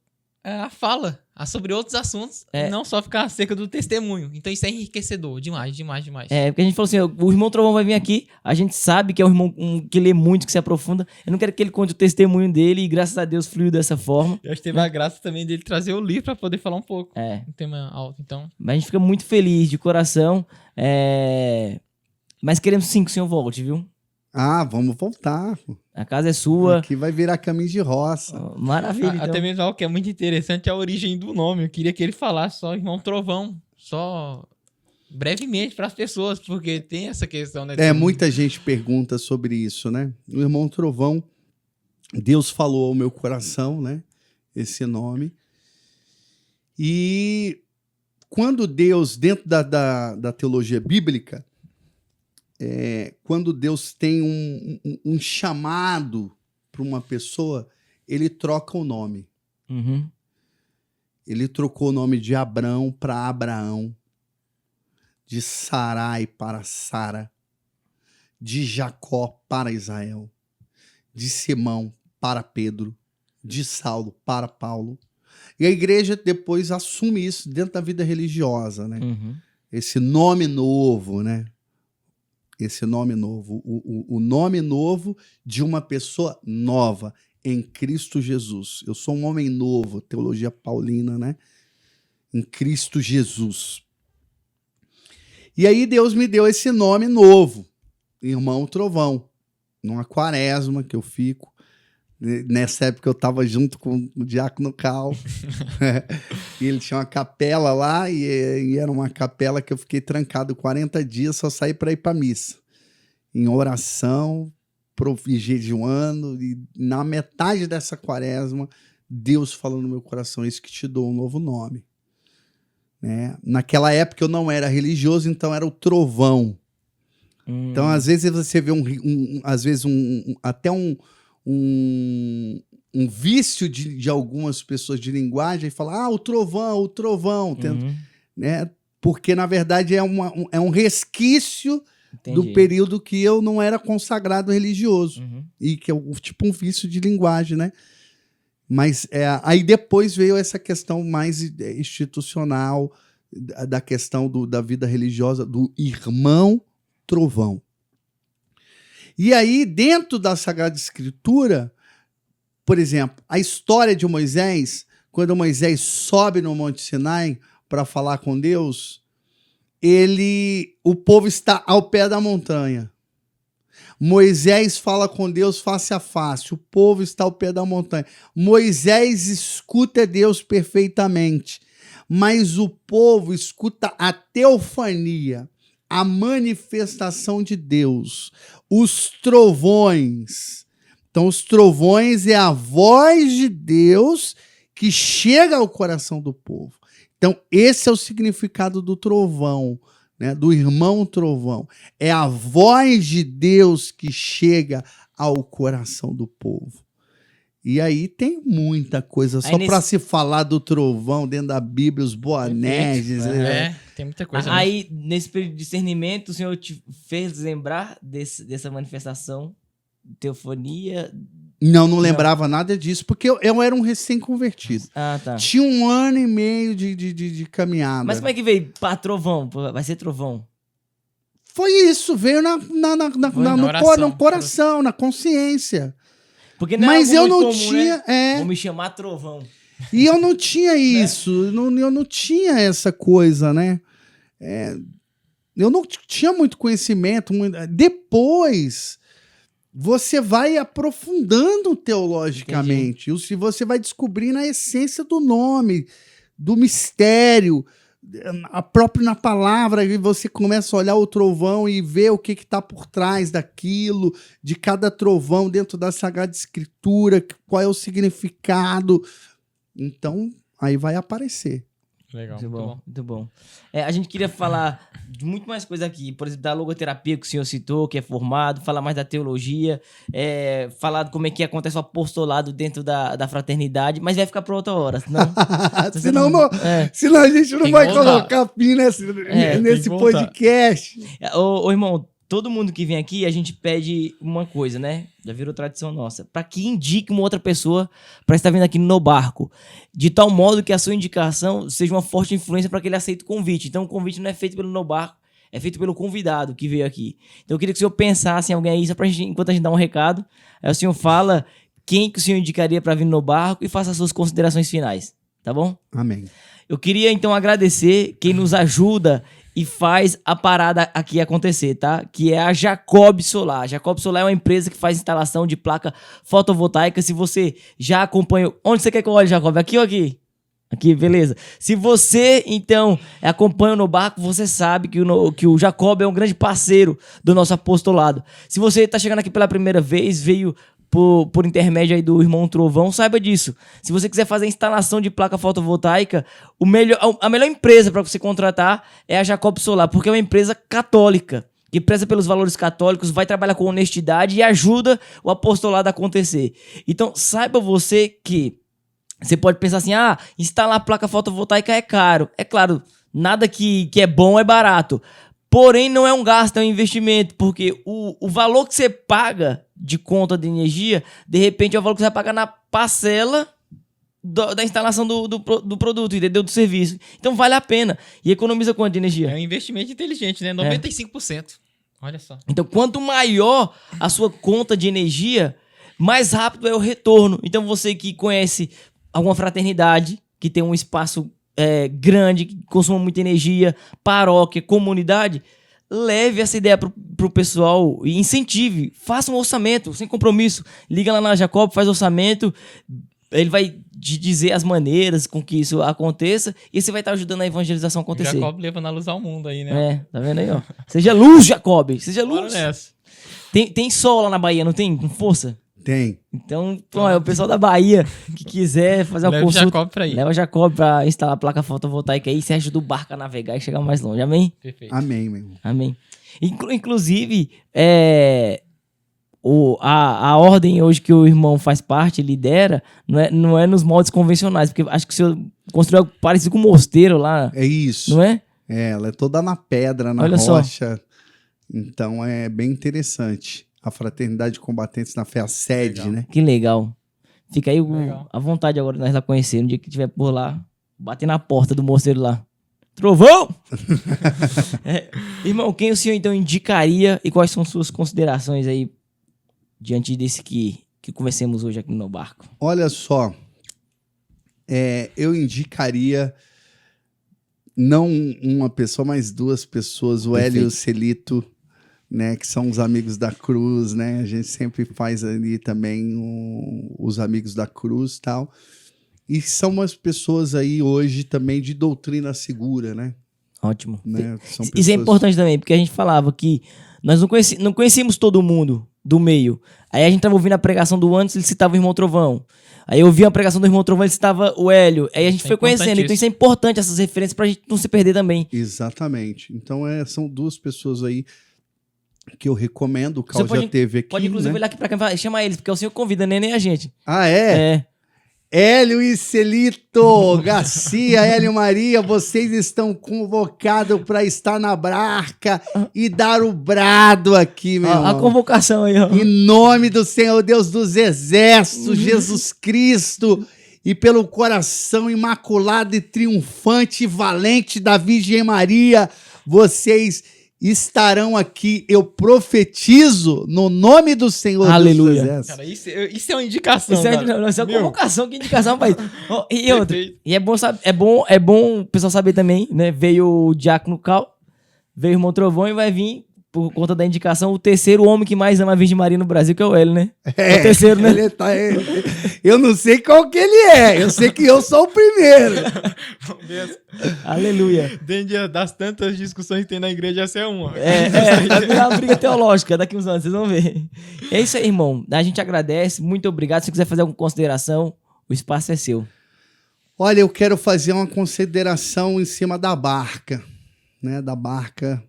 a fala sobre outros assuntos, e não só ficar acerca do testemunho. Então isso é enriquecedor, demais, demais, demais. Porque a gente falou assim, o irmão Trovão vai vir aqui, a gente sabe que é um irmão que lê muito, que se aprofunda. Eu não quero que ele conte o testemunho dele e graças a Deus fluiu dessa forma. Eu acho que teve a graça também dele trazer o livro para poder falar um pouco. Um tema alto, então. Mas a gente fica muito feliz de coração, mas queremos sim que o senhor volte, viu? Ah, vamos voltar. A casa é sua. Aqui vai virar caminho de roça. Maravilha, então. Até mesmo algo que é muito interessante é a origem do nome. Eu queria que ele falasse só irmão Trovão, só brevemente para as pessoas, porque tem essa questão, né? Muita gente pergunta sobre isso, né? O irmão Trovão, Deus falou ao meu coração, né? Esse nome. E quando Deus, dentro da teologia bíblica, quando Deus tem um chamado para uma pessoa, ele troca o nome. Uhum. Ele trocou o nome de Abrão para Abraão, de Sarai para Sara, de Jacó para Israel, de Simão para Pedro, de Saulo para Paulo. E a igreja depois assume isso dentro da vida religiosa, né? Uhum. Esse nome novo, né? Esse nome novo, o nome novo de uma pessoa nova em Cristo Jesus. Eu sou um homem novo, teologia paulina, né? Em Cristo Jesus. E aí Deus me deu esse nome novo, irmão Trovão, numa quaresma que eu fico. Nessa época eu estava junto com o diácono Cal. E ele tinha uma capela lá e era uma capela que eu fiquei trancado 40 dias, só saí para ir para missa. Em oração, jejuando, e na metade dessa quaresma, Deus falou no meu coração, isso que te dou um novo nome. Né? Naquela época eu não era religioso, então era o Trovão. Então, às vezes, você vê até um vício de algumas pessoas de linguagem e fala, o Trovão, né? Porque, na verdade, é um resquício do período que eu não era consagrado religioso. E que é tipo um vício de linguagem, né? Mas aí depois veio essa questão mais institucional da questão da vida religiosa do irmão Trovão. E aí, dentro da Sagrada Escritura, por exemplo, a história de Moisés, quando Moisés sobe no Monte Sinai para falar com Deus, o povo está ao pé da montanha. Moisés fala com Deus face a face. O povo está ao pé da montanha. Moisés escuta Deus perfeitamente. Mas o povo escuta a teofania, a manifestação de Deus, os trovões. Então, os trovões é a voz de Deus que chega ao coração do povo. Então, esse é o significado do trovão, né? Do irmão trovão. É a voz de Deus que chega ao coração do povo. E aí tem muita coisa. Só para se falar do trovão dentro da Bíblia, os Boanerges. Tem muita coisa. Aí, nesse período de discernimento, o Senhor te fez lembrar dessa manifestação, teofonia? Não lembrava nada disso, porque eu era um recém-convertido. Ah, tá. Tinha 1 ano e meio de caminhada. Mas como é que veio para trovão? Vai ser trovão? Foi isso, veio no coração, na consciência. Porque não mas é eu não comum, tinha. Né? Vou me chamar trovão. E eu não tinha isso, eu não tinha essa coisa, né? Eu não tinha muito conhecimento. Depois, você vai aprofundando teologicamente. E você vai descobrindo a essência do nome, do mistério, próprio na palavra, e você começa a olhar o trovão e ver o que está por trás daquilo, de cada trovão dentro da Sagrada Escritura, qual é o significado. Então, aí vai aparecer. Legal, muito bom. A gente queria falar de muito mais coisa aqui, por exemplo, da logoterapia que o senhor citou, que é formado, falar mais da teologia, falar de como é que acontece o apostolado dentro da fraternidade, mas vai ficar para outra hora, senão a gente não vai colocar fim nesse podcast. Ô, irmão, todo mundo que vem aqui, a gente pede uma coisa, né? Já virou tradição nossa. Para que indique uma outra pessoa para estar vindo aqui no barco. De tal modo que a sua indicação seja uma forte influência para que ele aceite o convite. Então, o convite não é feito pelo No Barco, é feito pelo convidado que veio aqui. Então, eu queria que o senhor pensasse em alguém aí, só pra gente, enquanto a gente dá um recado. Aí o senhor fala quem que o senhor indicaria para vir no barco e faça as suas considerações finais. Tá bom? Amém. Eu queria, então, agradecer quem nos ajuda e faz a parada aqui acontecer, tá? Que é a Jacob Solar. A Jacob Solar é uma empresa que faz instalação de placa fotovoltaica. Se você já acompanha... Onde você quer que eu olhe, Jacob? Aqui ou aqui? Aqui, beleza. Se você, então, acompanha o No Barco, você sabe que o Jacob é um grande parceiro do nosso apostolado. Se você está chegando aqui pela primeira vez, veio por intermédio aí do irmão Trovão, saiba disso. Se você quiser fazer instalação de placa fotovoltaica, a melhor empresa para você contratar é a Jacob Solar, porque é uma empresa católica, que preza pelos valores católicos, vai trabalhar com honestidade e ajuda o apostolado a acontecer. Então, saiba você que você pode pensar assim, instalar placa fotovoltaica é caro. É claro, nada que é bom é barato. Porém, não é um gasto, é um investimento, porque o valor que você paga de conta de energia, de repente é o valor que você vai pagar na parcela da instalação do produto, entendeu? Do serviço. Então vale a pena. E economiza quanto de energia? É um investimento inteligente, né? 95%. Olha só. Então, quanto maior a sua conta de energia, mais rápido é o retorno. Então, você que conhece alguma fraternidade, que tem um espaço grande, que consuma muita energia, paróquia, comunidade, leve essa ideia pro pessoal e incentive, faça um orçamento sem compromisso, liga lá na Jacob, faz orçamento, ele vai te dizer as maneiras com que isso aconteça e você vai estar ajudando a evangelização a acontecer. Jacob levando a luz ao mundo aí, né? Tá vendo aí, ó? Seja luz, Jacob, seja luz. Bora nessa. Tem sol lá na Bahia, não tem? Com força? Tem. Então, o pessoal da Bahia que quiser fazer uma consulta, Jacob pra ir. leva Jacob pra instalar a placa fotovoltaica aí, você ajuda o barco a navegar e chegar mais longe. Amém? Perfeito. Amém, meu irmão. Amém. Inclusive, a ordem hoje que o irmão faz parte, lidera, não é nos moldes convencionais, porque acho que o senhor construiu algo parecido com um mosteiro lá. É isso. Não é? Ela é toda na pedra, na rocha. Então é bem interessante. A Fraternidade de Combatentes na Fé, a sede, né? Que legal. Fica aí à vontade agora de nós lá conhecer. No dia que estiver por lá, bater na porta do mosteiro lá. Trovão! Irmão, quem o senhor então indicaria e quais são suas considerações aí diante desse que conversemos hoje aqui no barco? Olha só, eu indicaria não uma pessoa, mas 2 pessoas, o Hélio e o Celito, né, que são os amigos da cruz, né? A gente sempre faz ali também os amigos da cruz e tal. E são umas pessoas aí hoje também de doutrina segura, né? Ótimo. Né? São Isso é importante também, porque a gente falava que nós não conhecíamos todo mundo do meio. Aí a gente tava ouvindo a pregação do Anderson, ele citava o irmão Trovão. Aí eu ouvi a pregação do irmão Trovão, ele citava o Hélio. Aí a gente foi conhecendo. Então isso é importante, essas referências, pra gente não se perder também. Exatamente. Então são duas pessoas aí que eu recomendo. O Cal já teve aqui, pode inclusive olhar aqui pra cá e chama eles, porque o senhor convida, nem a gente. Ah, é? Hélio e Celito, Garcia, Hélio Maria, vocês estão convocados para estar na barca e dar o brado aqui, meu irmão. A convocação aí, ó. Em nome do Senhor Deus dos Exércitos, Jesus Cristo, e pelo coração imaculado e triunfante e valente da Virgem Maria, vocês estarão aqui, eu profetizo no nome do Senhor. Aleluia. Dos Exércitos. Cara, isso é uma indicação. Isso é uma convocação, que indicação, pai. E outra, e é bom o pessoal saber também, né? Veio o Diácono Cal, veio o irmão Trovão e vai vir, por conta da indicação, o terceiro homem que mais ama a Virgem Maria no Brasil, que é o Hélio, né? É o terceiro, né? Eu não sei qual que ele é, eu sei que eu sou o primeiro. Aleluia. Dentro das tantas discussões que tem na igreja, essa é uma. É uma briga teológica daqui uns anos, vocês vão ver. É isso aí, irmão. A gente agradece, muito obrigado. Se você quiser fazer alguma consideração, o espaço é seu. Olha, eu quero fazer uma consideração em cima da barca, né? Da barca,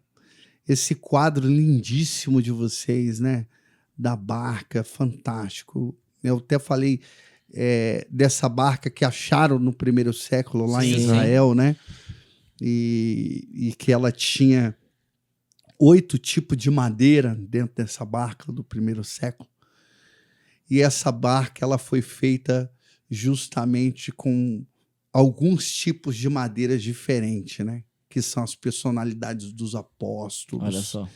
esse quadro lindíssimo de vocês, né? Da barca, fantástico. Eu até falei dessa barca que acharam no primeiro século lá em Israel, né? E que ela tinha 8 tipos de madeira dentro dessa barca do primeiro século. E essa barca ela foi feita justamente com alguns tipos de madeiras diferentes, né? Que são as personalidades dos apóstolos. Olha só.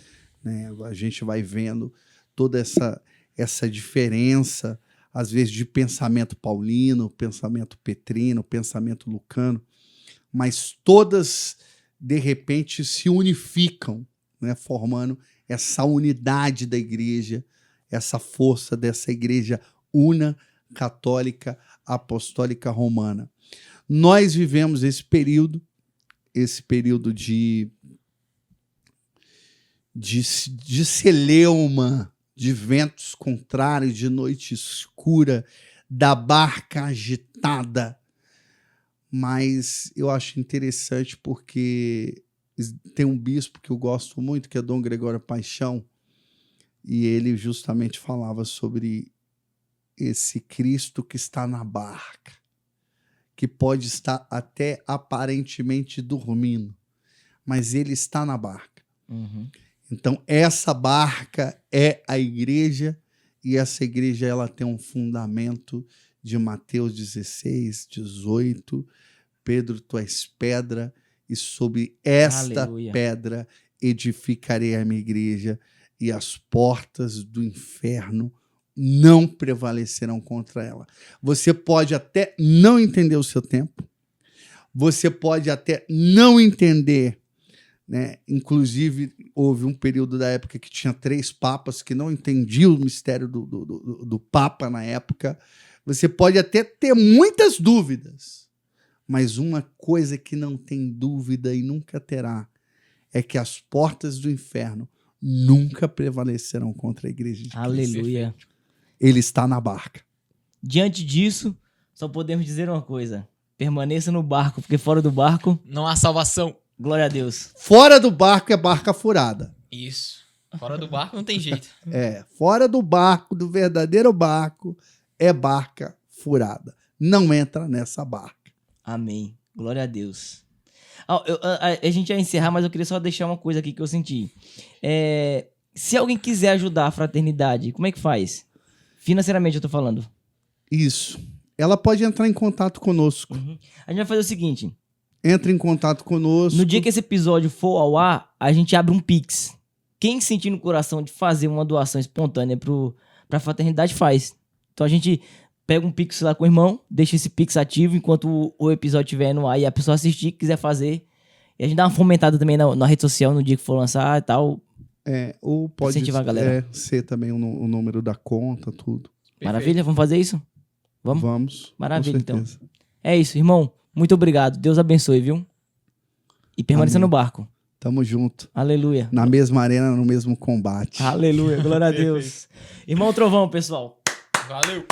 Né? A gente vai vendo toda essa diferença, às vezes, de pensamento paulino, pensamento petrino, pensamento lucano, mas todas, de repente, se unificam, né? Formando essa unidade da igreja, essa força dessa igreja una, católica, apostólica romana. Nós vivemos esse período de celeuma, de ventos contrários, de noite escura, da barca agitada. Mas eu acho interessante porque tem um bispo que eu gosto muito, que é Dom Gregório Paixão, e ele justamente falava sobre esse Cristo que está na barca, que pode estar até aparentemente dormindo, mas ele está na barca. Uhum. Então, essa barca é a igreja, e essa igreja ela tem um fundamento de Mateus 16, 18, Pedro, tu és pedra, e sobre esta Aleluia. pedra edificarei a minha igreja, e as portas do inferno não prevalecerão contra ela. Você pode até não entender o seu tempo, você pode até não entender, né? Inclusive, houve um período da época que tinha 3 papas que não entendiam o mistério do Papa na época. Você pode até ter muitas dúvidas, mas uma coisa que não tem dúvida e nunca terá é que as portas do inferno nunca prevalecerão contra a igreja de Cristo. Aleluia. Ele está na barca. Diante disso, só podemos dizer uma coisa: permaneça no barco, porque fora do barco não há salvação. Glória a Deus. Fora do barco é barca furada. Isso. Fora do barco não tem jeito. Fora do barco, do verdadeiro barco, é barca furada. Não entra nessa barca. Amém. Glória a Deus. A gente ia encerrar, mas eu queria só deixar uma coisa aqui que eu senti. Se alguém quiser ajudar a fraternidade, como é que faz? Financeiramente eu tô falando. Isso. Ela pode entrar em contato conosco. Uhum. A gente vai fazer o seguinte. Entre em contato conosco. No dia que esse episódio for ao ar, a gente abre um Pix. Quem sentir no coração de fazer uma doação espontânea pra fraternidade, faz. Então a gente pega um Pix lá com o irmão, deixa esse Pix ativo enquanto o episódio estiver no ar e a pessoa assistir, quiser fazer. E a gente dá uma fomentada também na rede social no dia que for lançar e tal. Ou pode Incentivar a galera. ser também o número da conta, tudo. Maravilha, vamos fazer isso? Vamos? Vamos. Maravilha, com certeza. então. É isso, irmão. Muito obrigado. Deus abençoe, viu? E permaneça Amém. no barco. Tamo junto. Aleluia. Na mesma arena, no mesmo combate. Aleluia. Glória a Deus. Irmão Trovão, pessoal. Valeu!